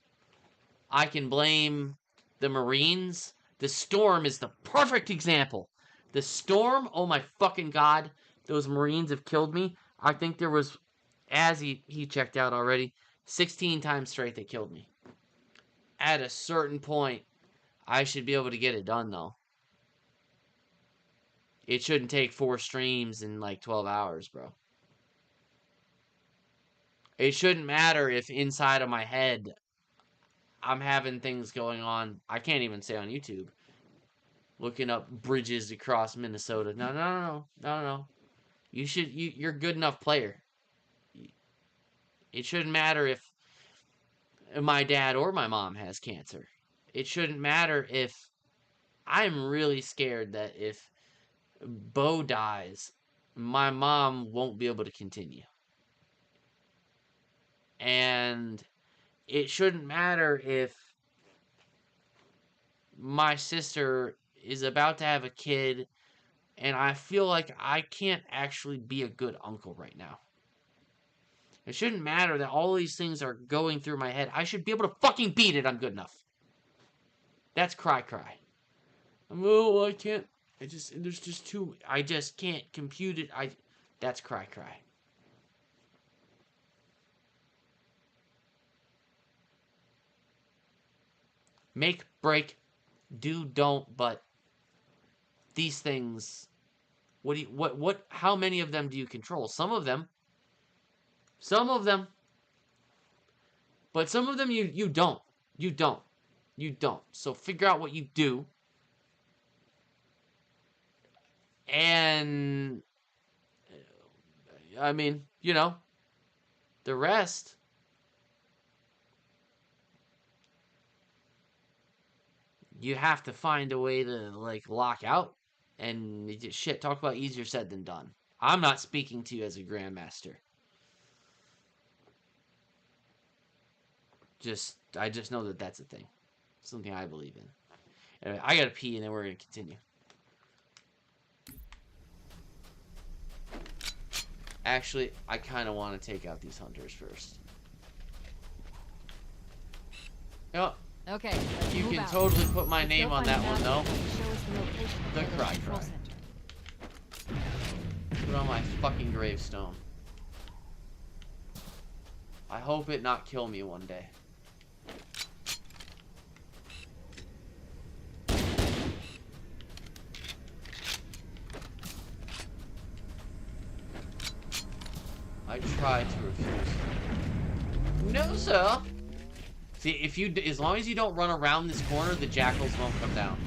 I can blame the Marines. The Storm is the perfect example. The Storm, oh my fucking god, those Marines have killed me. I think there was, as he checked out already, 16 times straight they killed me. At a certain point, I should be able to get it done, though. It shouldn't take 4 streams in like 12 hours, bro. It shouldn't matter if inside of my head I'm having things going on. I can't even say on YouTube. Looking up bridges across Minnesota. No. You're a good enough player. It shouldn't matter if my dad or my mom has cancer. It shouldn't matter if I'm really scared that if Bo dies, my mom won't be able to continue. And it shouldn't matter if my sister is about to have a kid and I feel like I can't actually be a good uncle right now. It shouldn't matter that all these things are going through my head. I should be able to fucking beat it. I'm good enough. That's cry. Oh, I can't. There's just too. I just can't compute it. That's cry. Make, break, do, don't, but these things, how many of them do you control? Some of them, but some of them you don't. So figure out what you do. And, I mean, the rest, you have to find a way to, like, lock out. And, shit, talk about easier said than done. I'm not speaking to you as a grandmaster. I just know that that's a thing. Something I believe in. Anyway, I gotta pee and then we're gonna continue. Actually, I kind of want to take out these hunters first. Yep. Okay. You can totally put my name on that one, though. The Cry. Put it on my fucking gravestone. I hope it not kill me one day. I try to refuse. No, sir. See, as long as you don't run around this corner, the jackals won't come down.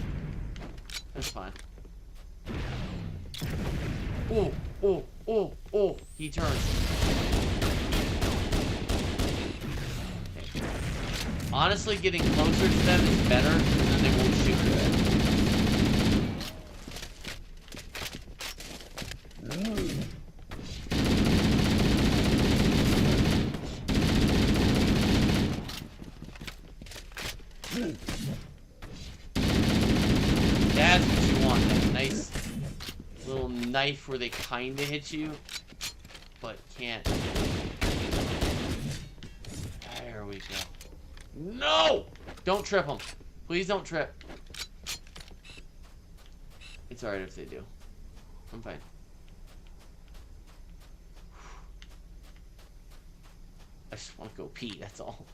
That's fine. Oh, he turns. Okay. Honestly, getting closer to them is better, and then they won't shoot you. That's what you want, that nice little knife where they kinda hit you, but can't. There we go. No! Don't trip them. Please don't trip. It's alright if they do. I'm fine. I just want to go pee, that's all.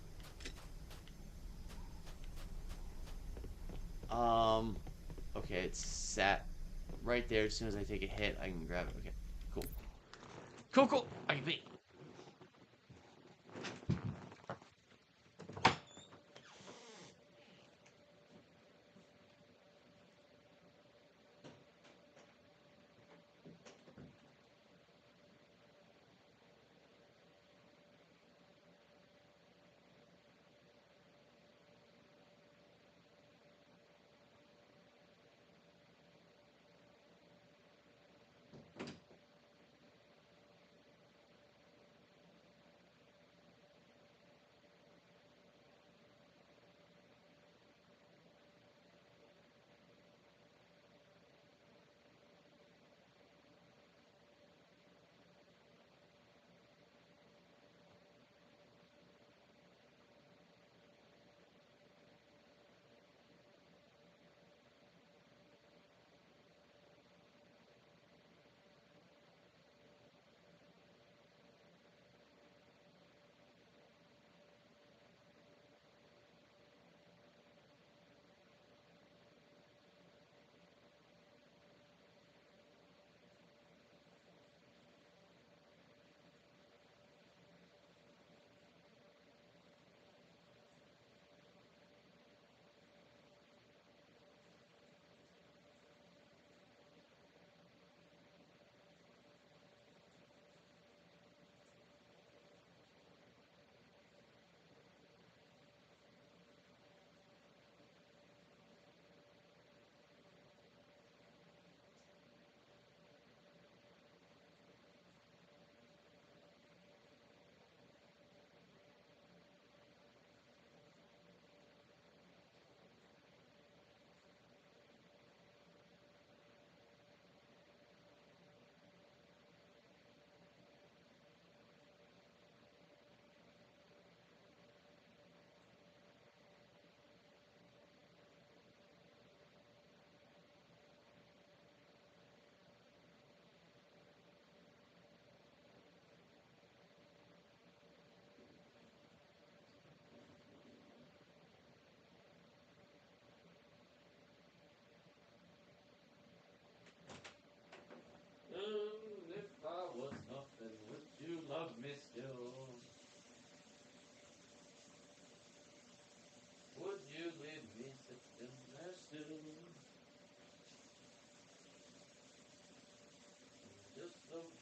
Okay, it's sat right there. As soon as I take a hit, I can grab it. Okay, cool. Cool. I can pee.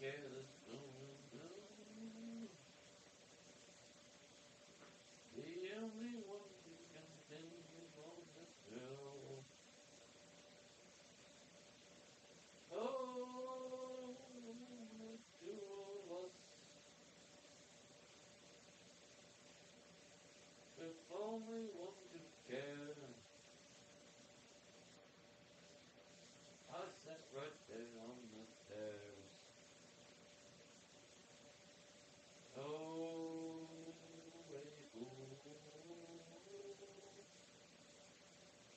careless. The only one who can stand on this hill. Oh, the two of us. If only one could care. I sat right there on the stairs. Oh, a fool.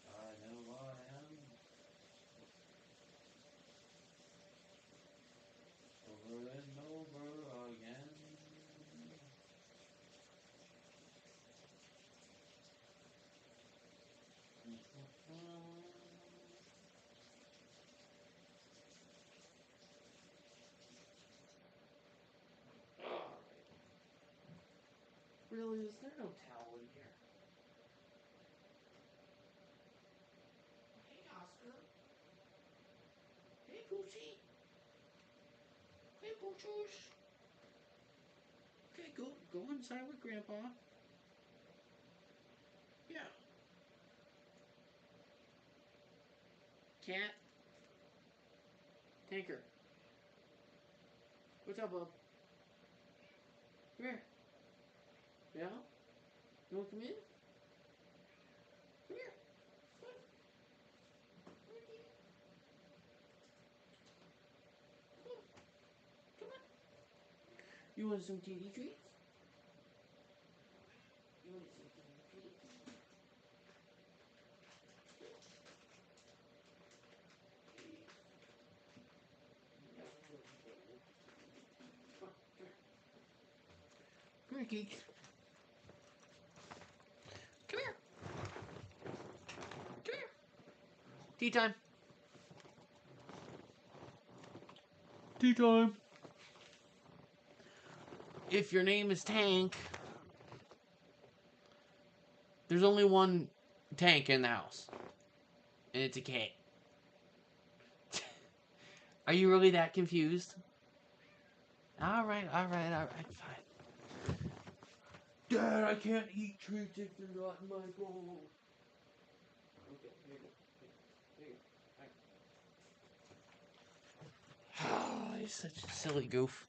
I know I am. Over and over again. Really, is there no towel in here? Hey, Oscar. Hey, Poochie. Hey, Poochoosh. Okay, go inside with Grandpa. Yeah. Cat. Tanker. What's up, bub? Come here. Yeah? You want to come in? Come here. Come on. Come here, kitty. Come on. Come on. You want some kitty treats? You want some kitty treats? Come here, Geek. Come here. Come here. Tea time. Tea time. If your name is Tank, there's only one tank in the house. And it's a cat. Are you really that confused? Alright, fine. Dad, I can't eat treats if they're not in my bowl. Okay, here you go. Oh, he's such a silly goof.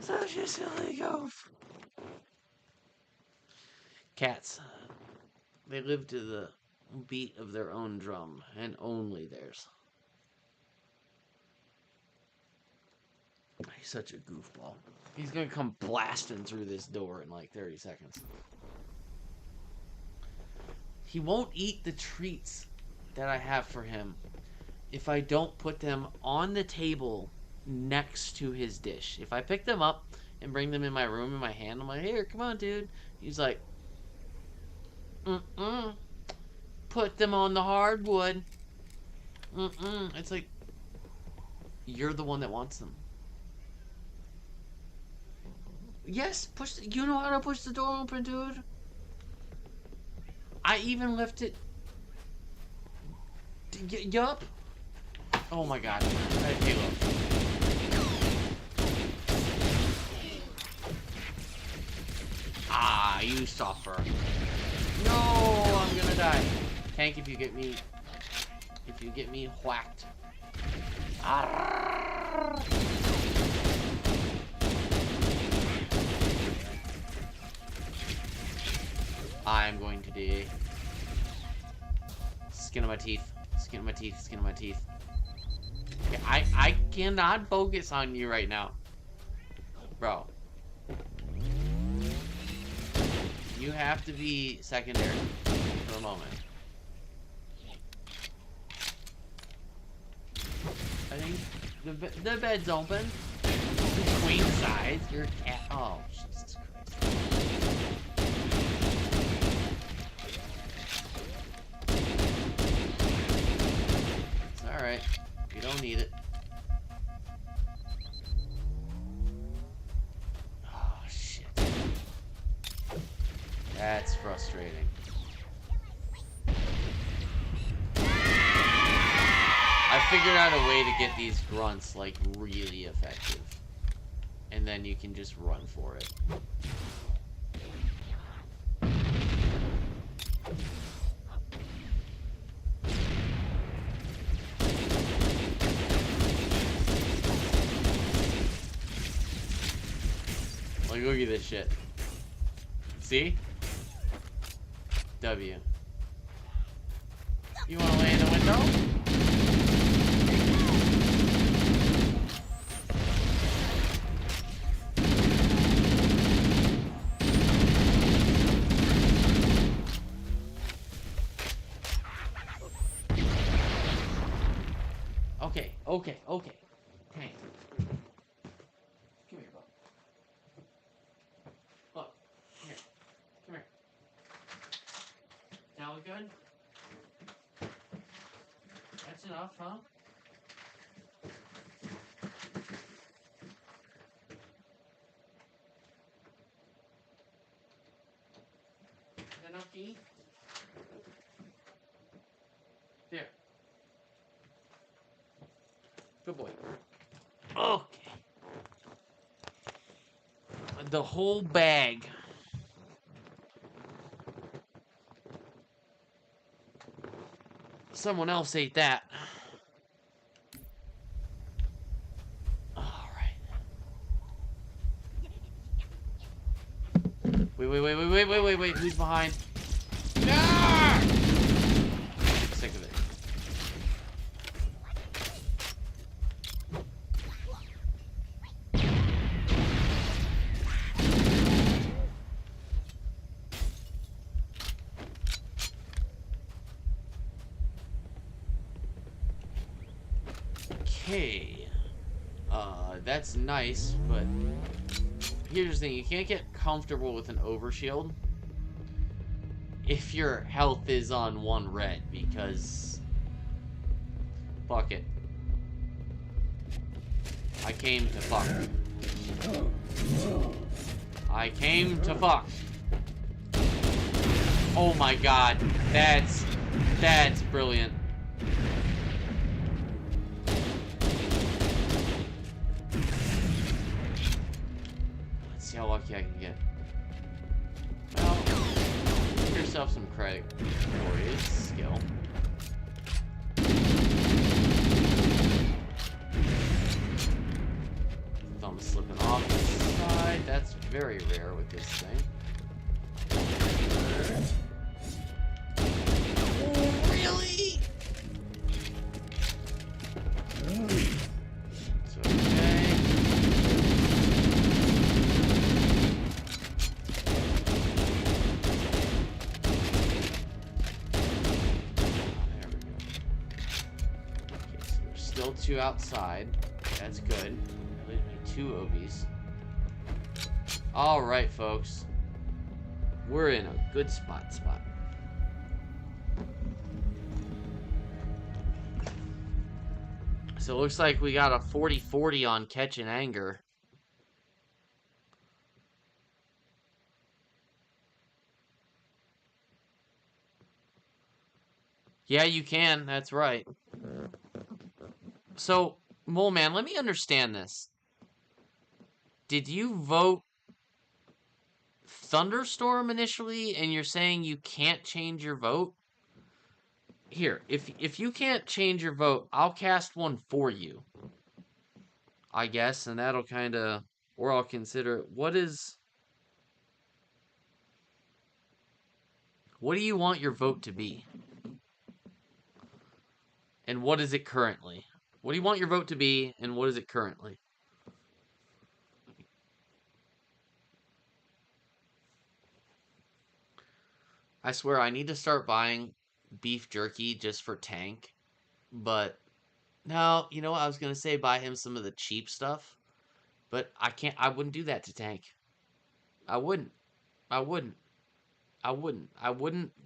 Such a silly goof. Cats, they live to the beat of their own drum, and only theirs. He's such a goofball. He's gonna come blasting through this door in like 30 seconds. He won't eat the treats that I have for him if I don't put them on the table next to his dish. If I pick them up and bring them in my room in my hand, I'm like, here, come on, dude. He's like, put them on the hardwood. It's like, you're the one that wants them. Yes, you know how to push the door open, dude. I even left it. Yup. Oh my god. Hey, look. Ah, you suffer. No, I'm gonna die. Tank, if you get me whacked. Arrgh. I'm going to die. Skin of my teeth. Skin of my teeth. Skin of my teeth. Okay, I cannot focus on you right now. Bro. You have to be secondary for a moment. I think the bed's open. Queen size. You're a cat. Oh, Jesus Christ. It's alright. You don't need it. Oh, shit. That's frustrating. I figured out a way to get these grunts, like, really effective. And then you can just run for it. Like, look at this shit. See? W. You wanna lay in the window? Okay. Hey. Come here, bud. Look. Come here. Now look good? That's enough, huh? Is that enough to eat? There. Good boy. Okay. The whole bag. Someone else ate that. Alright. Wait. Who's behind? Ah! I'm sick of it. Okay. That's nice, but here's the thing. You can't get comfortable with an overshield if your health is on 1 red, because fuck it. I came to fuck. I came to fuck. Oh my god. That's brilliant. Let's see how lucky I can get. Well, give yourself some credit for his skill. Thumb slipping off the side. That's very rare with this thing. Oh, really? It's okay. There we go. Okay, so there's still 2 outside. That's good. That leaves me 2 obies. Alright, folks. We're in a good spot. So it looks like we got a 40-40 on catch and anger. Yeah, you can. That's right. So, Mole Man, let me understand this. Did you vote Thunderstorm initially, and you're saying you can't change your vote? Here, if you can't change your vote, I'll cast one for you, I guess, and that'll kind of, or I'll consider it. What do you want your vote to be? And what is it currently? What do you want your vote to be, and what is it currently? I swear, I need to start buying beef jerky just for Tank. But, no, you know what? I was going to say buy him some of the cheap stuff. But I wouldn't do that to Tank. I wouldn't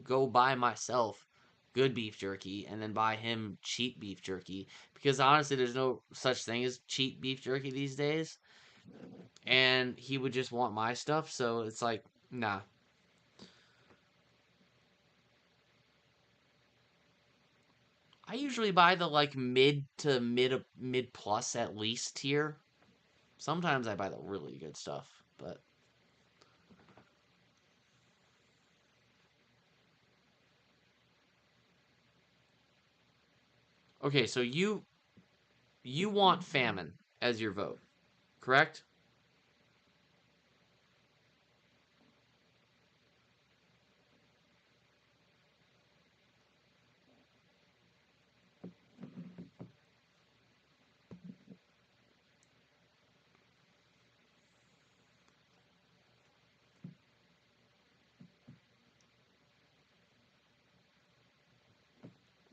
go buy myself good beef jerky and then buy him cheap beef jerky. Because honestly, there's no such thing as cheap beef jerky these days. And he would just want my stuff, so it's like, nah. I usually buy the like mid to mid plus at least tier. Sometimes I buy the really good stuff, but okay, so you want famine as your vote, correct?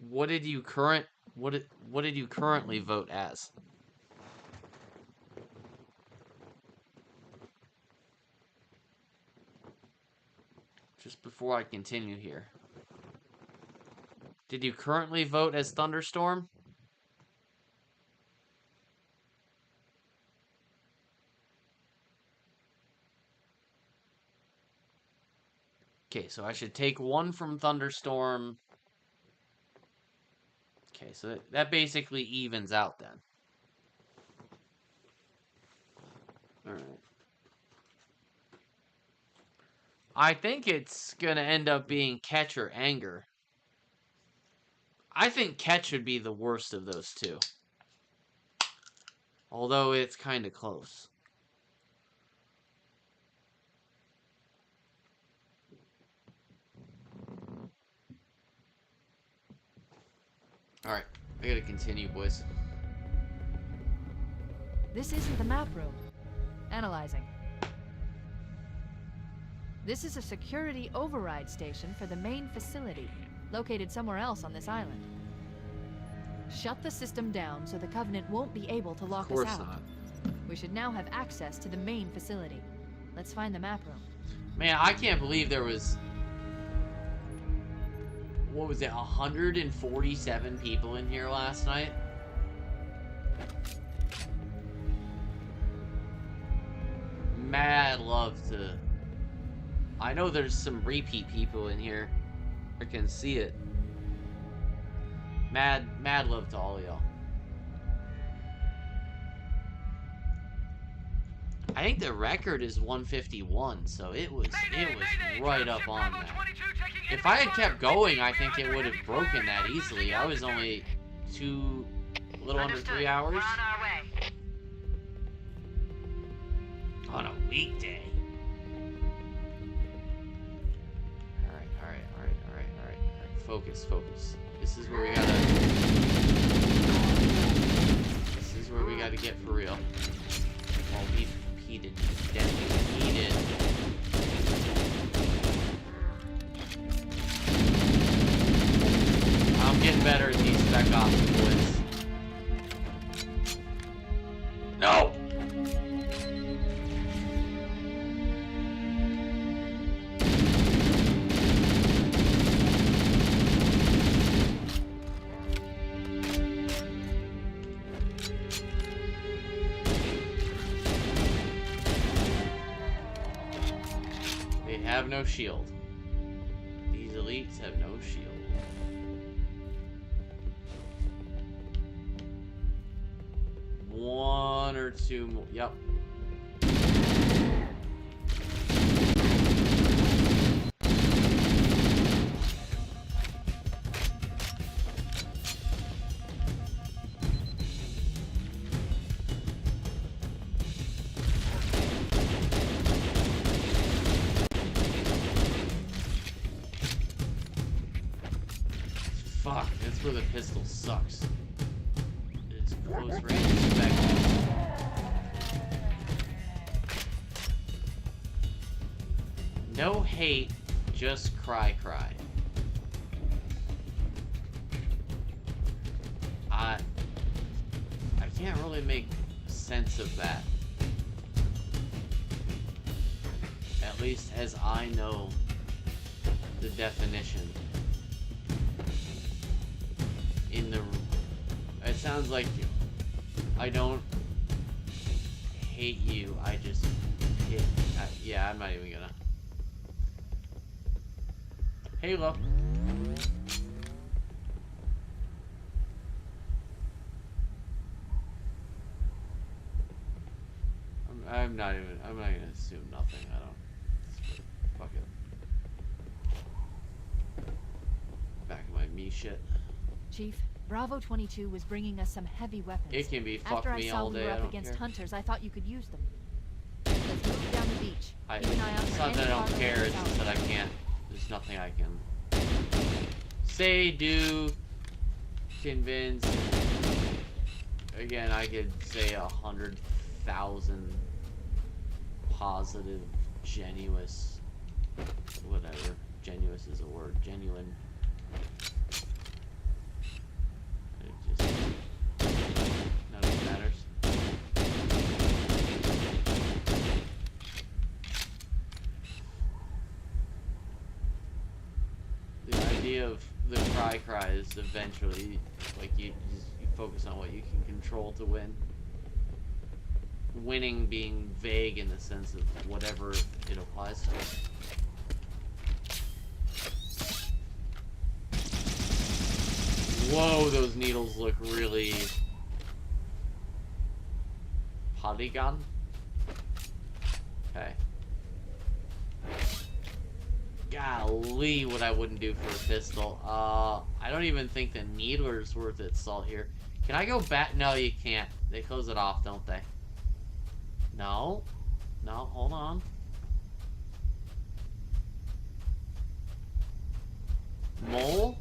What did you currently vote as? Just before I continue here. Did you currently vote as Thunderstorm? Okay, so I should take one from Thunderstorm. Okay, so that basically evens out then. Alright. I think it's gonna end up being Catch or Anger. I think Catch would be the worst of those two. Although it's kind of close. Alright, I gotta continue, boys. This isn't the map room. Analyzing. This is a security override station for the main facility, located somewhere else on this island. Shut the system down so the Covenant won't be able to lock us out. Of course not. We should now have access to the main facility. Let's find the map room. Man, I can't believe there was... What was it, 147 people in here last night? Mad love to... I know there's some repeat people in here. I can see it. Mad love to all y'all. I think the record is 151, so it was right up on that. If I had kept going, I think it would have broken that easily. I was only a little under 3 hours. We're on our way. On a weekday. Alright. Focus. This is where we gotta get for real. Oh, he did. He did. I'm getting better at these spec ops, boys. No! They have no shield. These elites have no shield. One or two more. Yep. Fuck, that's where the pistol sucks. It's close range effective. No hate, just cry. I can't really make sense of that. At least as I know the definition. It sounds like I don't hate you, I just yeah, I'm not even gonna. Halo. I'm not gonna assume nothing. I don't. Fuck it. Back of my me shit. Chief, Bravo 22 was bringing us some heavy weapons. It can be fuck After me I saw all we day. were I up don't against care. hunters, I thought you could use them. Let's move down the beach. Keep an eye out It's for not any that I don't cargo care. It's south. just that I can't. There's nothing I can say, do, convince. Again, I could say 100,000 positive, genuine, whatever. Genuine is a word. Genuine. It just none of it matters. The idea of the cry is eventually, like, you focus on what you can control to win. Winning being vague in the sense of whatever it applies to. Whoa, those needles look really polygon. Okay. Golly, what I wouldn't do for a pistol. I don't even think the needler's worth its salt here. Can I go back? No, you can't. They close it off, don't they? No. No, hold on. Mole?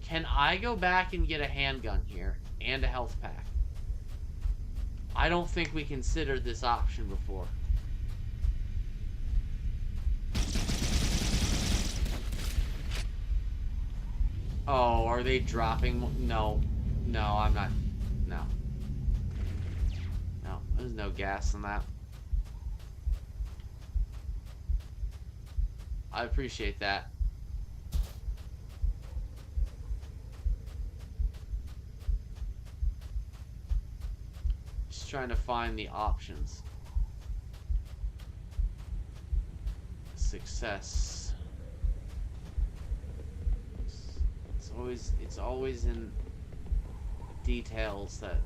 Can I go back and get a handgun here? And a health pack? I don't think we considered this option before. Oh, are they dropping? No. No, I'm not. No. No, there's no gas in that. I appreciate that. Just trying to find the options. Success. It's always in details that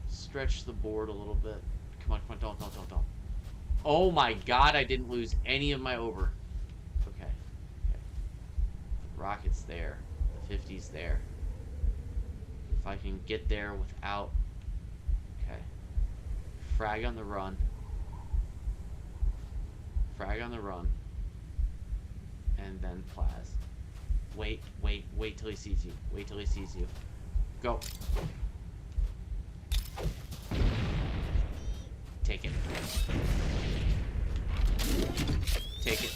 stretch the board a little bit. Come on, don't. Oh my god, I didn't lose any of my over. Okay. Rocket's there. The 50's there. If I can get there without... Okay. Frag on the run. Frag on the run. And then Plaz. Wait till he sees you. Wait till he sees you. Go. Take it. Take it.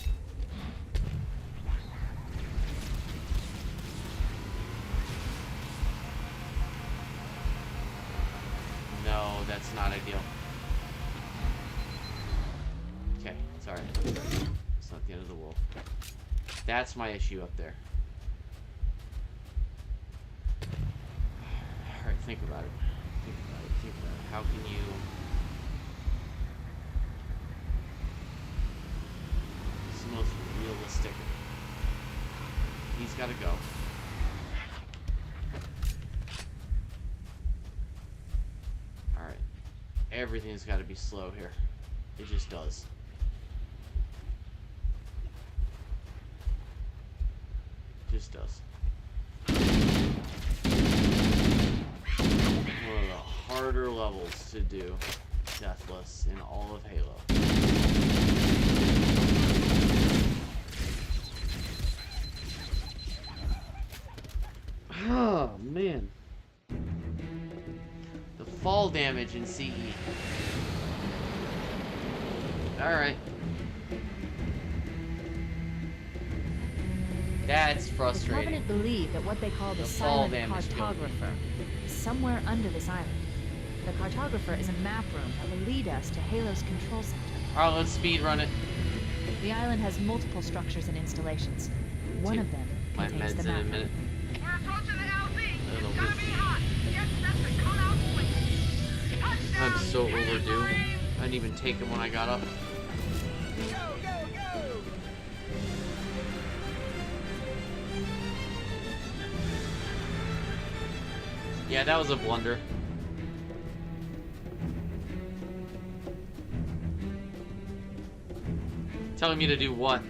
No, that's not ideal. Okay, it's alright. It's not the end of the world. That's my issue up there. Alright, think about it. Think about it. How can you... It's the most realistic. He's gotta go. Alright. Everything's gotta be slow here. It just does. Just does. One of the harder levels to do, Deathless, in all of Halo. Oh, man. The fall damage in CE. Alright. That's frustrating. The Covenant believe that what they call the fall Silent damage killed me. Cartographer is somewhere under this island. The Cartographer is a map room that will lead us to Halo's control center. Alright, let's speed run it. The island has multiple structures and installations. One of them My contains meds the in map. a minute. We're approaching the LZ. It'll It's gonna be- be hot. Get set to cut out quick. I'm Touchdown, so overdue. Marines. I didn't even take him when I got up. Yeah, that was a blunder. Telling me to do what?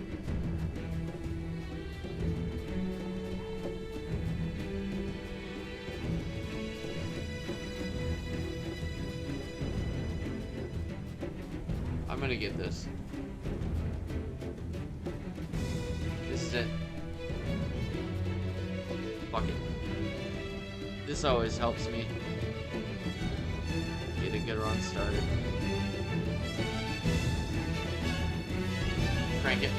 I'm gonna get this. This is it. Fuck it. This always helps me get a good run started. Crank it.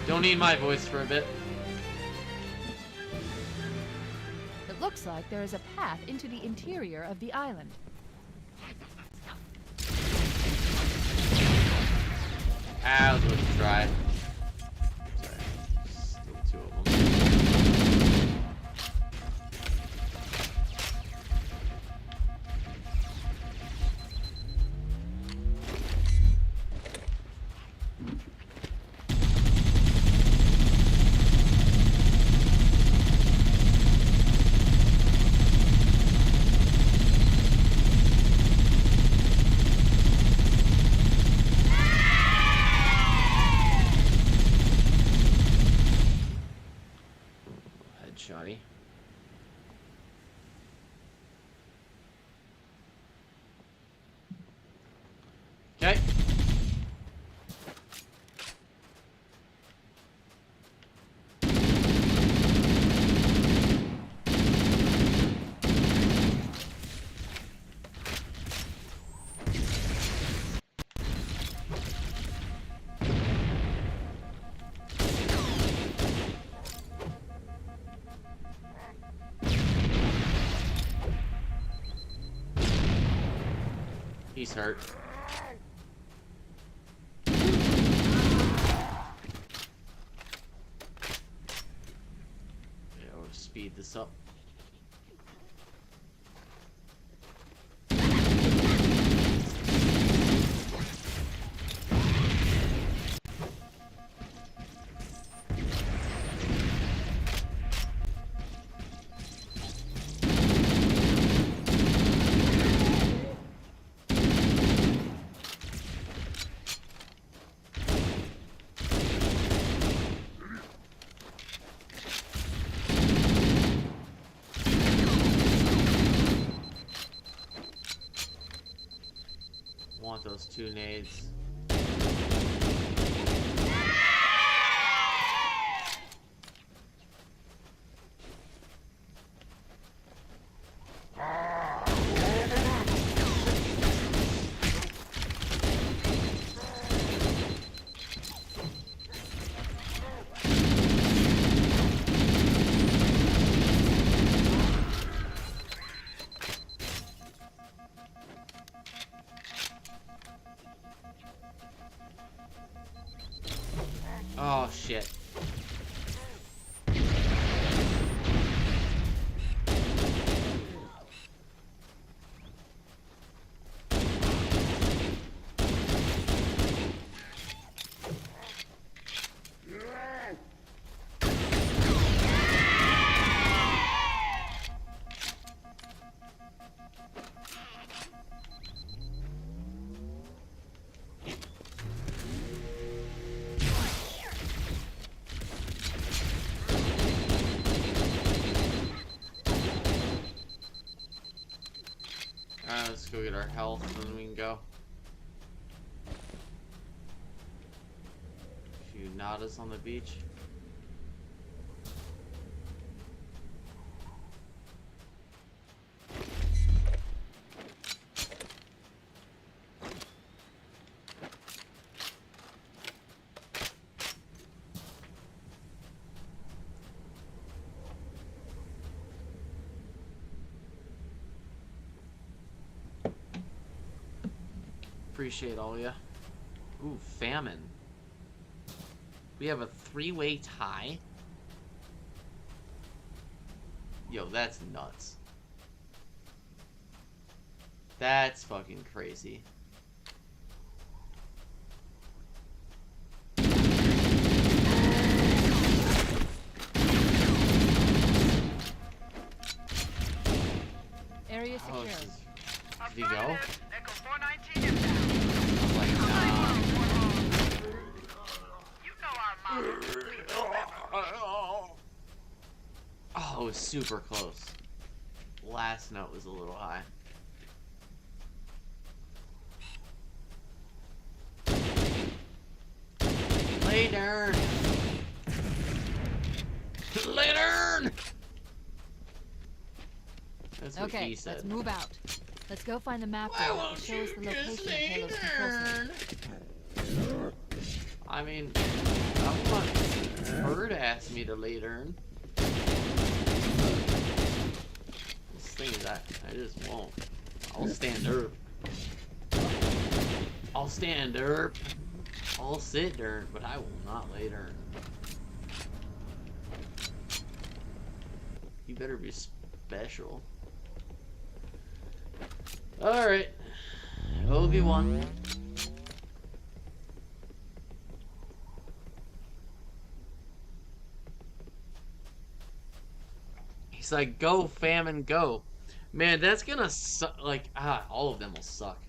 Don't need my voice for a bit. It looks like there is a path into the interior of the island. Ah, let's give it a try. Sorry. Still two of them. Headshotty. Okay. He's hurt. Yeah, we'll speed this up. Want those two nades. Oh shit. Alright, let's go get our health and then we can go. A few nadas on the beach. Appreciate all ya. Ooh, famine. We have a 3-way tie. Yo, that's nuts. That's fucking crazy. Area Oh, secure. if you Oh, it was super close. Last note was a little high. Later. Later. That's what Okay, he said. let's move out. Let's go find the map Why that will won't show us the you location just of Halo's control center. I mean, I want her to ask me to later. This thing is that I just won't. I'll stand her. I'll stand her. I'll sit there, but I will not later. You better be special. Alright. Obi-Wan. He's like, go, famine, go. Man, that's gonna suck. Like, all of them will suck.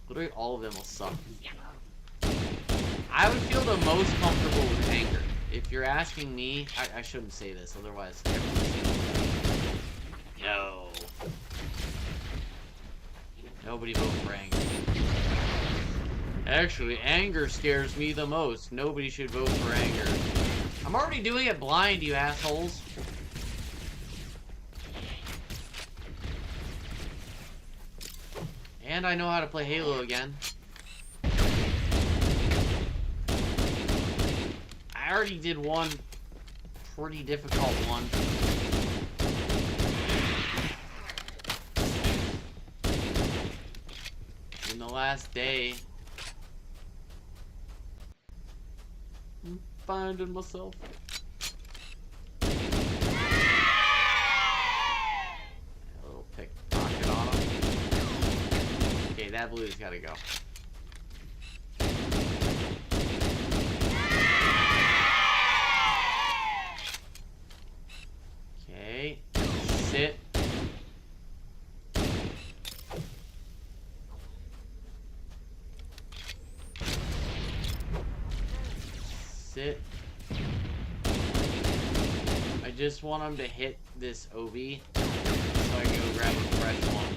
Literally, all of them will suck. I would feel the most comfortable with anger. If you're asking me, I shouldn't say this, otherwise. No. Nobody vote for anger. Actually, anger scares me the most. Nobody should vote for anger. I'm already doing it blind, you assholes. And I know how to play Halo again. I already did one pretty difficult one. In the last day. I'm finding myself. A little pickpocket on him. Okay, that blue's gotta go. Okay, sit. Sit. I just want him to hit this OB so I can go grab a fresh one.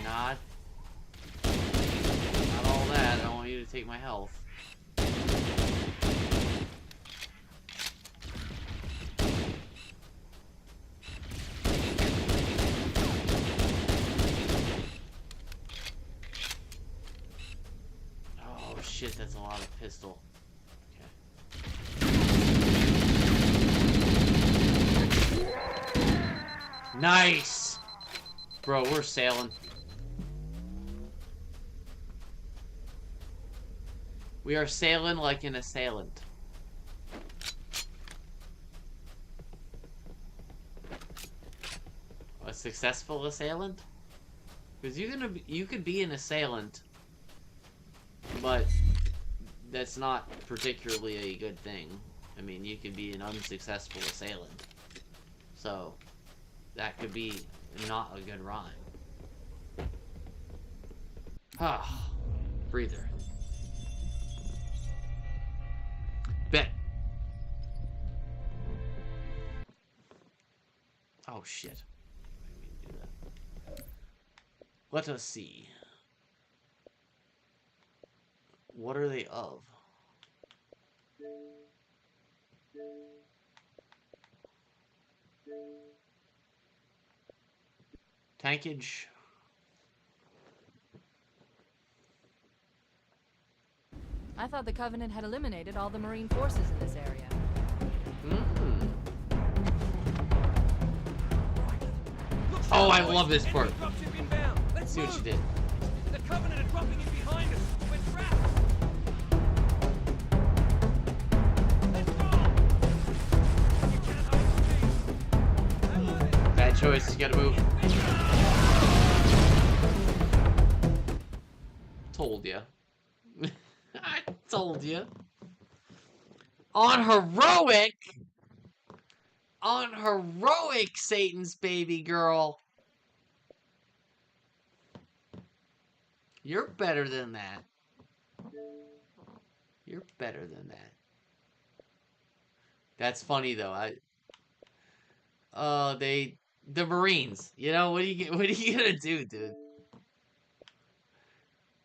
Not all that. I don't want you to take my health. Oh shit, that's a lot of pistol. Okay. Nice! Bro, we're sailing. We are sailing like an assailant. A successful assailant? Because you could be an assailant, but that's not particularly a good thing. I mean, you could be an unsuccessful assailant. So, that could be not a good rhyme. Ah, breather. Bet. Oh shit. I didn't mean to do that. Let us see. What are they of? Tankage. I thought the Covenant had eliminated all the Marine forces in this area. Oh, I love this part. Let's see what you did. The Covenant are dropping in behind us. We're trapped. Let's go. You can't hold me. Bad choice. You gotta move. Told ya. I told ya. On heroic Satan's baby girl. You're better than that. You're better than that. That's funny though. The Marines. You know what are you gonna do, dude?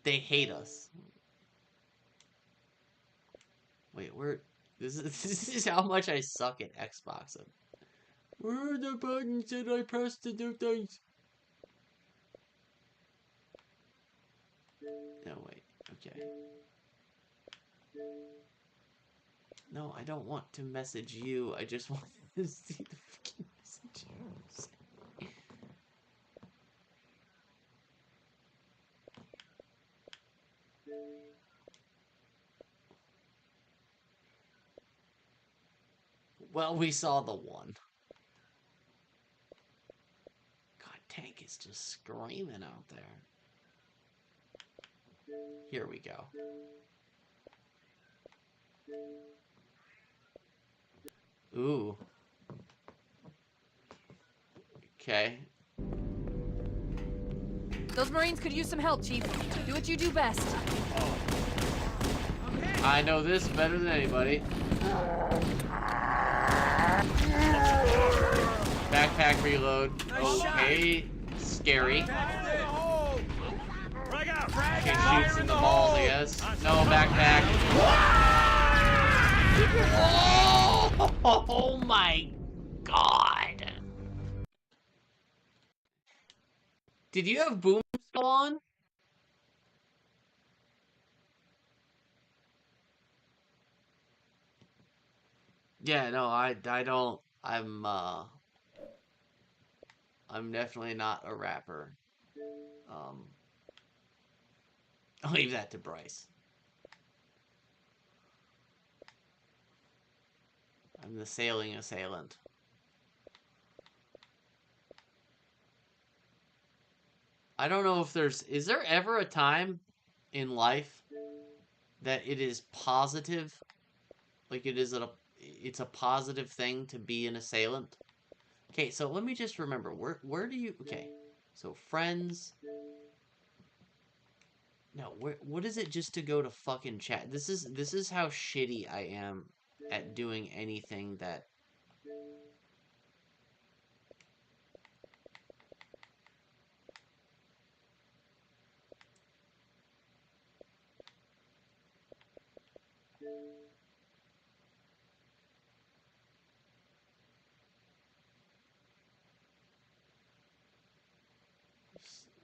They hate us. Wait, this is how much I suck at Xbox. Where are the buttons that I press to do things? No, wait. Okay. No, I don't want to message you. I just want to see the fucking messages. Well, we saw the one. God, Tank is just screaming out there. Here we go. Ooh. Okay. Those Marines could use some help, Chief. Do what you do best. I know this better than anybody. Backpack reload. Okay. Scary. Okay, shoots in the balls, I guess. No, backpack. Oh my god. Did you have boom skull on? Yeah, no, I don't. I'm definitely not a rapper. I'll leave that to Bryce. I'm the sailing assailant. I don't know if is there ever a time in life that it is positive? Like it's a positive thing to be an assailant? Okay, so let me just remember, where do you, okay, so friends, no, what is it just to go to fucking chat? This is how shitty I am at doing anything that...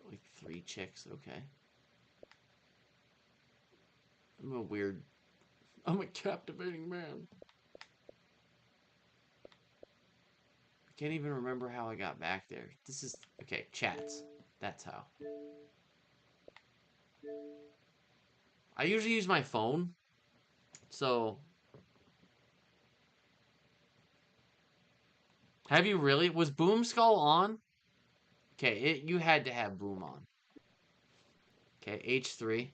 Like 3 chicks, okay. I'm a captivating man. I can't even remember how I got back there. This is, okay, chats. That's how. I usually use my phone, so... Have you really? Was Boom Skull on? Okay, you had to have Boom on. Okay, H3.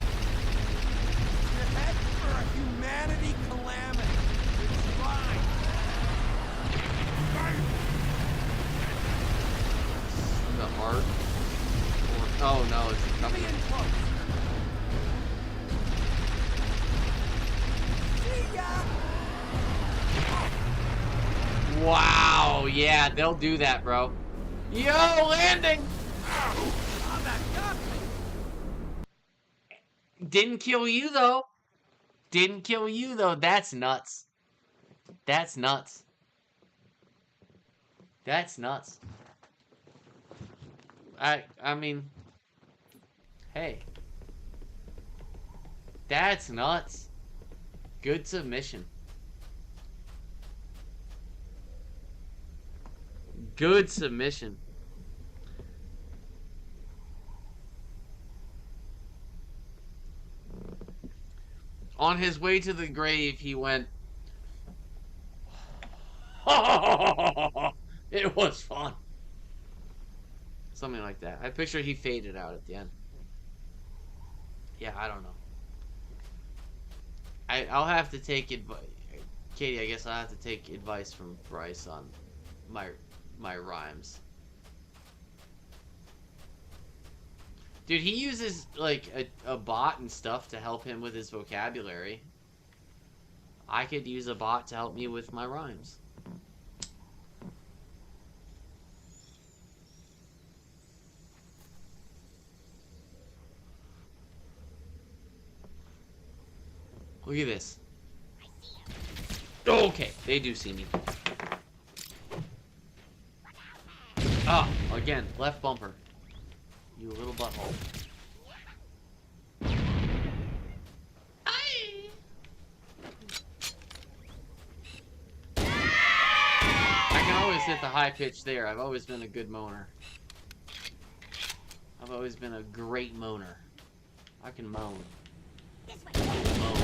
You're headed for a humanity calamity. It's fine. The art. Oh no, it's a company. Being close. See ya. Wow, yeah, they'll do that, bro. Yo, landing! Oh, that got me. Didn't kill you, though. Didn't kill you, though. That's nuts. That's nuts. That's nuts. I mean... Hey. That's nuts. Good submission. Good submission. On his way to the grave, he went... It was fun. Something like that. I picture he faded out at the end. Yeah, I don't know. I'll have to take advice. Katie, I guess I'll have to take advice from Bryce on my rhymes. Dude, he uses, like, a bot and stuff to help him with his vocabulary. I could use a bot to help me with my rhymes. Look at this. Okay, they do see me. Ah, again, left bumper. You little butthole. I can always hit the high pitch there. I've always been a good moaner. I've always been a great moaner. I can moan. I will moan.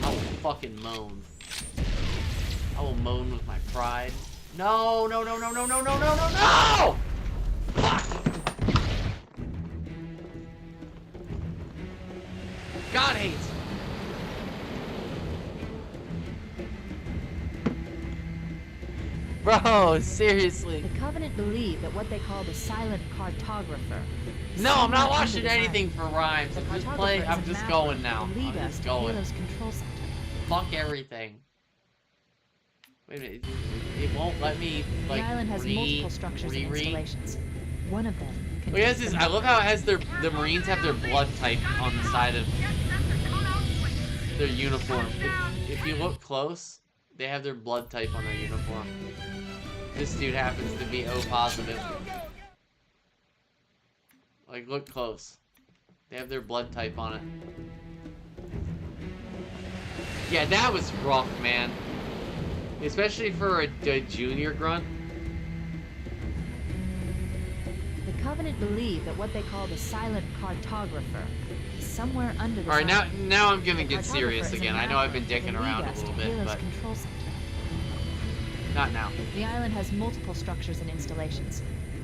I will fucking moan. I will moan with my pride. No, no, no, no, no, no, no, no, no, no! Fuck! God hates. Bro, seriously. The Covenant believe that what they call the Silent Cartographer. No, I'm not watching anything for rhymes. I'm just playing. I'm just going now. I'm just going. Control center. Fuck everything. Wait a minute. It won't let me like. The island has multiple structures and installations. One of them. Well, yes, is, I love how it has the Marines have their blood type on the side of their uniform. If you look close, they have their blood type on their uniform. This dude happens to be O positive. Like, look close. They have their blood type on it. Yeah, that was rough, man. Especially for a junior grunt. The Covenant believe that what they call the Silent Cartographer is somewhere under the. All right, now I'm gonna get serious again. I know I've been dicking around a little bit, but not now. The island has multiple structures and installations.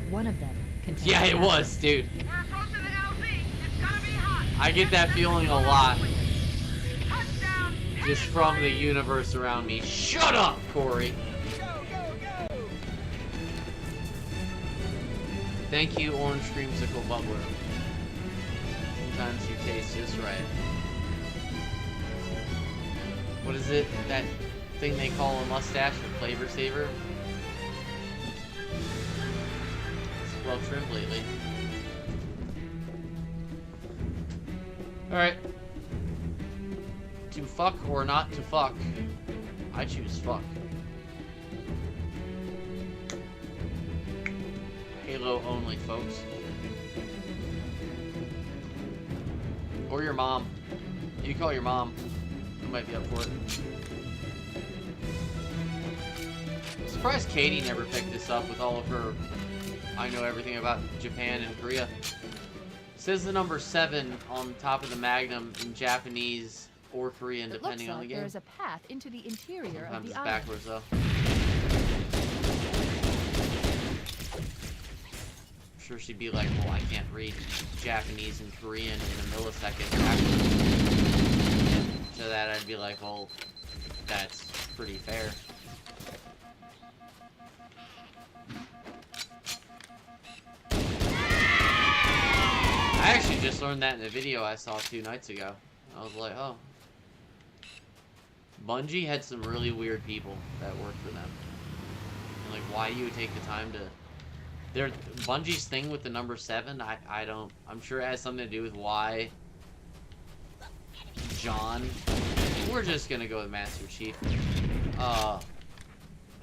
One of them contains. Yeah, it was, dude. We're approaching the LZ. It's gonna be hot. I get that feeling a lot. Touchdown. Just from the universe around me. Shut up, Corey. Thank you, Orange Creamsicle Bubbler. Sometimes you taste just right. What is it? That thing they call a mustache, a flavor saver? It's well trimmed lately. Alright. To fuck or not to fuck? I choose fuck. Halo only, folks. Or your mom. You call your mom. You might be up for it. I'm surprised Katie never picked this up with all of her I know everything about Japan and Korea. It says the number 7 on top of the Magnum in Japanese or Korean, depending on the game. There is a path into the interior Sometimes of the it's island. backwards though. I'm sure she'd be like, well, I can't read Japanese and Korean in a millisecond backwards. To that I'd be like, well, that's pretty fair. I actually just learned that in a video I saw 2 nights ago. I was like, oh. Bungie had some really weird people that worked for them. And like, why you would take the time to... Bungie's thing with the number 7, I don't... I'm sure it has something to do with why... John... We're just gonna go with Master Chief.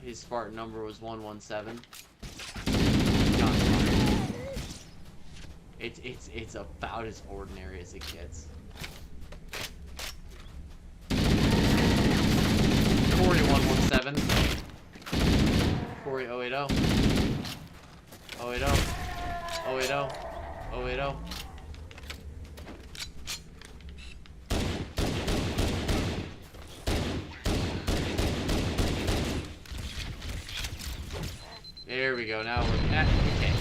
His Spartan number was 117. John Connor. It's about as ordinary as it gets. Corey 117. Corey 080. 080. 080. 080. There we go. Now we're at okay.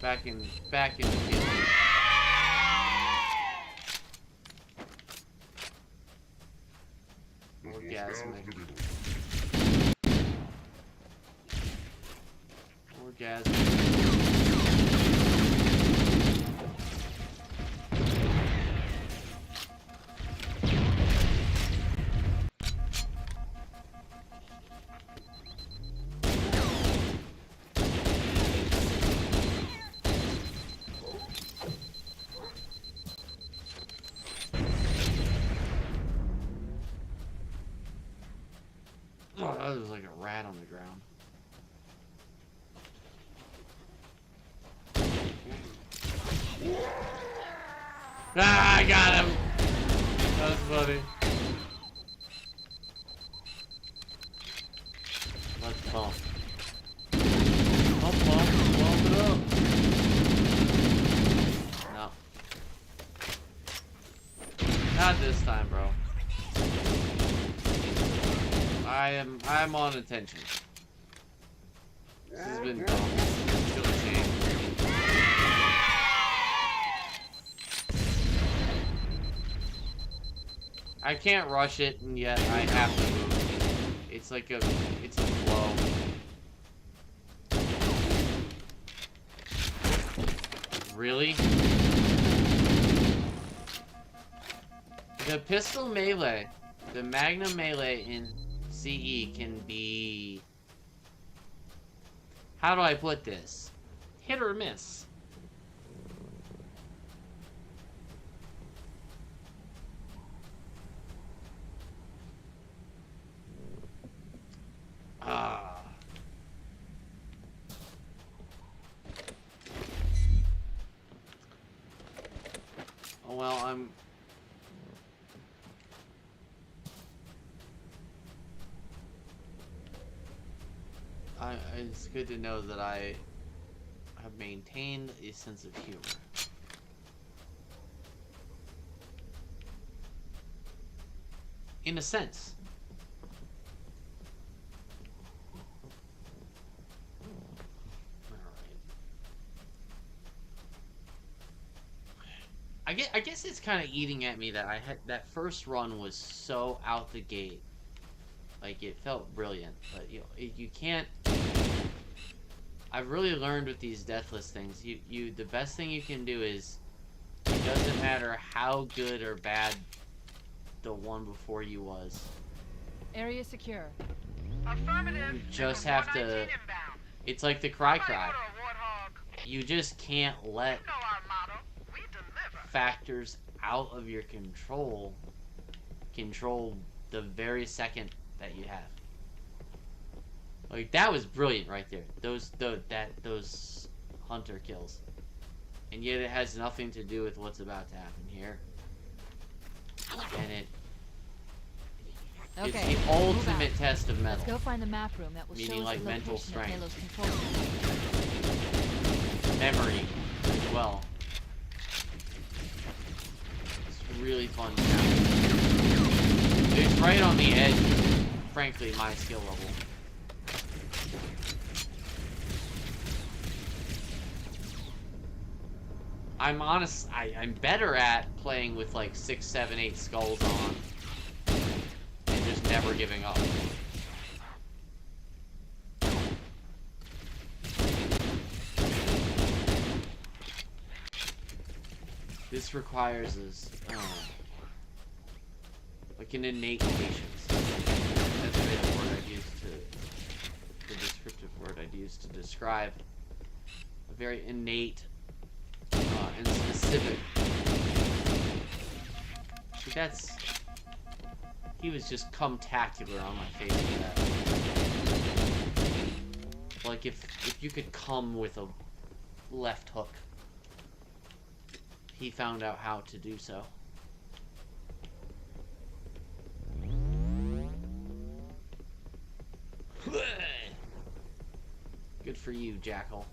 Back in the field. Orgasmic. Orgasmic. rat on the ground. Ah, I got him! That's funny. Let's pump. Pump it up. No. Not this time, bro. I'm on attention. This has been dumb. It's gonna change. I can't rush it, and yet I have to move. It's like it's a flow. Really? The pistol melee, the Magnum melee in CE can be... How do I put this? Hit or miss. Oh well, it's good to know that I have maintained a sense of humor. In a sense. I guess it's kind of eating at me that that first run was so out the gate. Like, it felt brilliant, but you can't... I've really learned with these Deathless things, the best thing you can do is, it doesn't matter how good or bad the one before you was. Area secure. Affirmative. You just have to... It's like the cry. Warthog. You just can't let You know our motto. We deliver. factors out of your control the very second that you have. Like, that was brilliant right there. Those hunter kills. And yet it has nothing to do with what's about to happen here. And it's the ultimate test of metal. Let's go find the map room that will show Meaning, us like, the mental location of strength. Halo's control center. Memory as well. It's really fun challenge. It's right on the edge of, frankly, my skill level. I'm better at playing with like 6, 7, 8 skulls on and just never giving up. This requires like an innate patience. That's the word I'd use the descriptive word I'd use to describe a very innate and specific. See, he was just cum-tacular on my face with that. Like if you could come with a left hook. He found out how to do so. Good for you, Jackal.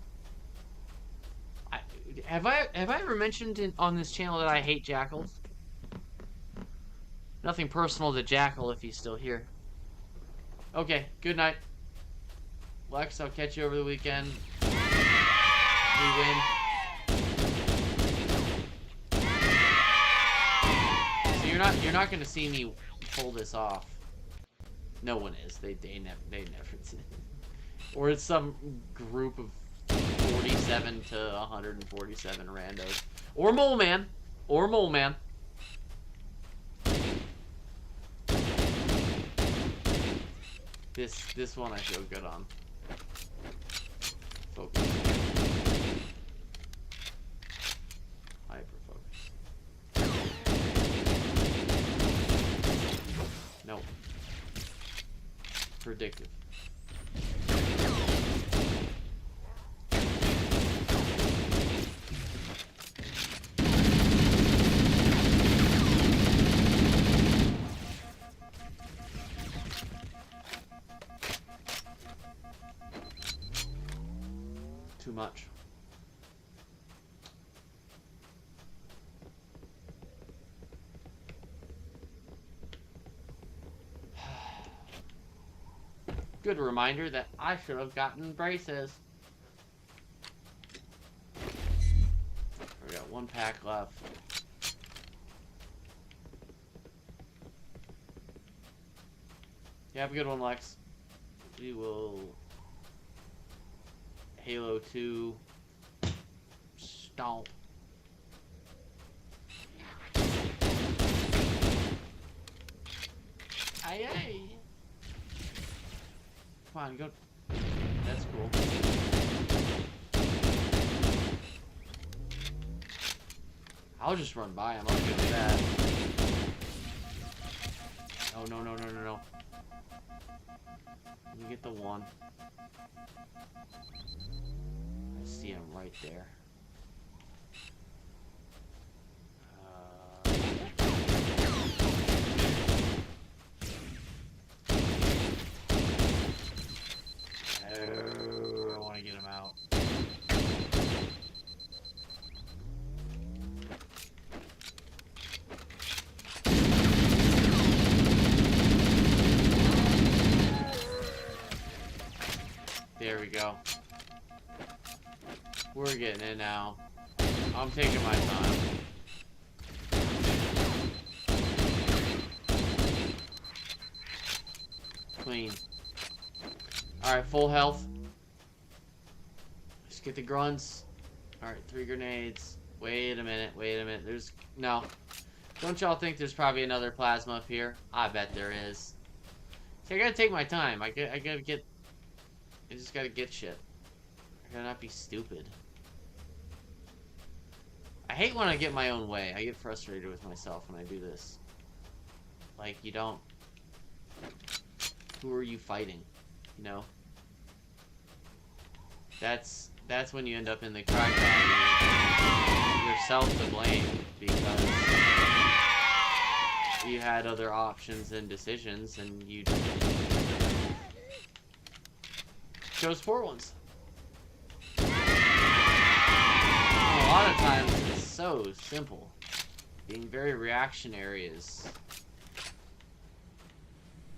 Have I ever mentioned on this channel that I hate jackals? Nothing personal to Jackal if he's still here. Okay, good night. Lex, I'll catch you over the weekend. We win. So you're not gonna see me pull this off. No one is. They never or it's some group of 47 to 147 randos. Or Mole Man. Or Mole Man. This one I feel good on. Focus. Hyper focus. Nope. Predictive. much. Good reminder that I should have gotten braces. We got one pack left. You have a good one, Lex. We will Halo 2 stomp. Aye aye. Come on, go. That's cool. I'll just run by him. I'll good with that. Oh, no, no, no, no, no. Let me get the one. I see him right there. Oh, I want to get him out. There we go. We're getting it now. I'm taking my time. Clean. Alright, full health. Just get the grunts. Alright, 3 grenades. Wait a minute, wait a minute. There's... No. Don't y'all think there's probably another plasma up here? I bet there is. See, I gotta take my time. I gotta get... I just gotta get shit. I gotta not be stupid. I hate when I get my own way. I get frustrated with myself when I do this. Like, you don't... Who are you fighting? You know? That's when you end up in the crack bag. Yourself to blame because you had other options and decisions and you chose poor ones. A lot of times it's so simple. Being very reactionary is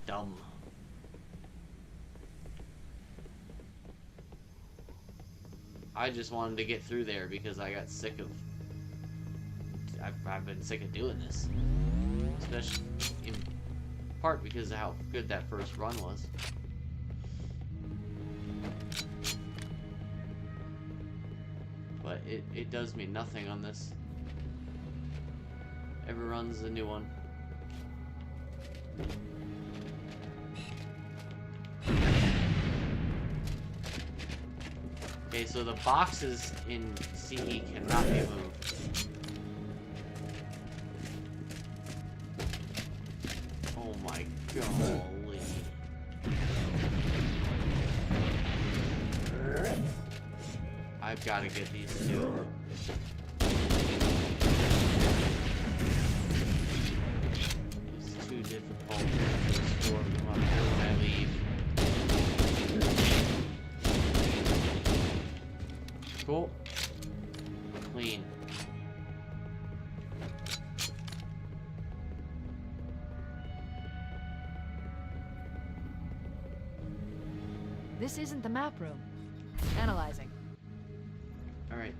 dumb. I just wanted to get through there because I got sick of... I've been sick of doing this. Especially in part because of how good that first run was. But it does me nothing on this. Every run's a new one. Okay, so the boxes in CE cannot be moved. Oh my golly. I've got to get these two. It's too difficult to store them up here when I leave. Cool. Clean. This isn't the map room. Analyzing. Alright.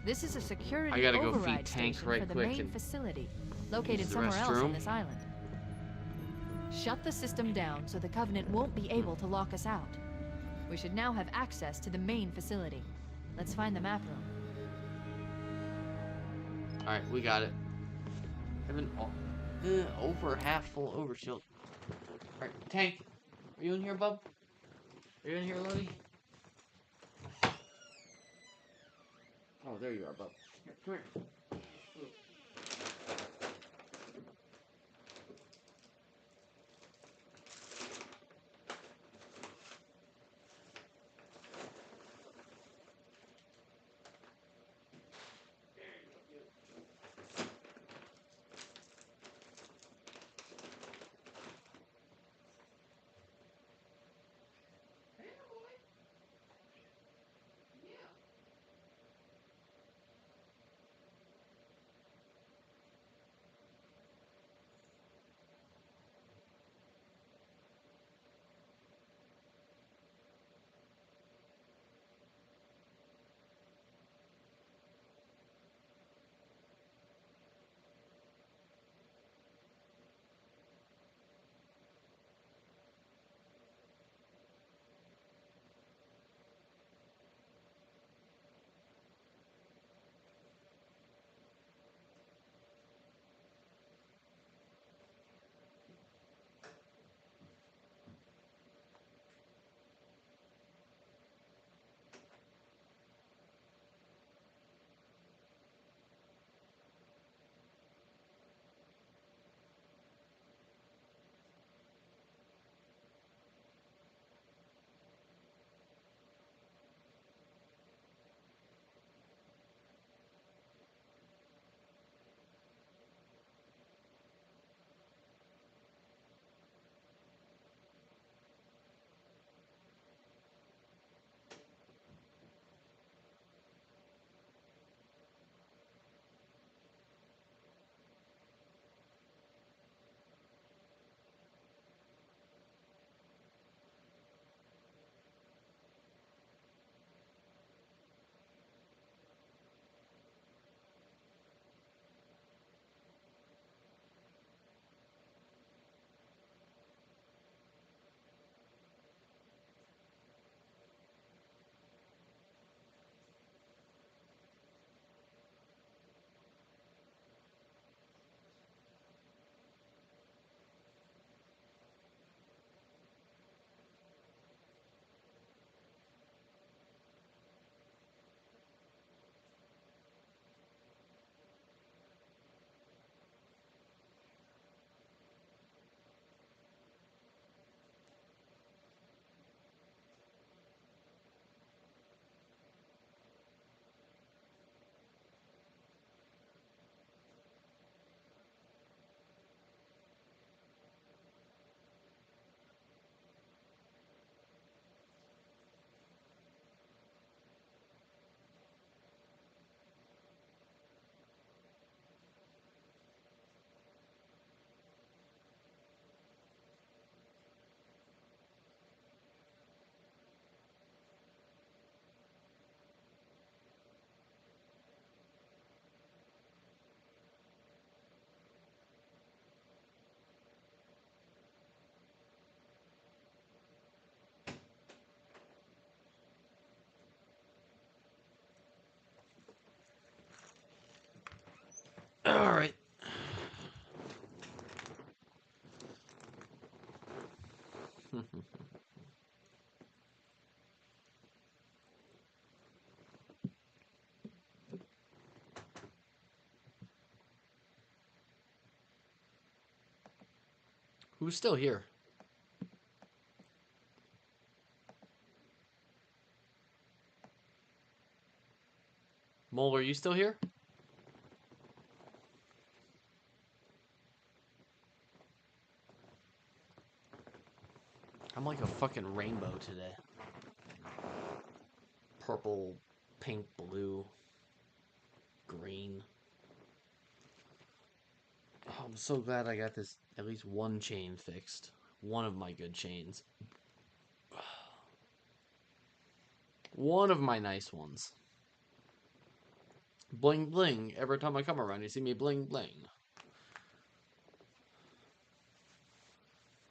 This is a security I gotta go override feed Tank station right for the quick main and facility, located use the somewhere else on restroom. this island. Shut the system down so the Covenant won't be able to lock us out. We should now have access to the main facility. Let's find the map room. Alright, we got it. I'm an over half full overshield. Alright, Tank. Are you in here, bub? Are you in here, Lodi? Oh, there you are, bub. Here, come here. All right. Who's still here? Mole, are you still here? I'm like a fucking rainbow today. Purple, pink, blue, green. Oh, I'm so glad I got this, at least one chain fixed. One of my good chains. One of my nice ones. Bling bling. Every time I come around, you see me bling bling.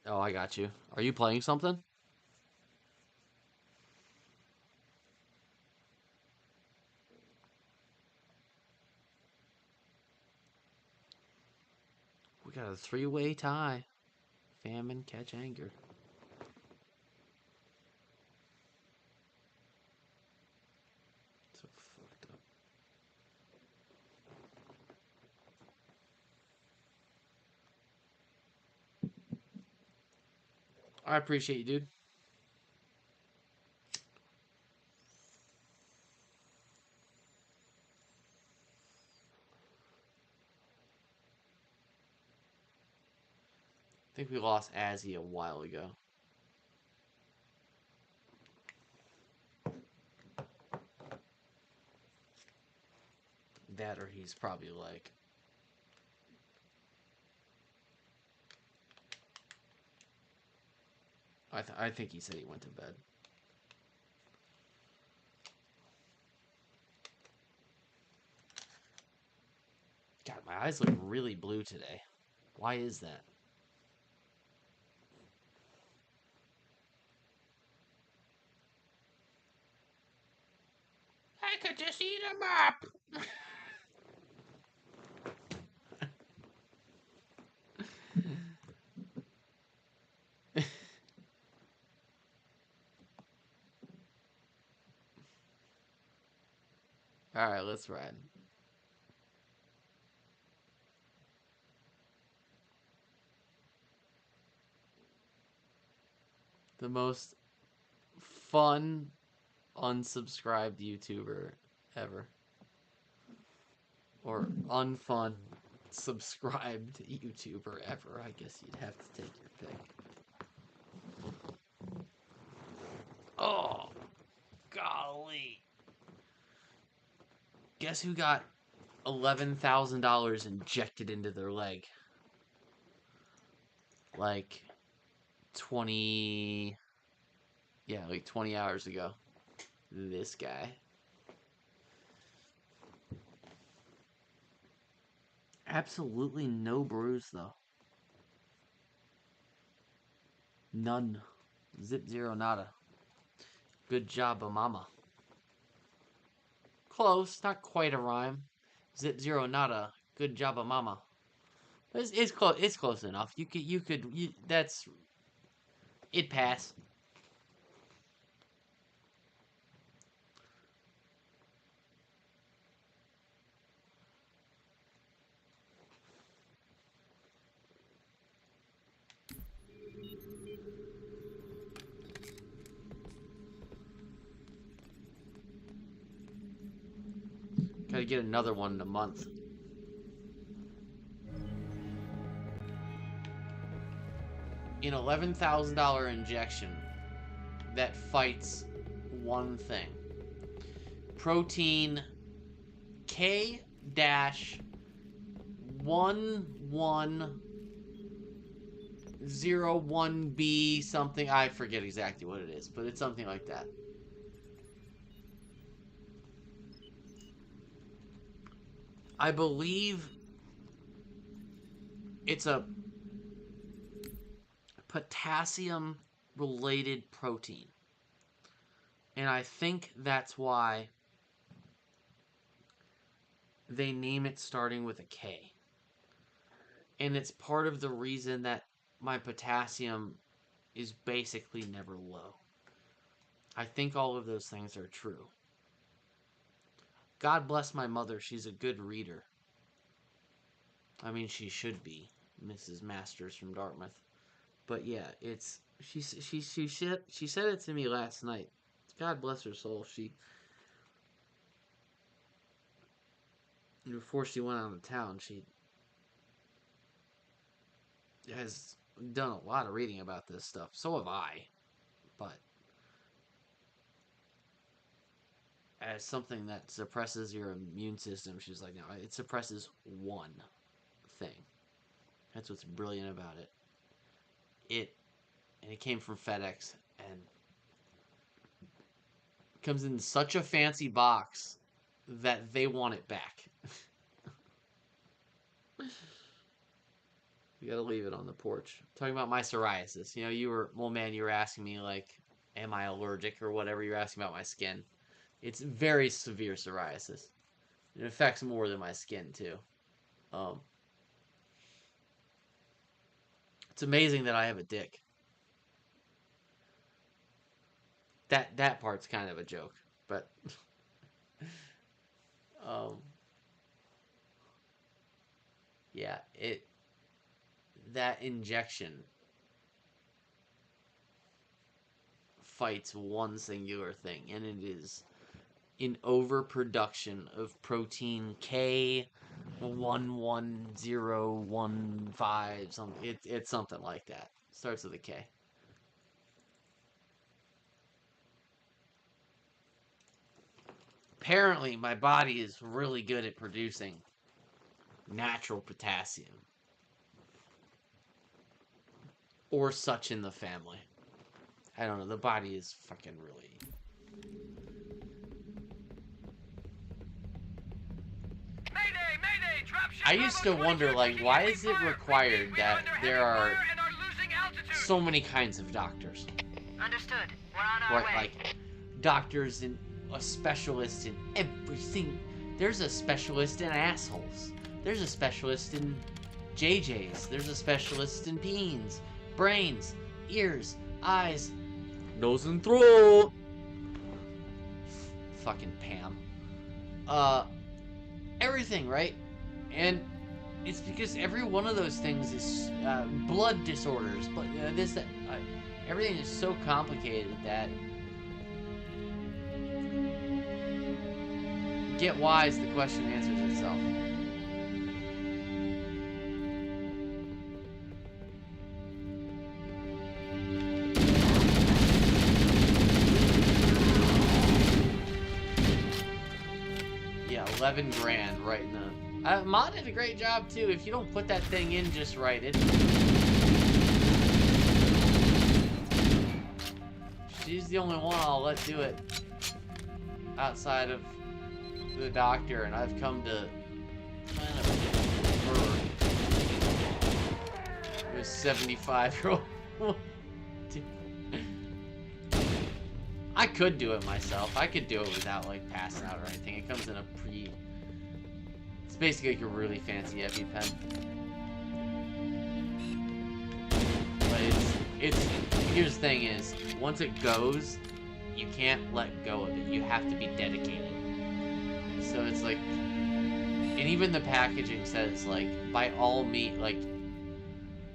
Oh, I got you. Are you playing something? We got a three-way tie. Famine, catch anger. So fucked up. I appreciate you, dude. I think we lost Azzy a while ago. That or he's probably like... I think he said he went to bed. God, my eyes look really blue today. Why is that? I could just eat them up. All right, let's ride. The most fun unsubscribed YouTuber ever. Or unfun subscribed YouTuber ever. I guess you'd have to take your pick. Oh, golly. Guess who got $11,000 injected into their leg? Like 20... Yeah, like 20 hours ago. This guy. Absolutely no bruise, though. None. Zip zero nada. Good job, mama. Close, not quite a rhyme. Zip zero nada. Good job, mama. It's close. It's close enough. That's. It'd pass. Gotta get another one in a month. An $11,000 injection that fights one thing. Protein K-1101B something. I forget exactly what it is, but it's something like that. I believe it's a potassium related protein. And I think that's why they name it starting with a K. And it's part of the reason that my potassium is basically never low. I think all of those things are true. God bless my mother. She's a good reader. I mean, she should be, Mrs. Masters from Dartmouth. But yeah, it's she said it to me last night. God bless her soul. Before she went out of town, she has done a lot of reading about this stuff. So have I. But as something that suppresses your immune system, she's like, no, it suppresses one thing. That's what's brilliant about it. And it came from FedEx, and it comes in such a fancy box that they want it back. We gotta leave it on the porch. Talking about my psoriasis. You were asking me, like, am I allergic or whatever? You're asking about my skin. It's very severe psoriasis. It affects more than my skin, too. It's amazing that I have a dick. That part's kind of a joke, but yeah, that injection fights one singular thing, and it is an overproduction of protein K11015 something. It's something like that. Starts with a K. Apparently, my body is really good at producing natural potassium. Or such in the family. I don't know, the body is fucking really... Mayday, mayday, dropship I used to wonder, like, why is it required that there are so many kinds of doctors? Understood. We're on our way. Like, doctors and a specialist in everything. There's a specialist in assholes. There's a specialist in JJs. There's a specialist in beans, brains, ears, eyes, nose and throat. Fucking Pam. Everything, right? And it's because every one of those things is blood disorders, but everything is so complicated that get wise, the question answers itself. Yeah, 11 grand right in the... Ma did a great job too. If you don't put that thing in just right, she's the only one I'll let do it outside of the doctor, and I've come to kind of prefer this 75-year-old. I could do it myself. I could do it without, like, passing out or anything. It comes in a it's basically like a really fancy EpiPen. But here's the thing is, once it goes, you can't let go of it. You have to be dedicated. So it's like, and even the packaging says, like, by all means, like,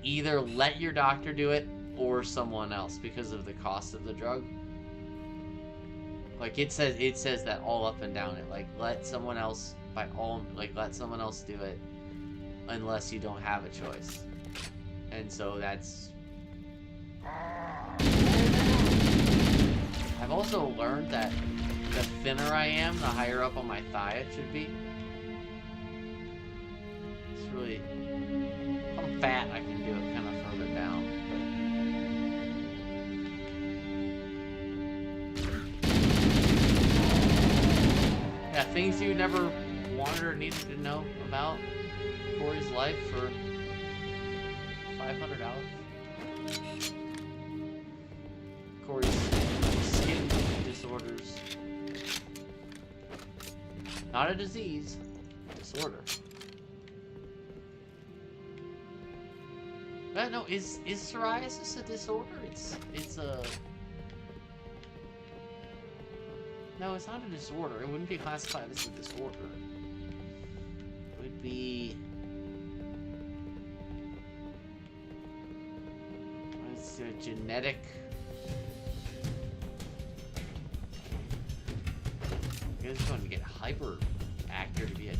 either let your doctor do it or someone else because of the cost of the drug. Like, it says that all up and down it. Like, let someone else let someone else do it unless you don't have a choice. And so that's... I've also learned that the thinner I am, the higher up on my thigh it should be. It's really... If I'm fat, I can do it kind of further down. But... Yeah, things you never wanted or needed to know about Corey's life for $500. Corey's skin disorders. Not a disease. disorder. No, is psoriasis a disorder? It's a... No, it's not a disorder. It wouldn't be classified as a disorder. It would be... It's a genetic... I guess it's going to get hyper-accurate to be a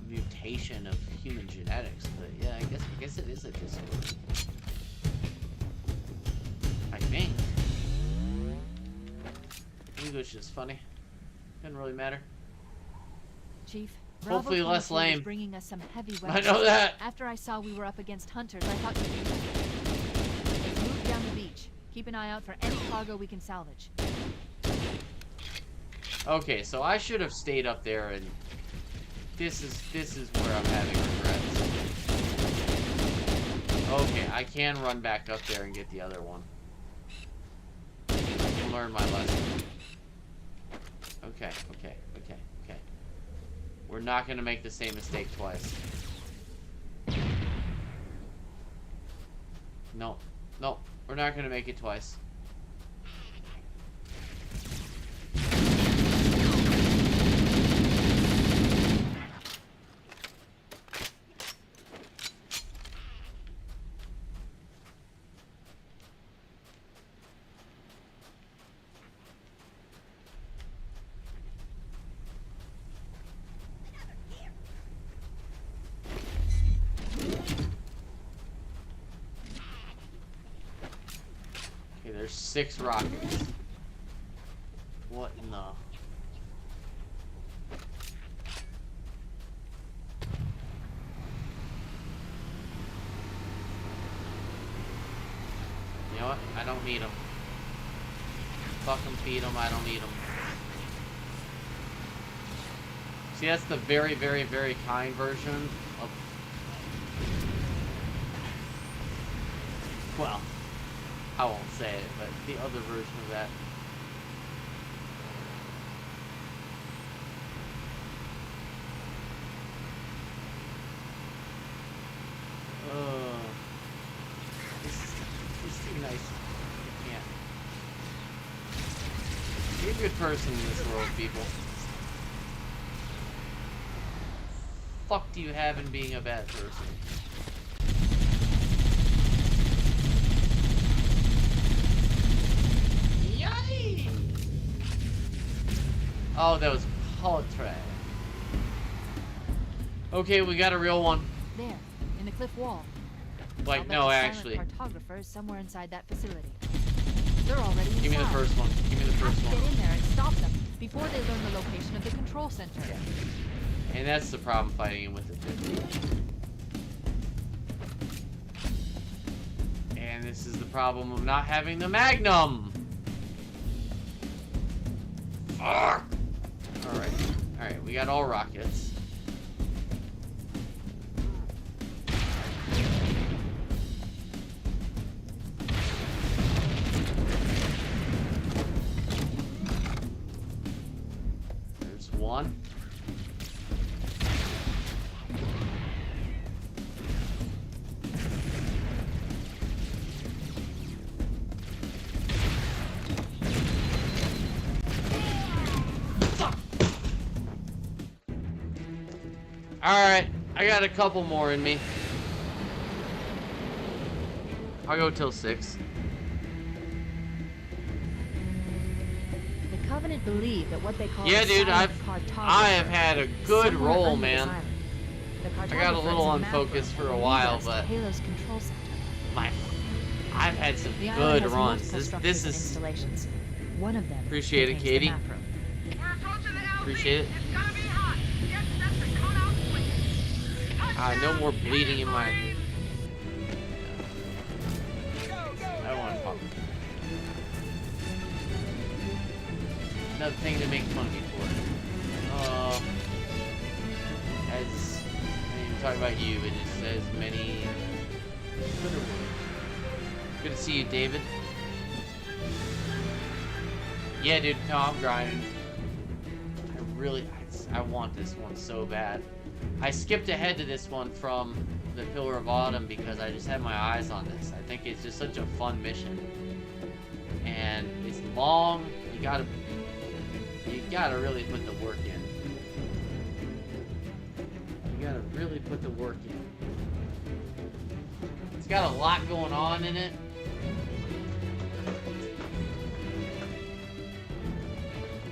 mutation of human genetics, but yeah, I guess it is a disorder. I think. English is funny. Doesn't really matter. Chief, Hopefully Bravo less 22 lame. was bringing us some heavy I weapons. know that. After I saw we were up against hunters, I thought you'd be... Let's move down the beach. Keep an eye out for any cargo we can salvage. Okay, so I should have stayed up there, and this is where I'm having regrets. Okay, I can run back up there and get the other one. I can learn my lesson. Okay. We're not gonna make the same mistake twice. No, we're not gonna make it twice. There's 6 rockets. What in the... You know what? I don't need them. Fucking feed them. I don't need them. See, that's the very, very, very kind version of... Well... I won't say it, but the other version of that. It's too nice. You can't. Be a good person in this world, people. Fuck do you have in being a bad person? Oh, that was poetry. Okay, we got a real one. There, in the cliff wall. Like, I'll bet no, the actually. Silent Cartographer is somewhere inside that facility. They're already inside. Give me the first one. Give me the first Have to one. get in there and stop them before they learn the location of the control center. Yeah. And that's the problem fighting him with the 50. And this is the problem of not having the Magnum. Fuck. Alright, we got all rockets. There's one. Alright, I got a couple more in me. I'll go till 6. The Covenant believe that what they call Yeah, the dude, Silent I have Cartographer had a is good somewhere roll, under this man. island. The I got a Cartographer little is a map unfocused room for a that leads while, us to but Halo's control center. I've had some The island good has runs. multiple This structures and is installations. One of them Appreciate it, contains the Katie. map room. We're approaching the LZ. Appreciate it. It's gonna be hot. Get set to cut out quick. No more bleeding in my... Go, go, I don't want to go. pop. Another thing to make fun of me for. I didn't even talk about you, it just says many... Good to see you, David. Yeah, dude, no, I'm grinding. I want this one so bad. I skipped ahead to this one from the Pillar of Autumn because I just had my eyes on this. I think it's just such a fun mission. And it's long. You gotta really put the work in. You gotta really put the work in. It's got a lot going on in it.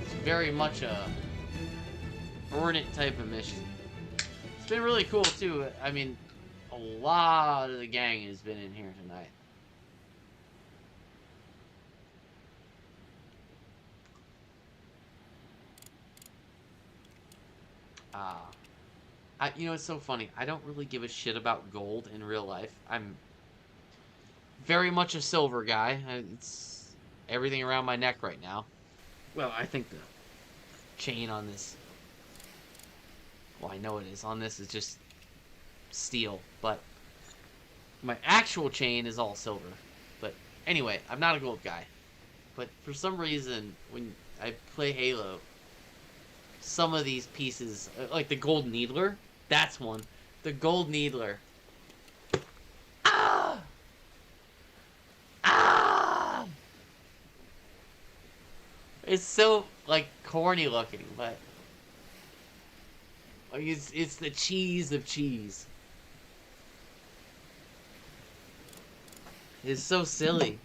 It's very much a earn it type of mission. It's been really cool too. I mean, a lot of the gang has been in here tonight. You know, it's so funny. I don't really give a shit about gold in real life. I'm very much a silver guy. It's everything around my neck right now. Well, I think the chain on this... Well, I know it is. On this is just steel, but my actual chain is all silver. But anyway, I'm not a gold guy. But for some reason, when I play Halo, some of these pieces, like the gold needler, that's one. The gold needler. Ah! Ah! It's so, like, corny looking, but... Like, it's the cheese of cheese. It's so silly.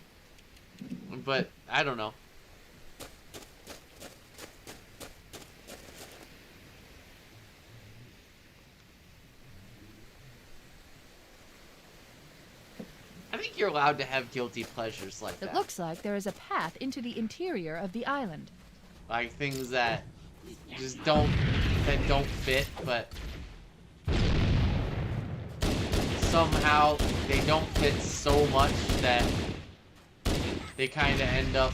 But, I don't know. I think you're allowed to have guilty pleasures like that. It looks like there is a path into the interior of the island. Like things that just don't fit, but somehow they don't fit so much that they kind of end up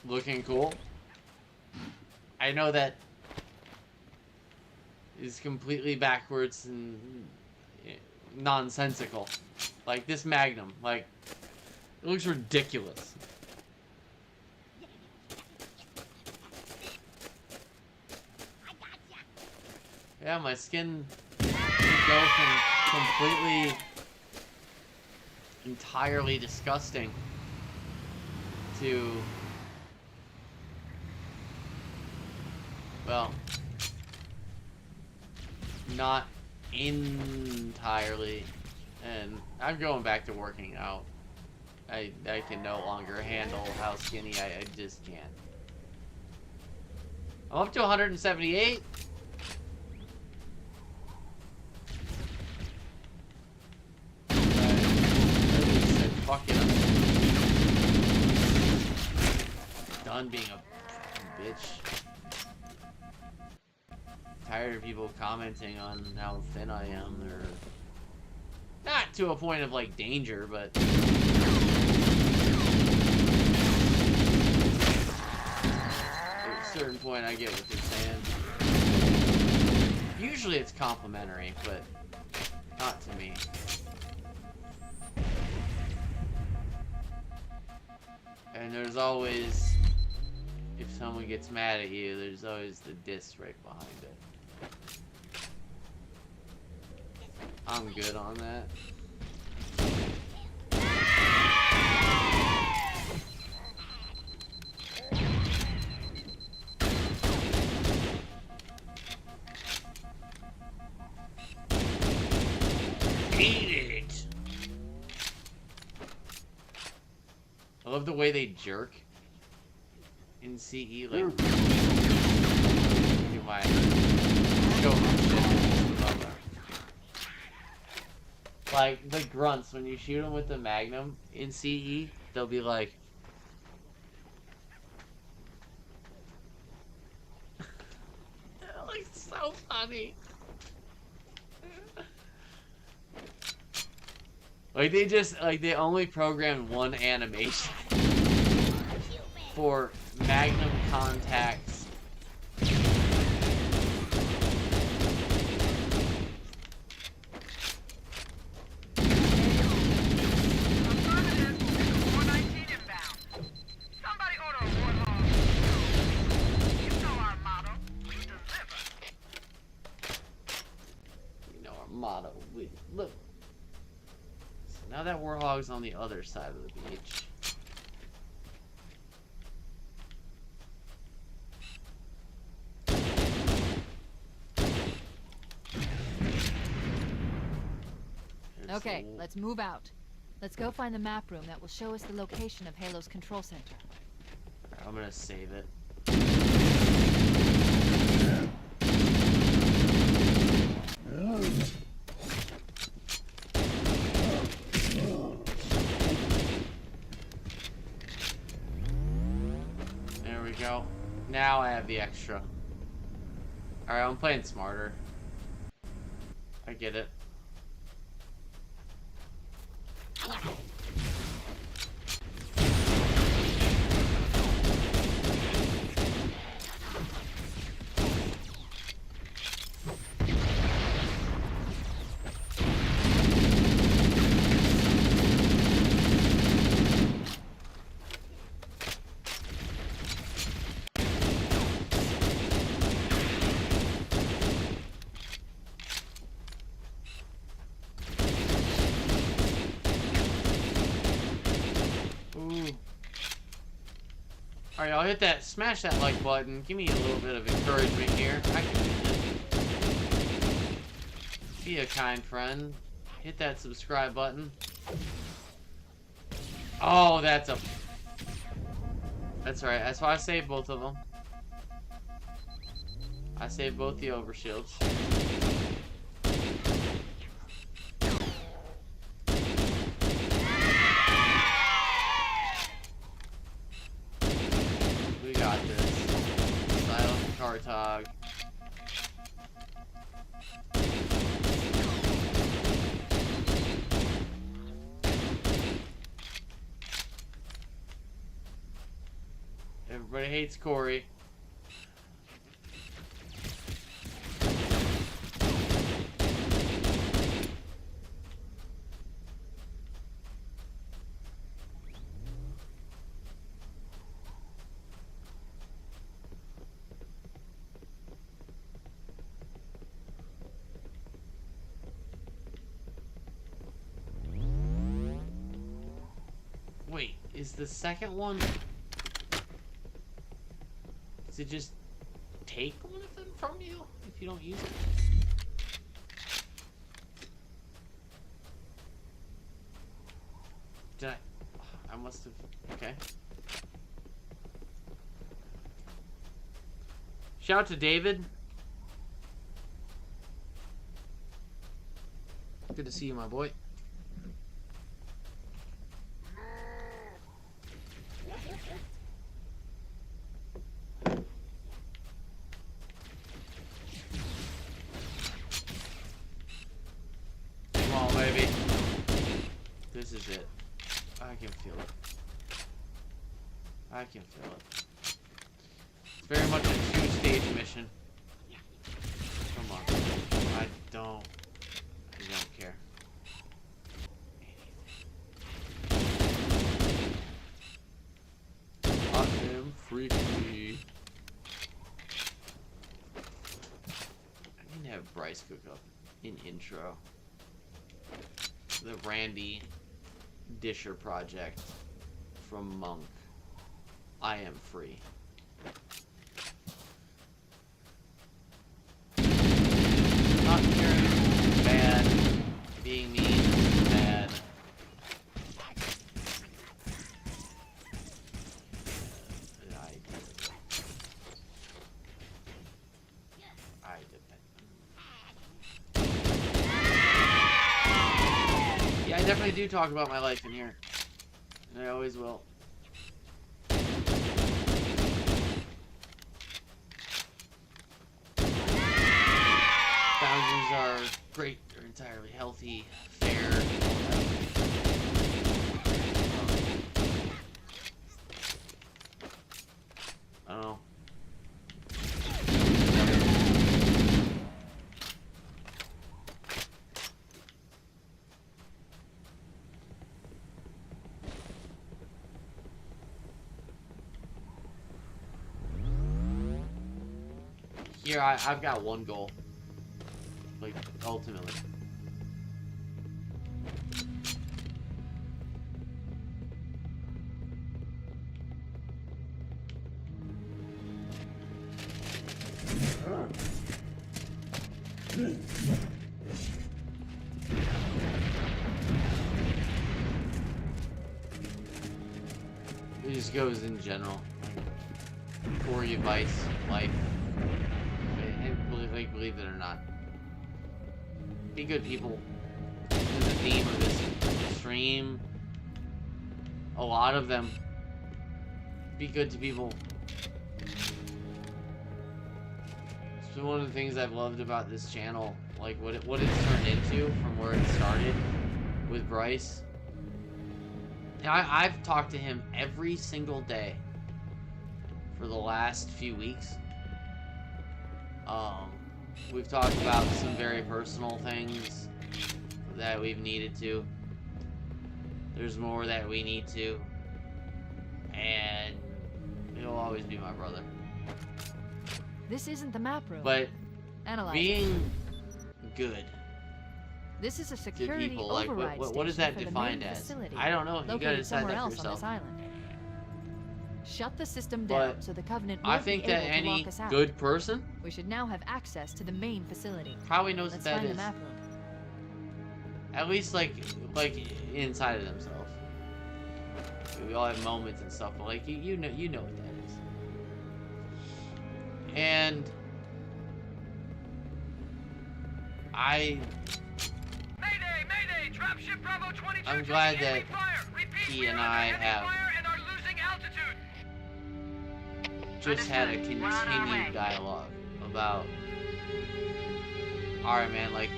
looking cool. I know that is completely backwards and nonsensical. Like this Magnum, like, it looks ridiculous. Yeah, my skin can go from completely, entirely disgusting to, well, not entirely. And I'm going back to working out. I can no longer handle how skinny I just can't. I'm up to 178. Fuck it. I'm done being a bitch. Tired of people commenting on how thin I am. Or not to a point of like danger, but at a certain point I get what they're saying. Usually it's complimentary, but not to me. And there's always, if someone gets mad at you, there's always the diss right behind it. I'm good on that. Eat it! I love the way they jerk in CE, like, do my show shit. Like, the grunts, when you shoot them with the Magnum in CE, they'll be like... That looks so funny. Like, they only programmed one animation for Magnum contacts. motto. Look. So now that Warthog's on the other side of the beach. Okay, let's move out. Let's go find the map room that will show us the location of Halo's control center. Alright, I'm gonna save it. There we go. Now I have the extra. Alright, I'm playing smarter. I get it. Alright, I'll hit that, smash that like button. Give me a little bit of encouragement here. I can do this. Be a kind friend. Hit that subscribe button. Oh, that's a... That's right. That's why I saved both of them. I saved both the overshields. We got this. Silent Cartographer. Everybody hates Corey. Wait, is the second one... Does it just take one of them from you if you don't use it? Did I must have... Okay. Shout out to David. Good to see you, my boy. This is it. I can feel it. I can feel it. It's very much a two-stage mission. Come on. I don't care. I am freaky. I need to have Bryce cook up an intro. The Randy Disher project from Monk. I am free. Not caring is bad. Being mean is bad. I depend. Yeah, I definitely do talk about my life in here. And I always will. Boundaries are great. They're entirely healthy, fair. I don't know. Here, I've got one goal. Like, ultimately. It just goes in general. For your vice, life. And believe it or not. Be good people. This is the theme of this stream. A lot of them. Be good to people. It's been one of the things I've loved about this channel. Like what it's turned into from where it started with Bryce. I've talked to him every single day for the last few weeks. We've talked about some very personal things that we've needed to. There's more that we need to. And he'll always be my brother. This isn't the map room. But Analyze being good. This is a Good security people, like override what is station that for the defined main as? facility, I don't know. You gotta located decide somewhere that for else on yourself. this island. Shut the system But down so the Covenant I won't think be able that to any lock us out. good person We should now have access to the main facility. probably knows Let's what that find the is. map room. At least like inside of themselves. We all have moments and stuff, but like you know what that is. And Mayday! Mayday! Dropship Bravo 22 I'm glad taking that enemy fire. Repeat, he we and are under I heavy have fire and are losing altitude. just had a Understood. We're on our way. continued dialogue about, alright man, like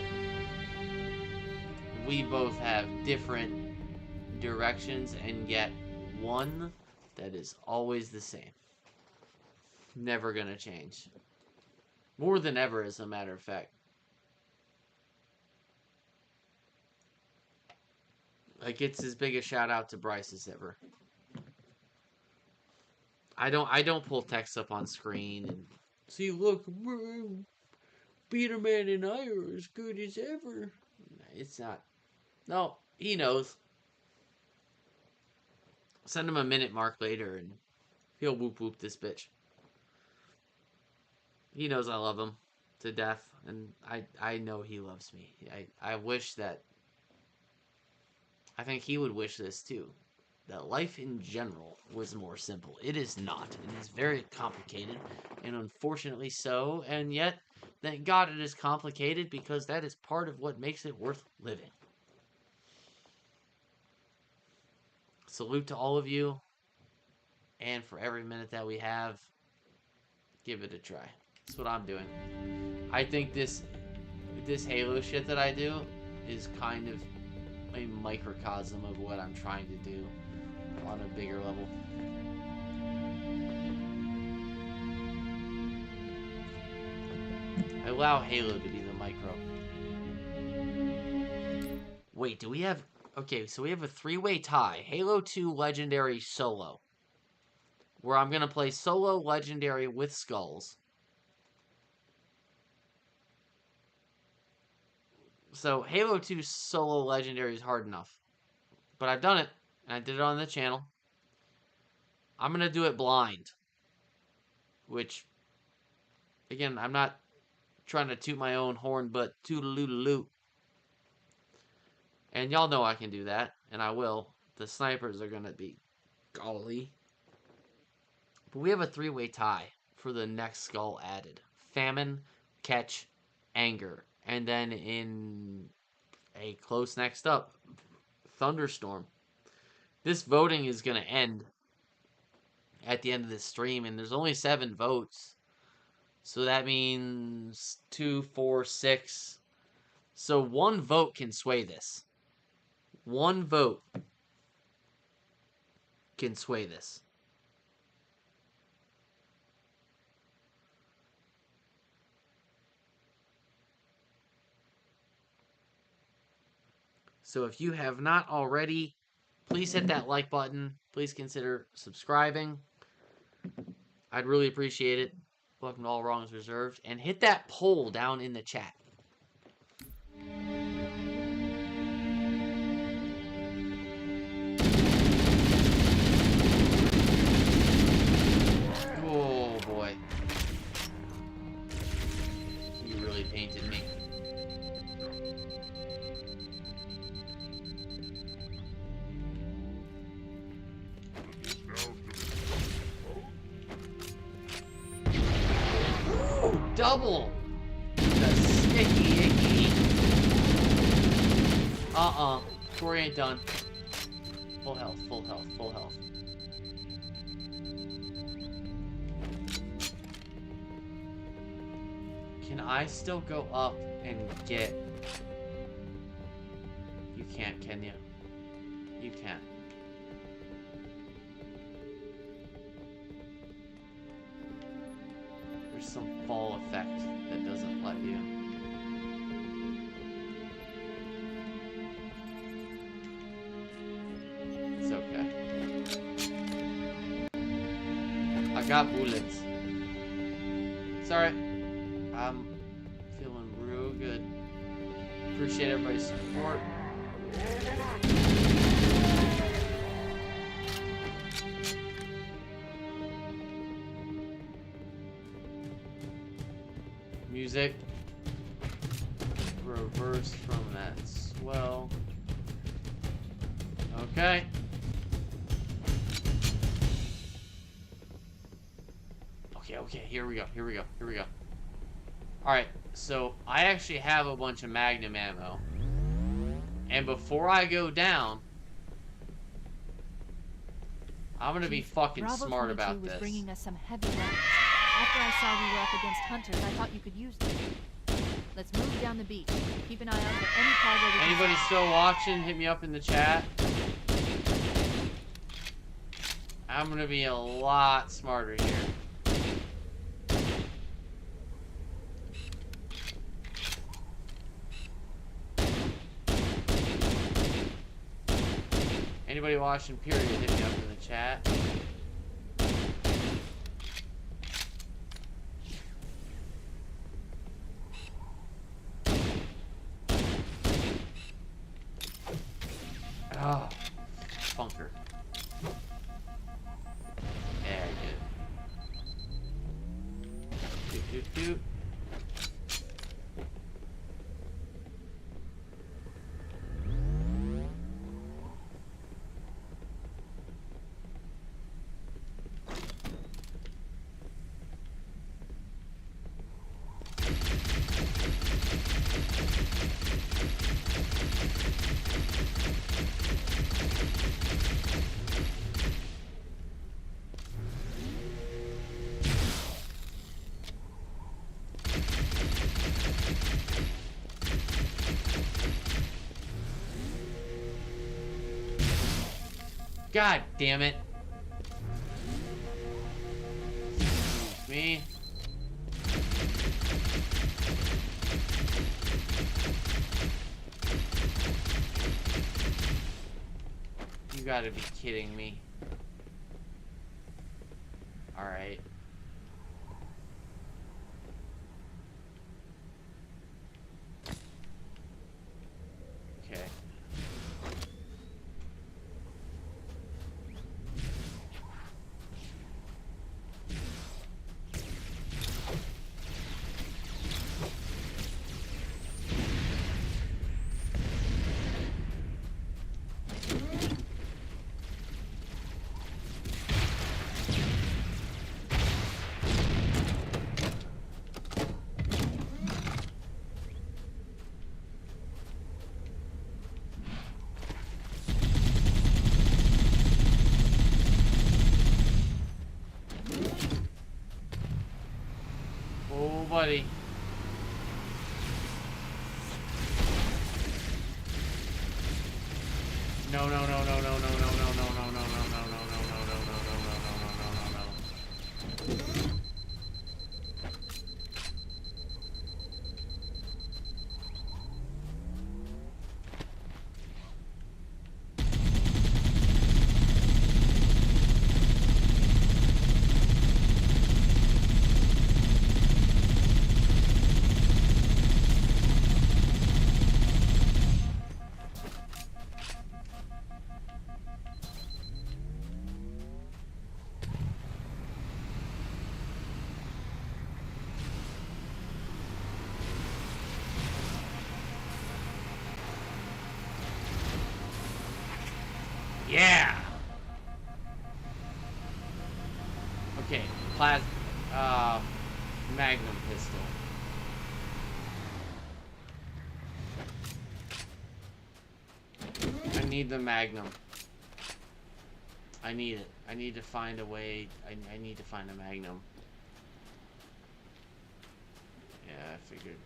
we both have different directions and yet one that is always the same. Never gonna change. More than ever, as a matter of fact. Like, it's as big a shout out to Bryce as ever. I don't pull text up on screen and see, look, Peterman and I are as good as ever. It's not. No, he knows. Send him a minute mark later and he'll whoop whoop this bitch. He knows I love him to death, and I know he loves me. I wish that. I think he would wish this too. That life in general was more simple. It is not. It is very complicated, and unfortunately so, and yet, thank God it is complicated because that is part of what makes it worth living. Salute to all of you, and for every minute that we have, give it a try. That's what I'm doing. I think this Halo shit that I do is kind of a microcosm of what I'm trying to do on a bigger level. I allow Halo to be the micro. Wait, do we have... Okay, so we have a 3-way tie. Halo 2 Legendary Solo. Where I'm going to play Solo Legendary with Skulls. So, Halo 2 Solo Legendary is hard enough. But I've done it. And I did it on the channel. I'm going to do it blind. Which, again, I'm not trying to toot my own horn, but toodaloo-doo. And y'all know I can do that. And I will. The snipers are going to be golly. But we have a 3-way tie for the next skull added. Famine, Catch, Anger. And then in a close next up, Thunderstorm. This voting is going to end at the end of this stream, and there's only 7 votes. So that means 2, 4, 6. So 1 vote can sway this. 1 vote can sway this. So if you have not already, please hit that like button. Please consider subscribing. I'd really appreciate it. Welcome to All Wrongs Reserved. And hit that poll down in the chat. Oh boy. You really painted me. Ooh, double! The sticky icky. Tori ain't done. Full health, full health, full health. Can I still go up and get... You can't, can you? You can't. There's some fall effect that doesn't let you. It's okay. I got bullets. It's alright. I'm feeling real good. Appreciate everybody's support. Music. Reverse from that swell. Okay. Okay, here we go. Alright, so I actually have a bunch of magnum ammo. And before I go down, I'm gonna be fucking Bravo smart 22 about was this. bringing us some heavy weapons. After I saw we were up against hunters, I thought you could use them. Let's move down the beach. Keep an eye out for any cargo. Anybody still watching? Hit me up in the chat. I'm gonna be a lot smarter here. Anybody watching, period, hit me up in the chat. Oh, funker. Yeah, good. Doot. God damn it. Excuse me. You gotta be kidding me. Alright. Okay. Oh, buddy. No. Magnum pistol. I need the Magnum. I need it. I need to find a way. I need to find a Magnum. Yeah, I figured.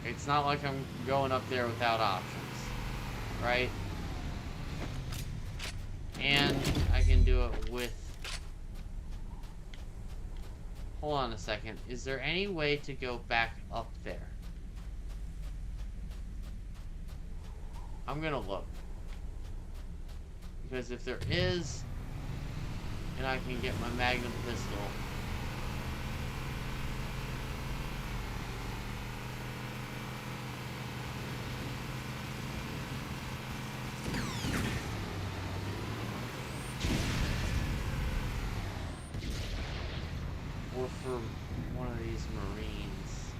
It's not like I'm going up there without options, right? And I can do it with... Hold on a second. Is there any way to go back up there? I'm gonna look. Because if there is, and I can get my Magnum pistol... or for one of these Marines.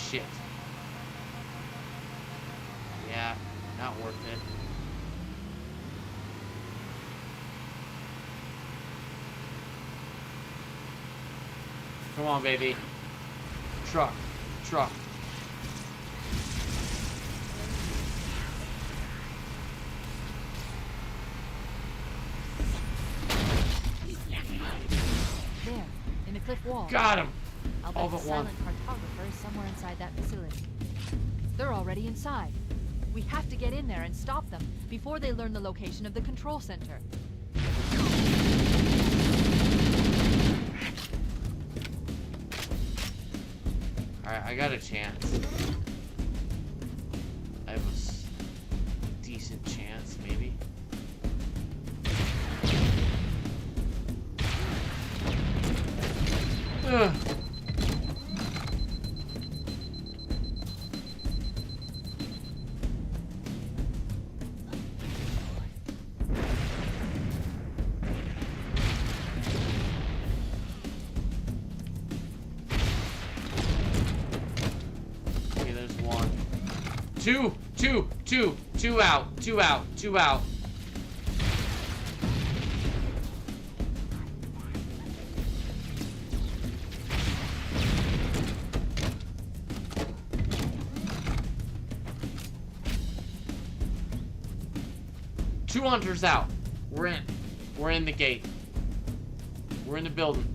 Shit. Yeah, not worth it. Come on, baby. Truck. Truck. There, in the cliff wall. Got him! I'll All bet the but one. Silent Cartographer is somewhere inside that facility. They're already inside. We have to get in there and stop them before they learn the location of the control center. Alright, I got a chance. I have a decent chance, maybe. Ugh. Okay, there's one. Two out. Two hunters out. We're in. We're in the gate. We're in the building.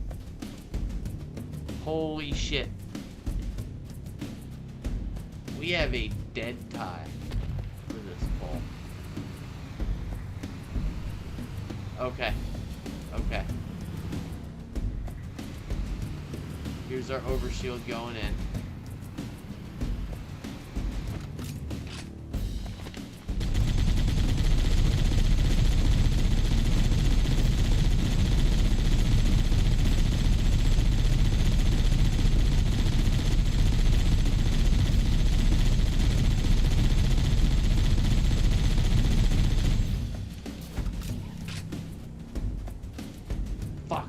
Holy shit. We have a dead tie for this ball. Okay. Okay. Here's our overshield going in. Fuck.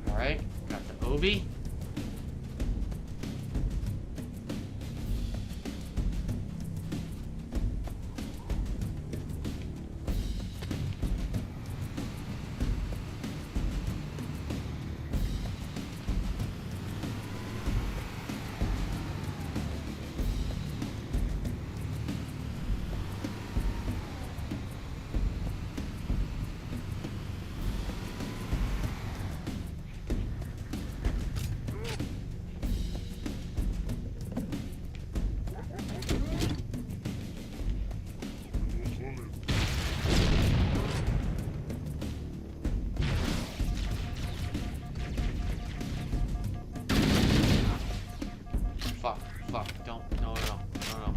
Alright, got the Obi. fuck. Don't. No, no, no, no, no.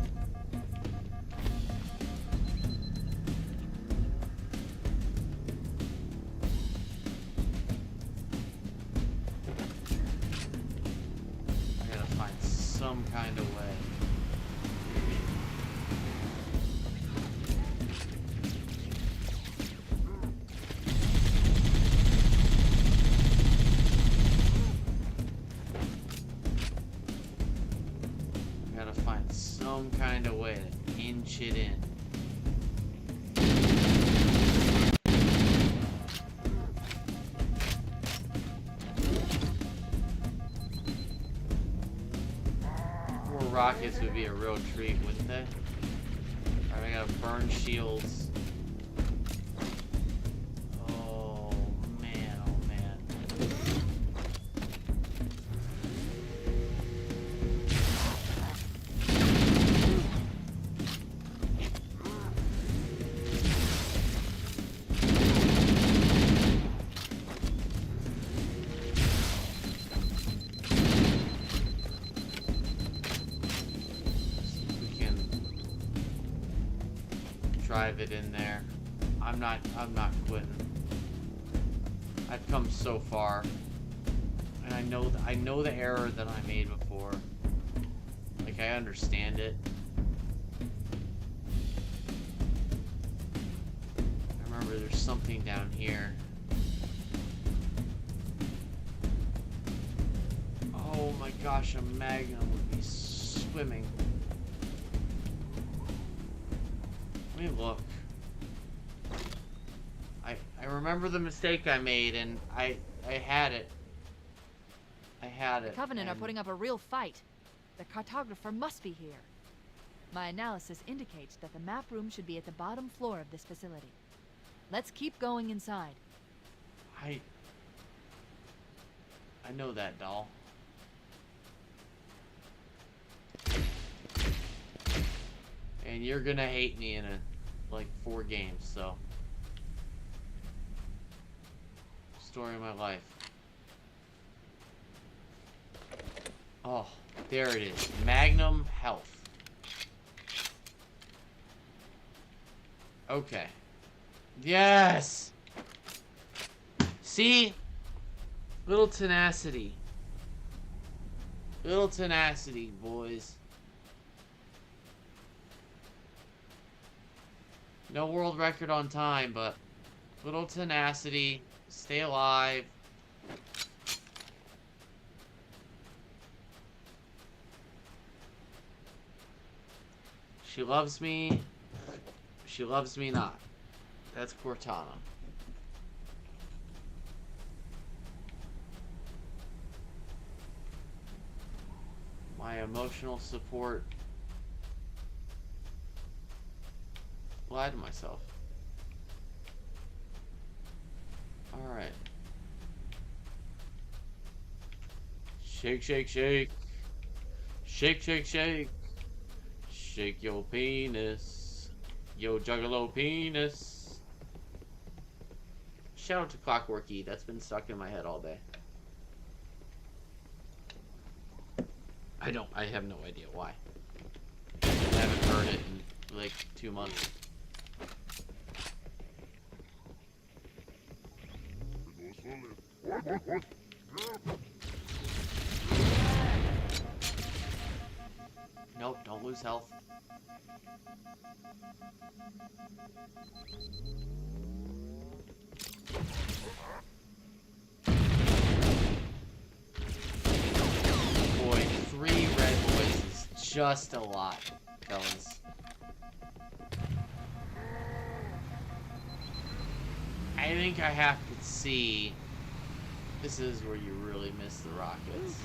I gotta find some kind of way. Some kind of way to inch it in. More rockets would be a real treat, wouldn't they? Alright, I gotta burn shields. Oh man, oh man. Drive it in there. I'm not quitting. I've come so far. And I know the error that I made before. Like, I understand it. I remember there's something down here. Oh my gosh, a magnum would be swimming. Let me look. I remember the mistake I made, and I had it. I had it. The Covenant are putting up a real fight. The cartographer must be here. My analysis indicates that the map room should be at the bottom floor of this facility. Let's keep going inside. I know that, doll. And you're gonna hate me in like 4 games, so. Story of my life. Oh, there it is. Magnum Health. Okay. Yes! See? Little tenacity. Little tenacity, boys. No world record on time, but little tenacity. Stay alive. She loves me. She loves me not. That's Cortana. My emotional support. Lied to myself. Alright. Shake, shake, shake. Shake, shake, shake. Shake your penis. Yo, juggalo penis. Shout out to Clockworky. That's been stuck in my head all day. I have no idea why. I haven't heard it in like 2 months. Nope, don't lose health. Boy, 3 red boys is just a lot, fellas. I think I have to see. This is where you really miss the rockets.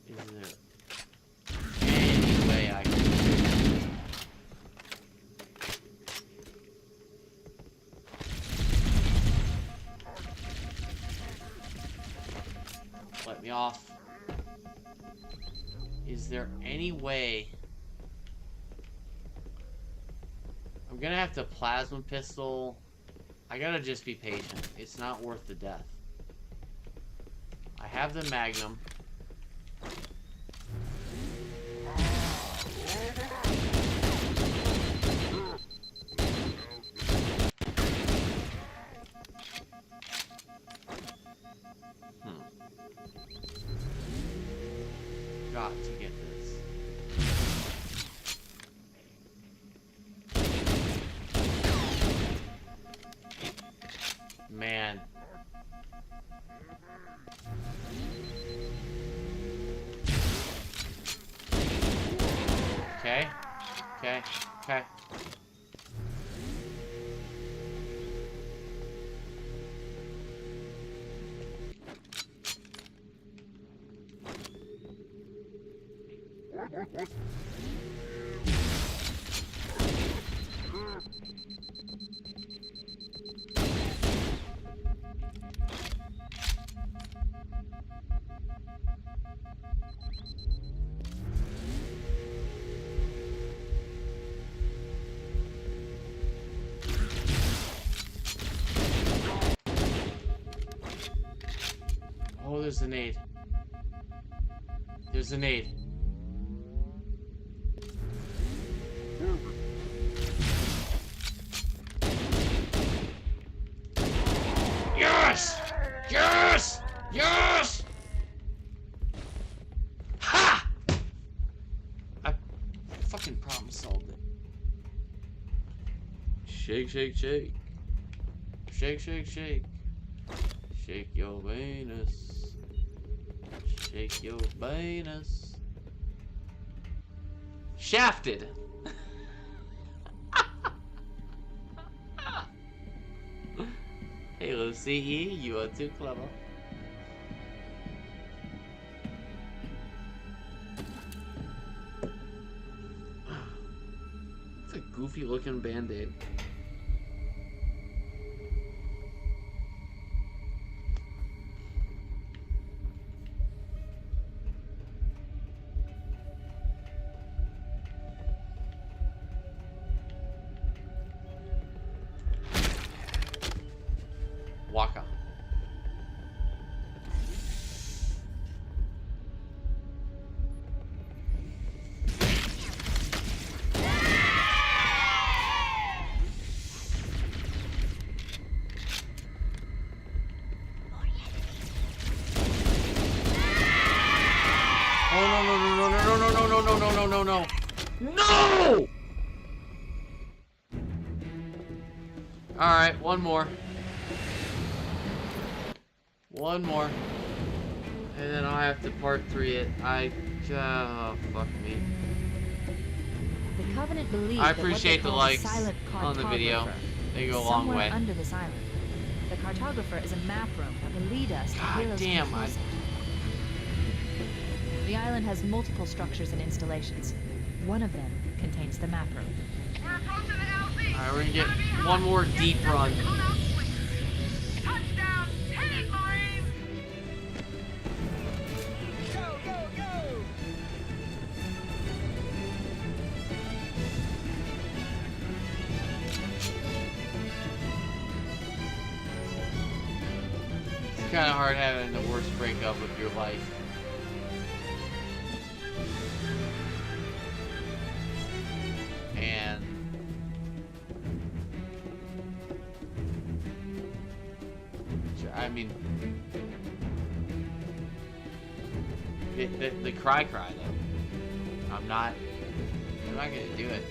Is there any way I can do it? Let me off. Is there any way I'm gonna have to plasma pistol. I gotta just be patient. It's not worth the death. I have the Magnum. Got to get this. Man. Okay. Okay. Okay. Oh, there's an aid. There's an aid. Yes! Yes! Yes! Ha! I fucking problem solved it. Shake, shake, shake. Shake, shake, shake. Shake your Venus. Shake your Venus. Shafted. Hey, Lucy, you are too clever. It's a goofy looking band-aid. Waka. Oh no no no no no no no no no no no no no! Alright, one more. One more. And then I'll have to part 3 it. Oh, fuck me. The Covenant believes I that what appreciate they the call likes Silent on the video. Cartographer They is go a long somewhere way. under this island. The Cartographer is a map room that will lead us to God Heroes damn, Control Center. The island has multiple structures and installations. One of them contains the map room. We're approaching the LZ. Alright, we're gonna get one more deep run. Touchdown, hit it, Marines! Go, go, go! It's kind of hard having the worst breakup of your life. And I mean, the cry though. I'm not gonna do it.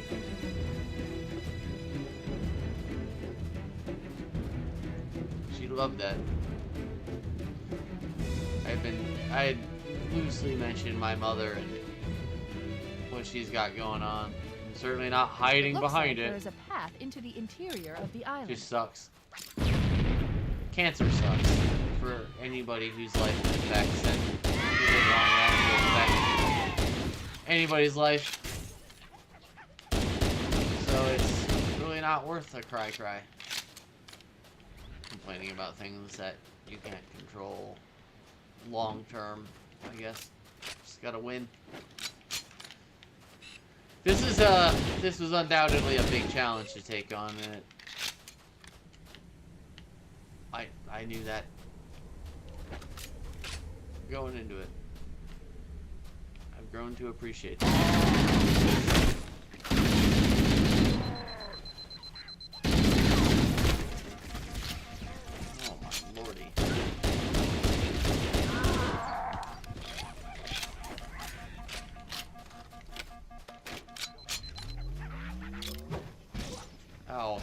She loved that. I had loosely mentioned my mother and what she's got going on. Certainly not hiding Looks behind like it. there is a path into the interior of the island. Just sucks. Cancer sucks for anybody whose life it affects, and who live long enough to affect anybody's life. So it's really not worth a cry. Complaining about things that you can't control long term, I guess. Just gotta win. This was undoubtedly a big challenge to take on, and I knew that going into it. I've grown to appreciate it. Oh my lordy. Oh.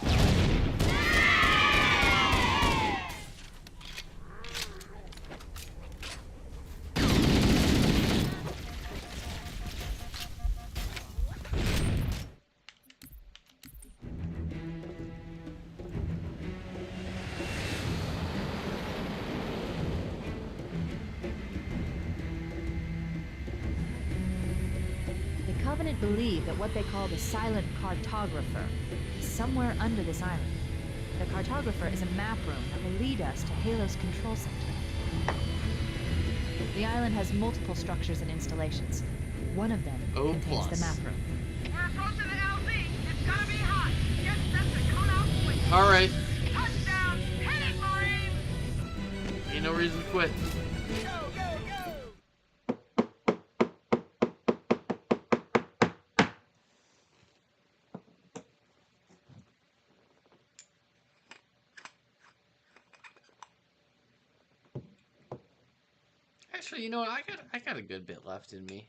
The Covenant believe that what they call the Silent Cartographer is somewhere under this island. The Cartographer is a map room that will lead us to Halo's control center. The island has multiple structures and installations. One of them contains the map room. We're approaching the LZ. It's gonna be hot. Get set to cut out quick. Alright. Touchdown. Hit it, Marines. Ain't no reason to quit. Actually, you know what? I got a good bit left in me.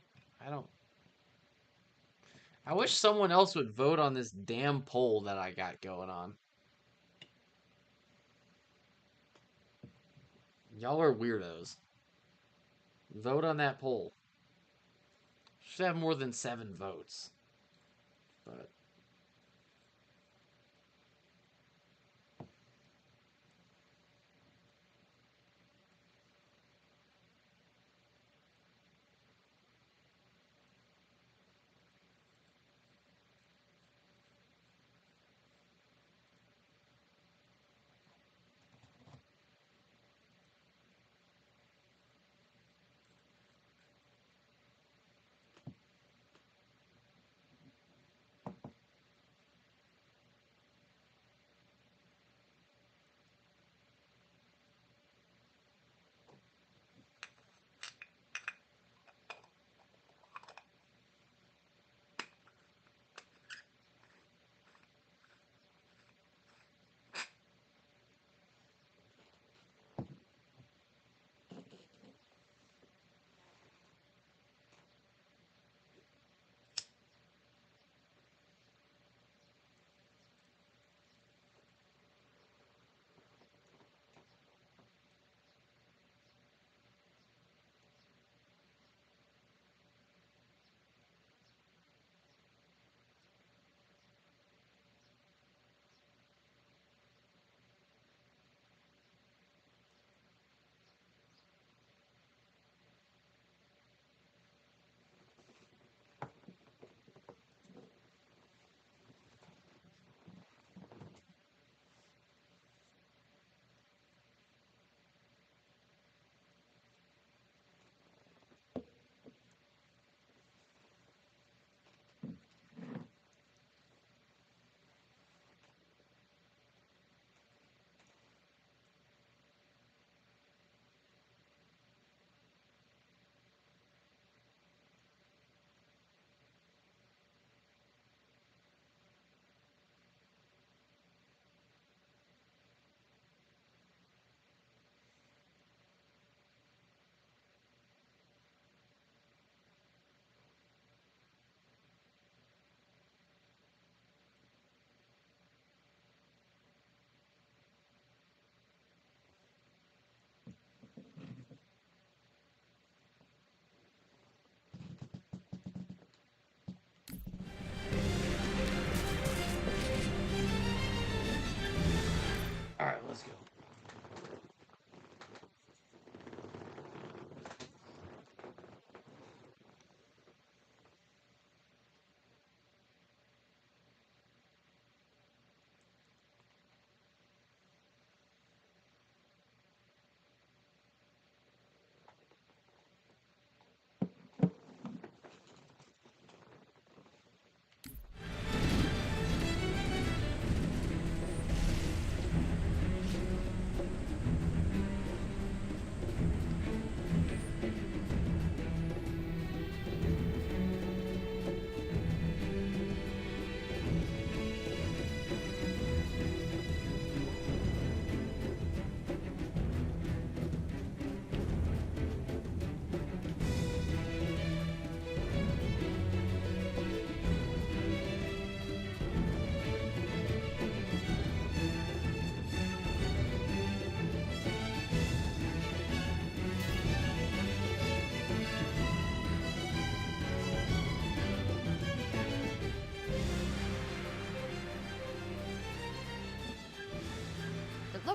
I wish someone else would vote on this damn poll that I got going on. Y'all are weirdos. Vote on that poll. Should have more than 7 votes. But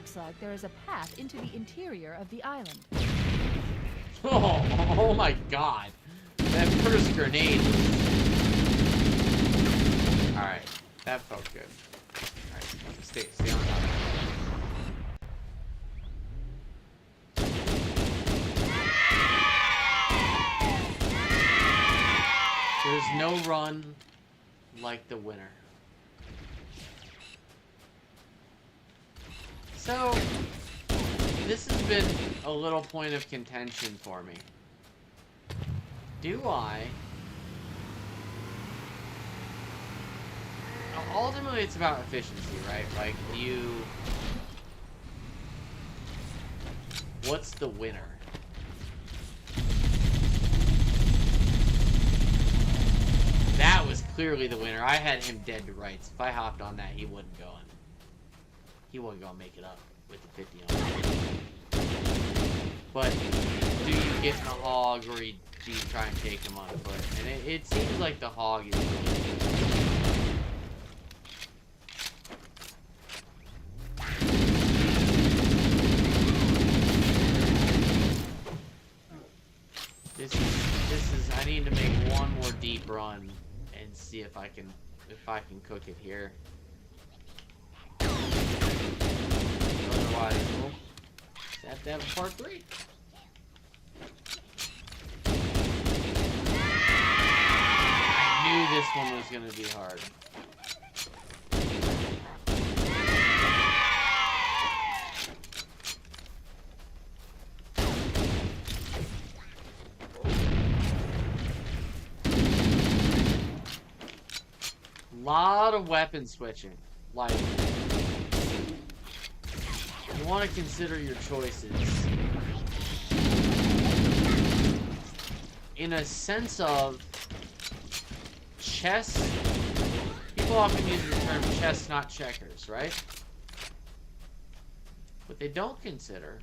looks like there is a path into the interior of the island. Oh my god. That first grenade was... Alright, that felt good. Alright, stay on top. There's no run like the winner. So, this has been a little point of contention for me. Do I... Ultimately, it's about efficiency, right? Like, what's the winner? That was clearly the winner. I had him dead to rights. If I hopped on that, he wasn't going. He wasn't going to make it up with the 50 on it. But do you get in the hog, or do you try and take him on foot? And it seems like the hog is really good. This is. I need to make one more deep run and see if I can cook it here. Otherwise, we'll have to have a part 3. I knew this one was gonna be hard. Lot of weapon switching. Like, you want to consider your choices in a sense of chess. People often use the term chess, not checkers, right? What they don't consider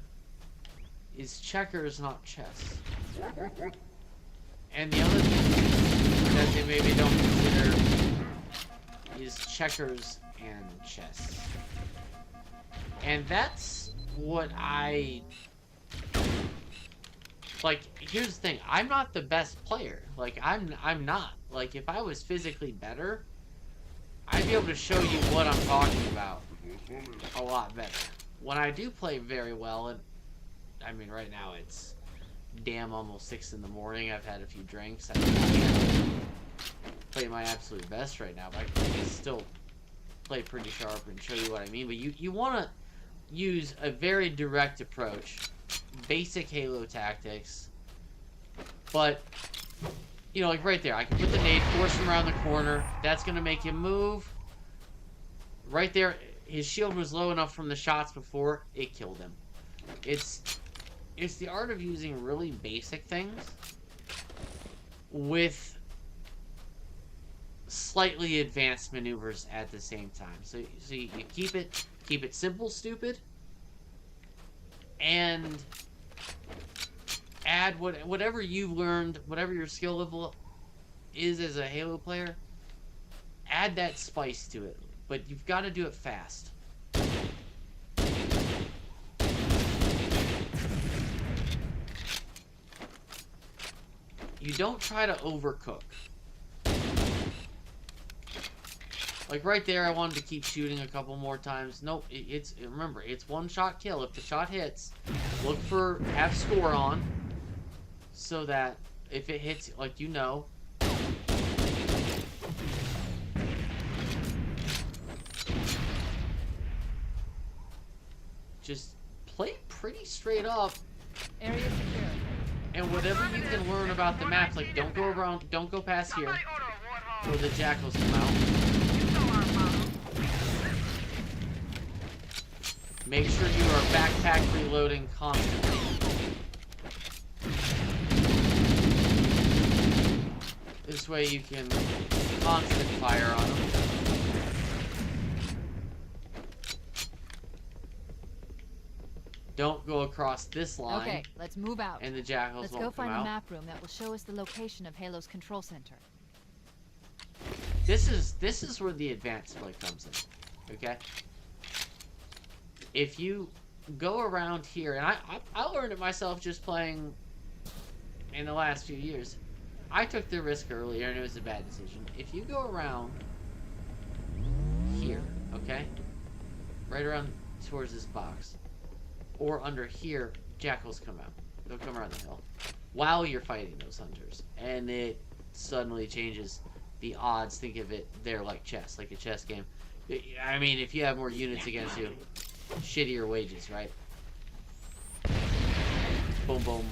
is checkers, not chess. And the other thing that they maybe don't consider is checkers and chess. And that's what I... Like, here's the thing. I'm not the best player. Like, I'm not. Like, if I was physically better, I'd be able to show you what I'm talking about a lot better. When I do play very well, and I mean, right now it's damn almost 6 in the morning. I've had a few drinks. I can't play my absolute best right now, but I can still play pretty sharp and show you what I mean. But you want to use a very direct approach, basic Halo tactics, but, you know, like right there, I can put the nade, force him around the corner. That's going to make him move. Right there, his shield was low enough from the shots before, it killed him. It's the art of using really basic things with slightly advanced maneuvers at the same time. So you keep it simple, stupid, and add whatever you've learned, whatever your skill level is as a Halo player, add that spice to it. But you've got to do it fast. You don't try to overcook. Like right there, I wanted to keep shooting a couple more times. Nope, remember, it's one shot kill. If the shot hits, have score on, so that if it hits, like, you know. Just play pretty straight up. Area secure. And whatever you can learn about the map, like, don't go around, don't go past here, where the jackals come out. Make sure you are backpack reloading constantly. This way you can constant fire on them. Don't go across this line. Okay, let's move out. And the jackals Let's won't go come find out. a map room that will show us the location of Halo's control center. This is where the advanced play comes in. Okay? if you go around here, and I learned it myself just playing in the last few years. I took the risk earlier, and it was a bad decision. If you go around here, okay? Right around towards this box. Or under here, jackals come out. They'll come around the hill. While you're fighting those hunters. And it suddenly changes the odds. Think of it, they're like chess, like a chess game. I mean, if you have more units against you, shittier wages, right? Boom, boom.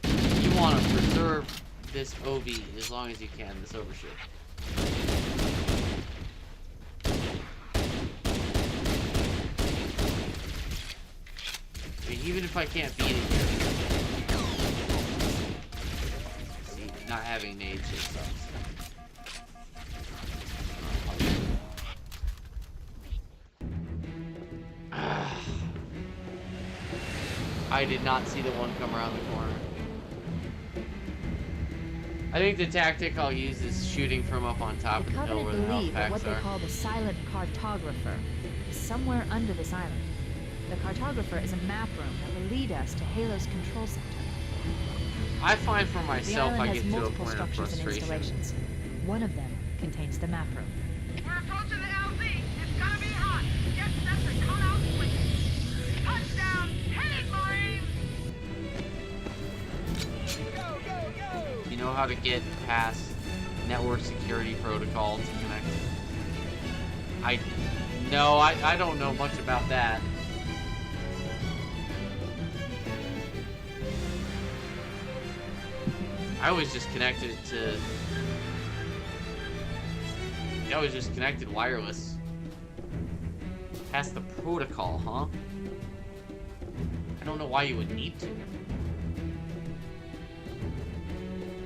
You want to preserve this OV as long as you can, this overshoot. I mean, even if I can't beat it here. See, not having nades just sucks. I did not see the one come around the corner. I think the tactic I'll use is shooting from up on top of the hill Covenant where the health believe that what packs they are. call the Silent Cartographer is somewhere under this island. The Cartographer is a map room that will lead us to Halo's control center. I find for The myself island I has get to a multiple point of structures and frustration. installations. One of them contains the map room. We're approaching the LZ. It's gonna be hot. Get set to cut out quick. Touchdown! Hit it, Marines! Go, go, go! You know how to get past network security protocol to connect? I don't know much about that. I was just connected to... I was just connected wireless. Past the protocol, huh? I don't know why you would need to.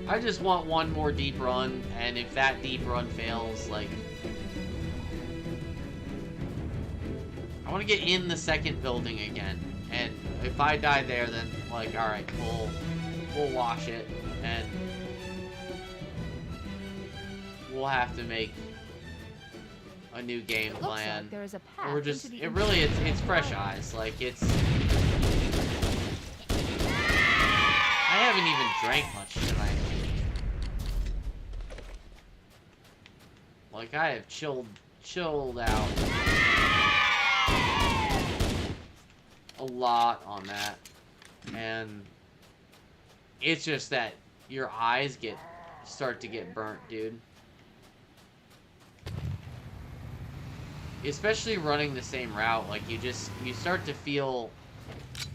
I just want one more deep run, and if that deep run fails, like... I want to get in the second building again, and if I die there, then, like, alright, we'll wash it, and we'll have to make a new game It looks plan. like there is a path Or just, into the it really, it's interior fresh of eyes, like, it's... I haven't even drank much tonight. Like, I have chilled out a lot on that, and it's just that your eyes start to get burnt, dude. Especially running the same route, like you start to feel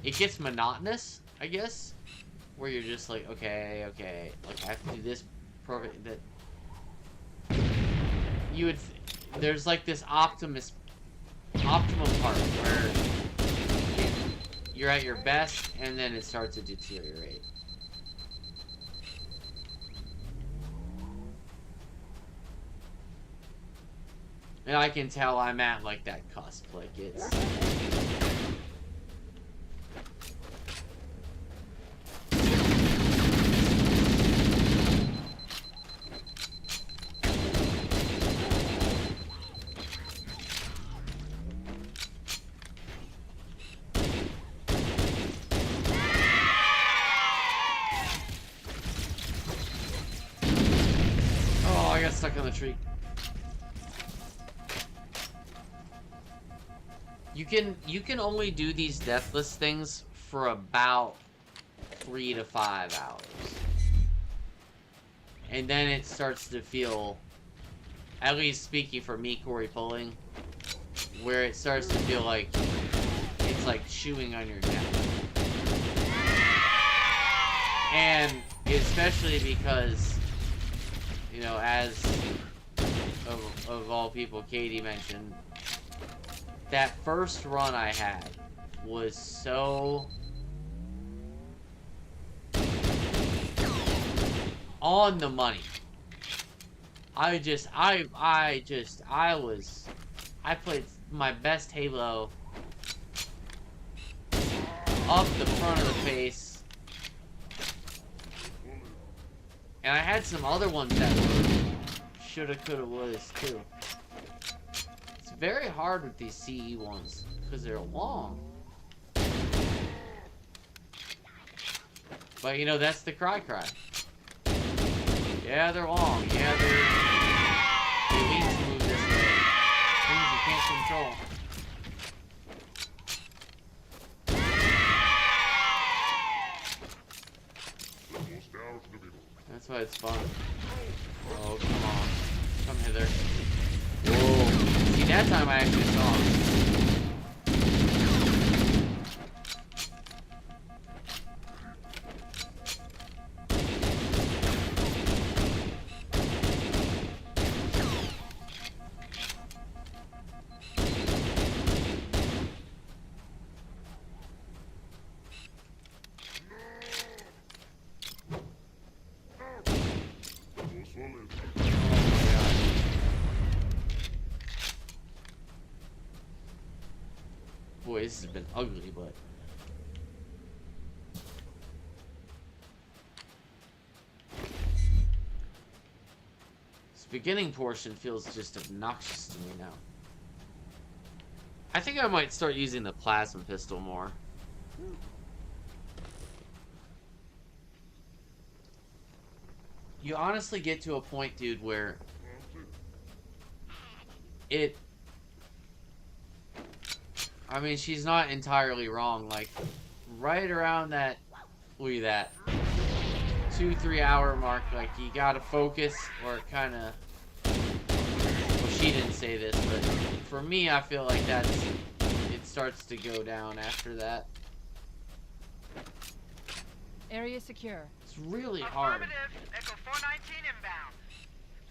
it gets monotonous, I guess, where you're just like, okay, like I have to do this program that you would. There's like this optimum part where you're at your best, and then it starts to deteriorate. And I can tell I'm at like that cusp, like it's. Oh, I got stuck on the tree. You can only do these Deathless things for about 3 to 5 hours. And then it starts to feel, at least speaking for me, Corey Pulling, where it starts to feel like it's like chewing on your neck. And especially because, you know, as of all people, Katie mentioned, that first run I had was so on the money. I played my best Halo up the front of the face. And I had some other ones that were shoulda, coulda, wouldas too. very hard with these CE ones because they're long. But you know, that's the cry. Yeah, they're long. Yeah, they lead to move this way. Things you can't control. That's why it's fun. Oh, come on. Come hither. Whoa. See, that time I actually saw him. Boy, this has been ugly, but... This beginning portion feels just obnoxious to me now. I think I might start using the plasma pistol more. You honestly get to a point, dude, where... I mean, she's not entirely wrong. Like, right around that, look at that, 2-3 hour mark, like, you gotta focus, or it kind of, well, she didn't say this, but for me, I feel like it starts to go down after that. Area secure. It's really hard. Affirmative. Echo 419 inbound.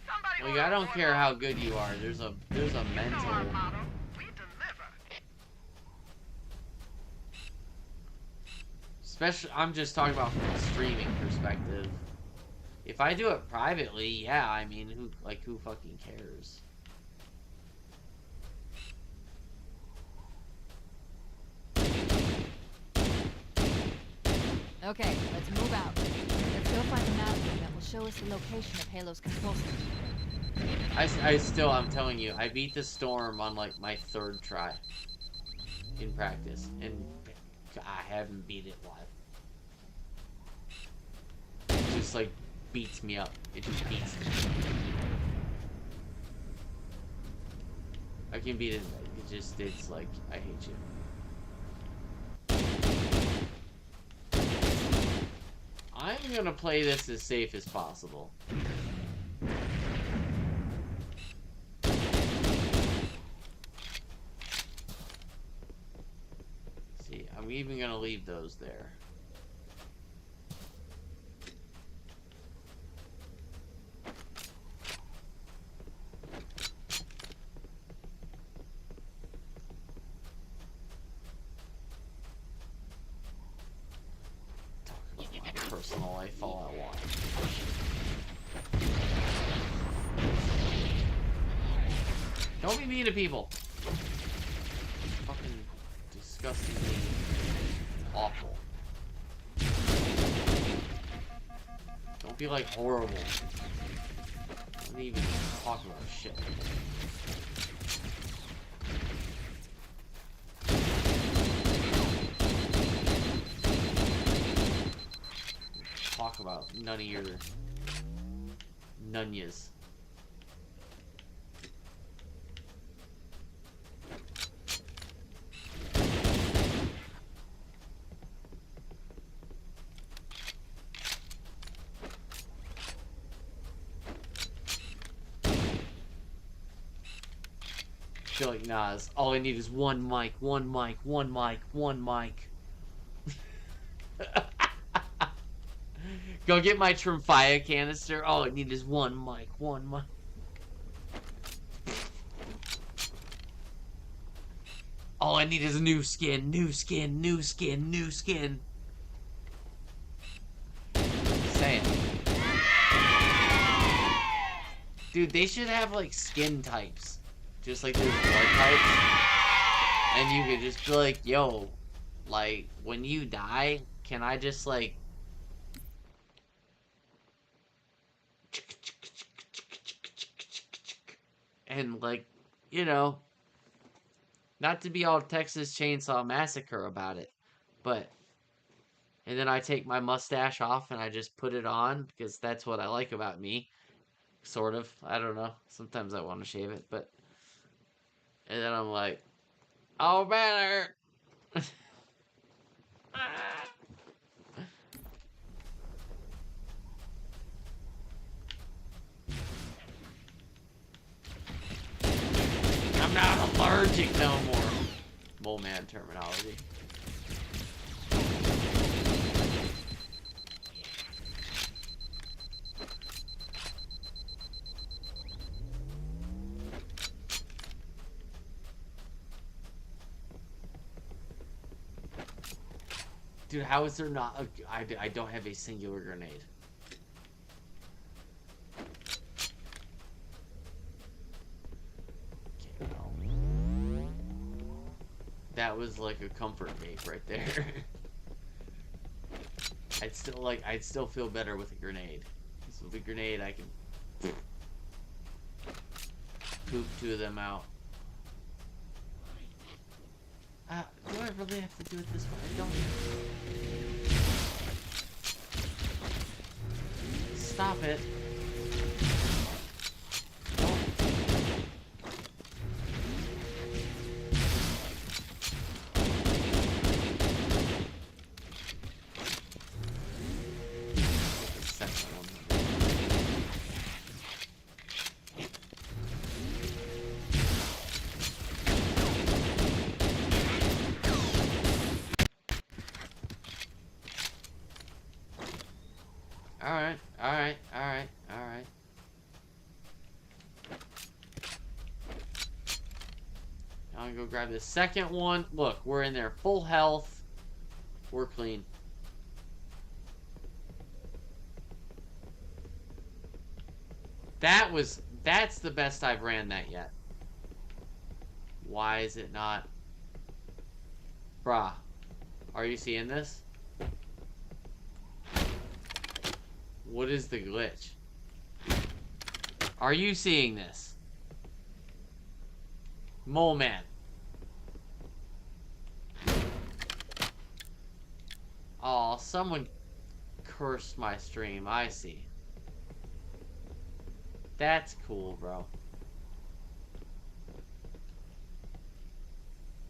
Somebody Like, I don't care how good you are, there's a mental... our motto. We deliver. Especially, I'm just talking about from a streaming perspective. If I do it privately, yeah, I mean, who fucking cares? Okay, let's move out. Let's go find the map that will show us the location of Halo's control center. I'm telling you, I beat the storm on, like, my 3rd try in practice, and I haven't beat it live. It just, like, beats me up. It just beats me. I can beat it, it's like, I hate you. I'm gonna play this as safe as possible. See, I'm even gonna leave those there. Personal life all I want. Don't be mean to people. Fucking disgustingly awful. Don't be like horrible. Don't even talk about shit. Talk about none of your nunyas. I feel like Nas. All I need is one mic, one mic, one mic, one mic. Go get my Trimphia canister. All I need is one mic, one mic. All I need is new skin, new skin, new skin, new skin. Saying. Dude, they should have like skin types. Just like there's blood types. And you could just be like, yo, like, when you die, can I just like... And like, you know, Not to be all Texas Chainsaw Massacre about it, but... And then I take my mustache off and I just put it on because that's what I like about me. Sort of. I don't know. Sometimes I want to shave it, but... And then I'm like, oh, better! I'm not allergic no more. Mole man terminology. Dude, how is there not a... I don't have a singular grenade. Okay, no. That was like a comfort vape right there. I'd still feel better with a grenade. So with a grenade, I can poop two of them out. Do I really have to do it this way? I don't. Stop it. Oh. Second one. Alright. I'm gonna go grab the second one. Look, we're in there full health. We're clean. That's the best I've ran that yet. Why is it not? Bruh. Are you seeing this? What is the glitch? Are you seeing this? Mole man. Aw, someone cursed my stream. I see. That's cool, bro.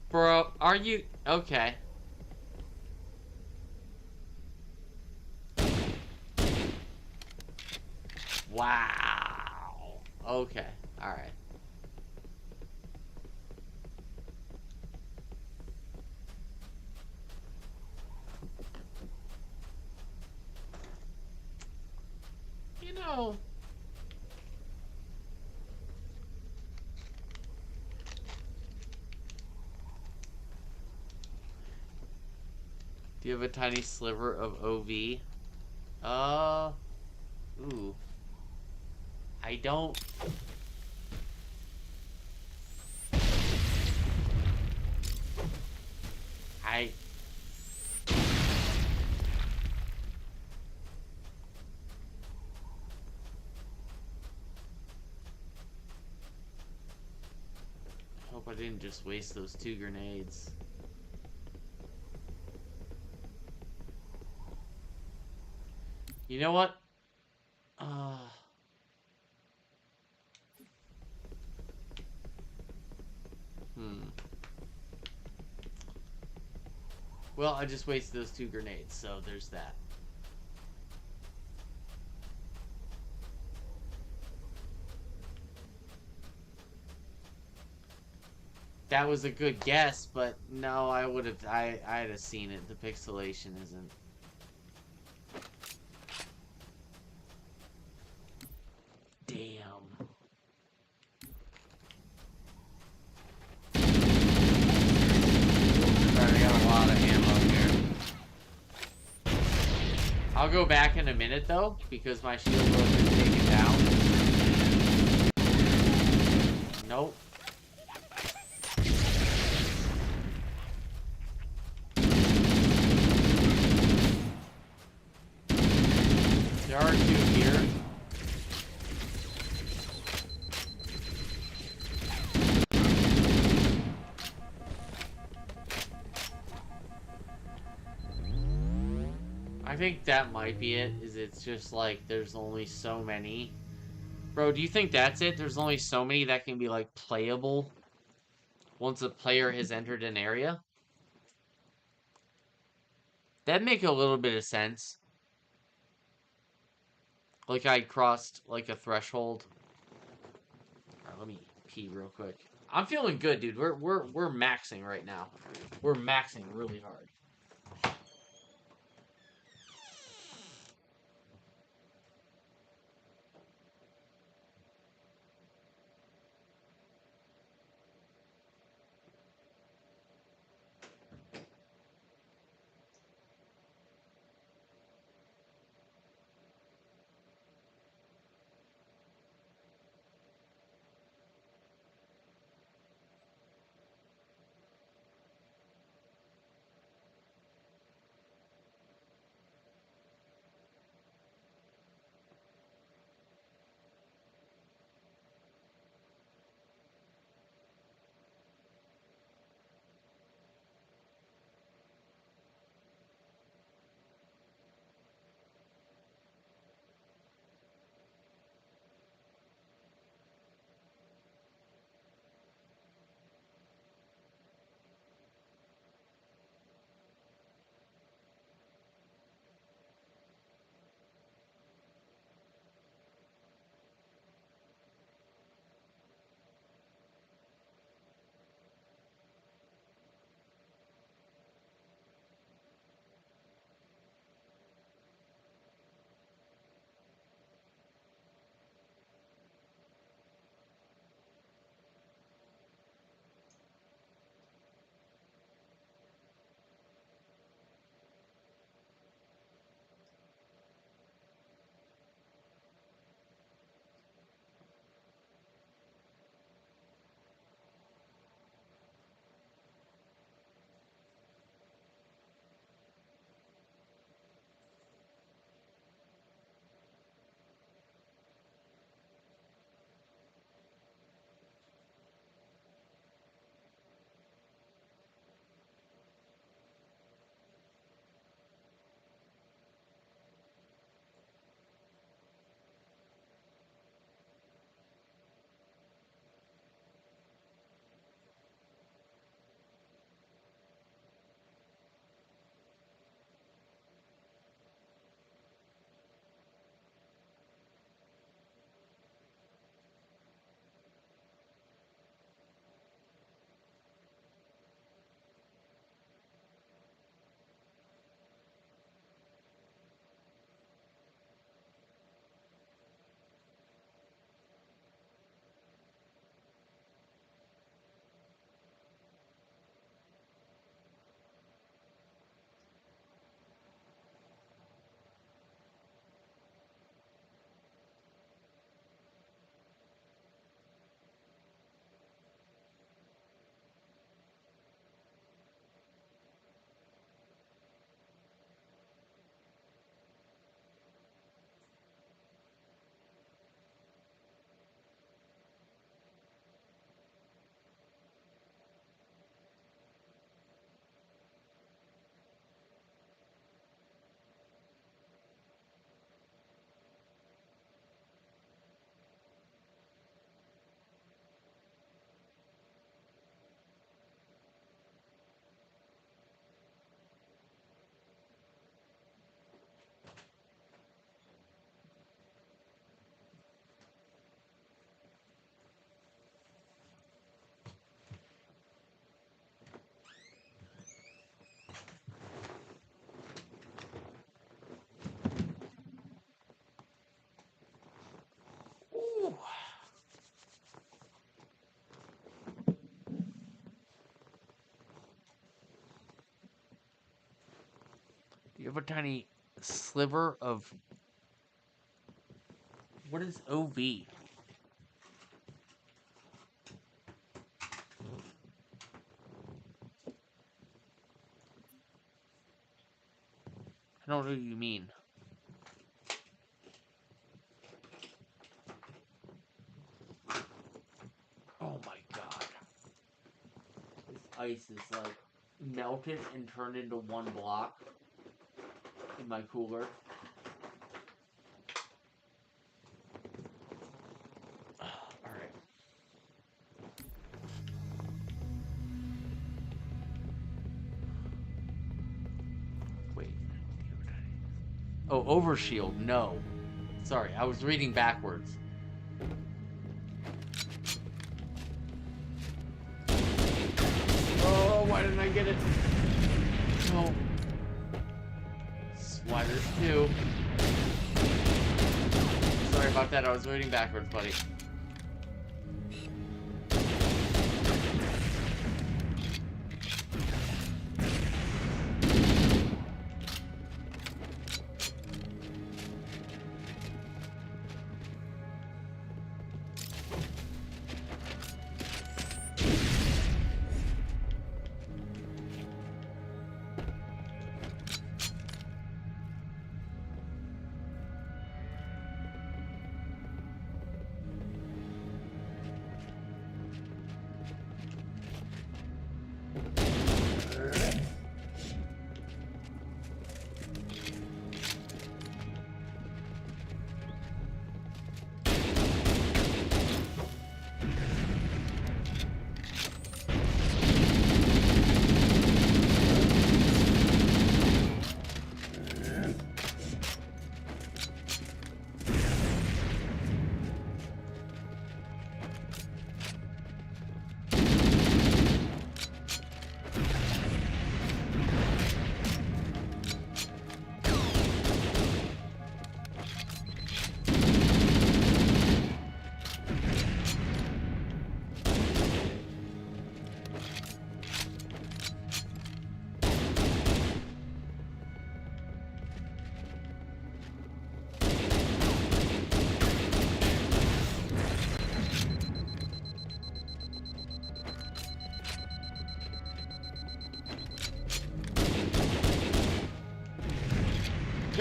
Bro, are you... Okay. Wow. Okay. Alright. You know... Do you have a tiny sliver of OV? Ooh. I don't... I hope I didn't just waste those 2 grenades. You know what? Well, I just wasted those 2 grenades, so there's that. That was a good guess, but no, I would have... I'd have seen it. The pixelation isn't... Damn. Alright, I got a lot of ammo here. I'll go back in a minute, though, because my shield wasn't taken down. Nope. There are 2 here. I think that might be it, is it's just like there's only so many. Bro, do you think that's it? There's only so many that can be like playable once a player has entered an area? That'd make a little bit of sense. Like I crossed like a threshold. Alright, let me pee real quick. I'm feeling good, dude. We're maxing right now. We're maxing really hard. Ooh. Do you have a tiny sliver of... What is OV? I don't know what you mean. Oh my god. This ice is like melted and turned into one block. in my cooler. Alright. Wait. Oh, overshield. No. Sorry, I was reading backwards. Oh, why didn't I get it? No. Why there's two. Sorry about that, I was reading backwards, buddy.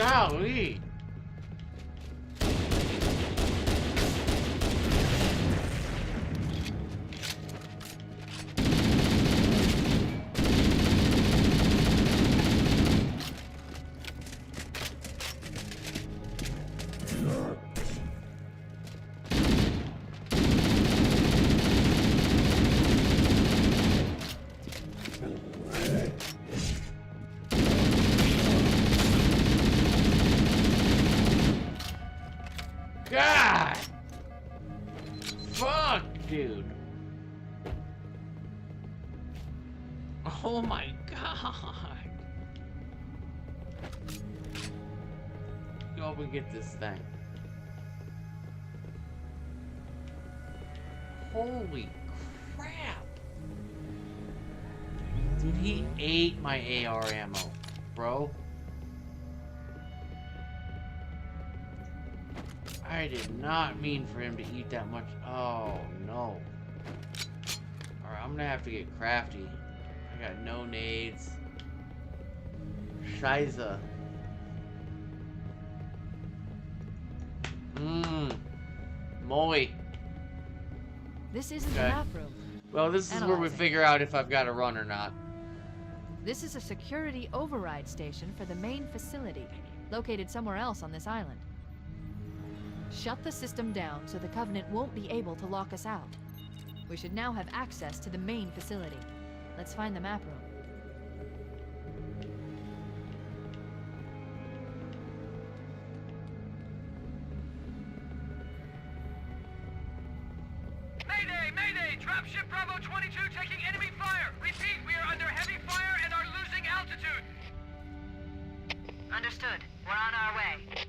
Golly! God! Fuck, dude. Oh my God. Go up and get this thing. Holy crap. Dude, he ate my AR ammo, bro. I did not mean for him to eat that much. Oh, no. Alright, I'm gonna have to get crafty. I got no nades. Shiza. Moly. This isn't the map room. Well, this is where we Analyzing. figure out if I've got to run or not. This is a security override station for the main facility, located somewhere else on this island. Shut the system down so the Covenant won't be able to lock us out. We should now have access to the main facility. Let's find the map room. Mayday! Mayday! Dropship Bravo 22 taking enemy fire! Repeat, we are under heavy fire and are losing altitude! Understood. We're on our way.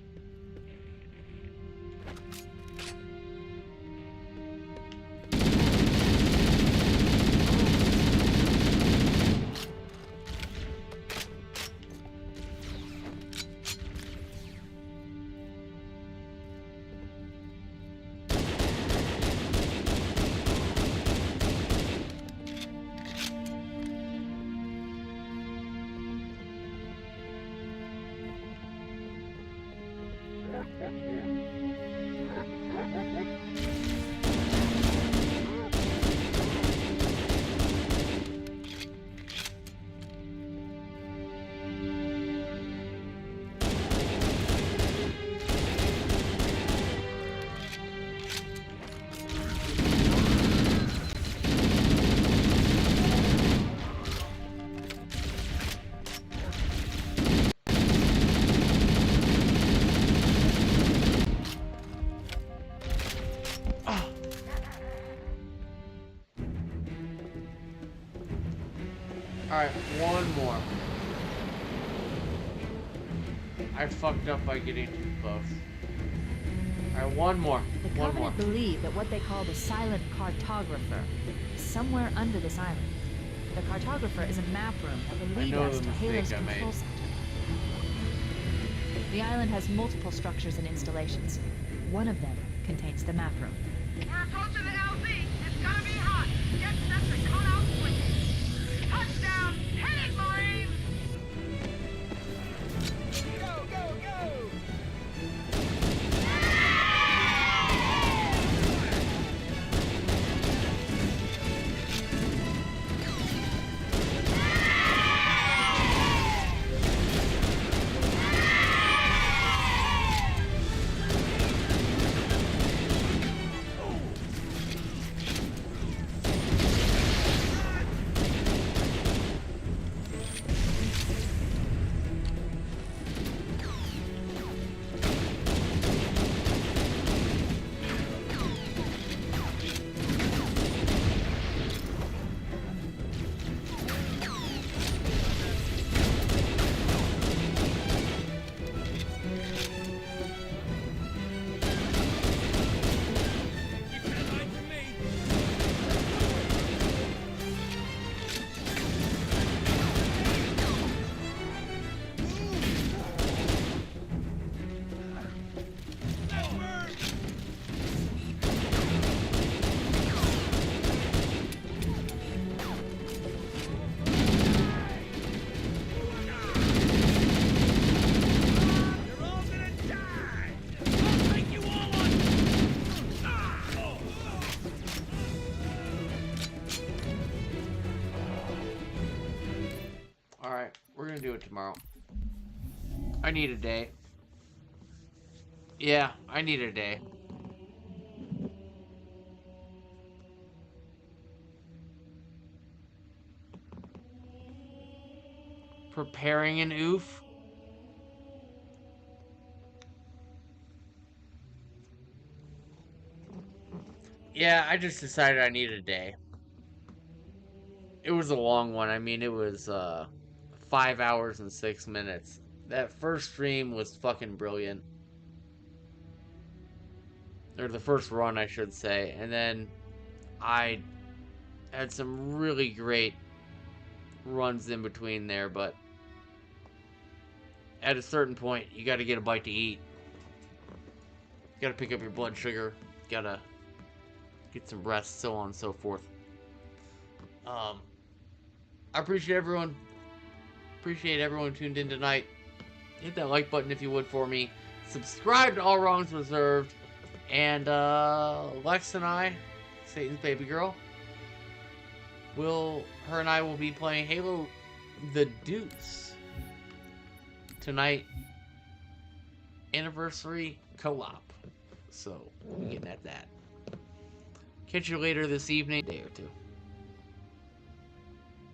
Alright, one more. I fucked up by getting too close. Alright, one more. The One more. Covenant believe that what they call the Silent Cartographer is somewhere under this island. The Cartographer is a map room that will lead know us the to mistake Halo's I control made. center. The island has multiple structures and installations. One of them contains the map room. We're approaching the LZ. It's gonna be hot. Get set to cut out quickly. Touchdown! Hit it, Marines! Go, go, go! Keep that line from me. That burns! You're all gonna die! I'll take you all on! Alright, we're gonna do it tomorrow. I need a day. Yeah, I need a day. Preparing an oof? Yeah, I just decided I needed a day. It was a long one. I mean, it was 5 hours and 6 minutes. That first stream was fucking brilliant. Or the first run, I should say. And then I had some really great runs in between there, but at a certain point, you gotta get a bite to eat. You gotta pick up your blood sugar. Gotta get some rest, so on and so forth. I appreciate everyone. Appreciate everyone tuned in tonight. Hit that like button if you would for me. Subscribe to All Wrongs Reserved. And Lex and I, Satan's baby girl, her and I will be playing Halo the Deuce tonight. Anniversary co-op. So we'll be getting at that. Catch you later this evening, day or two.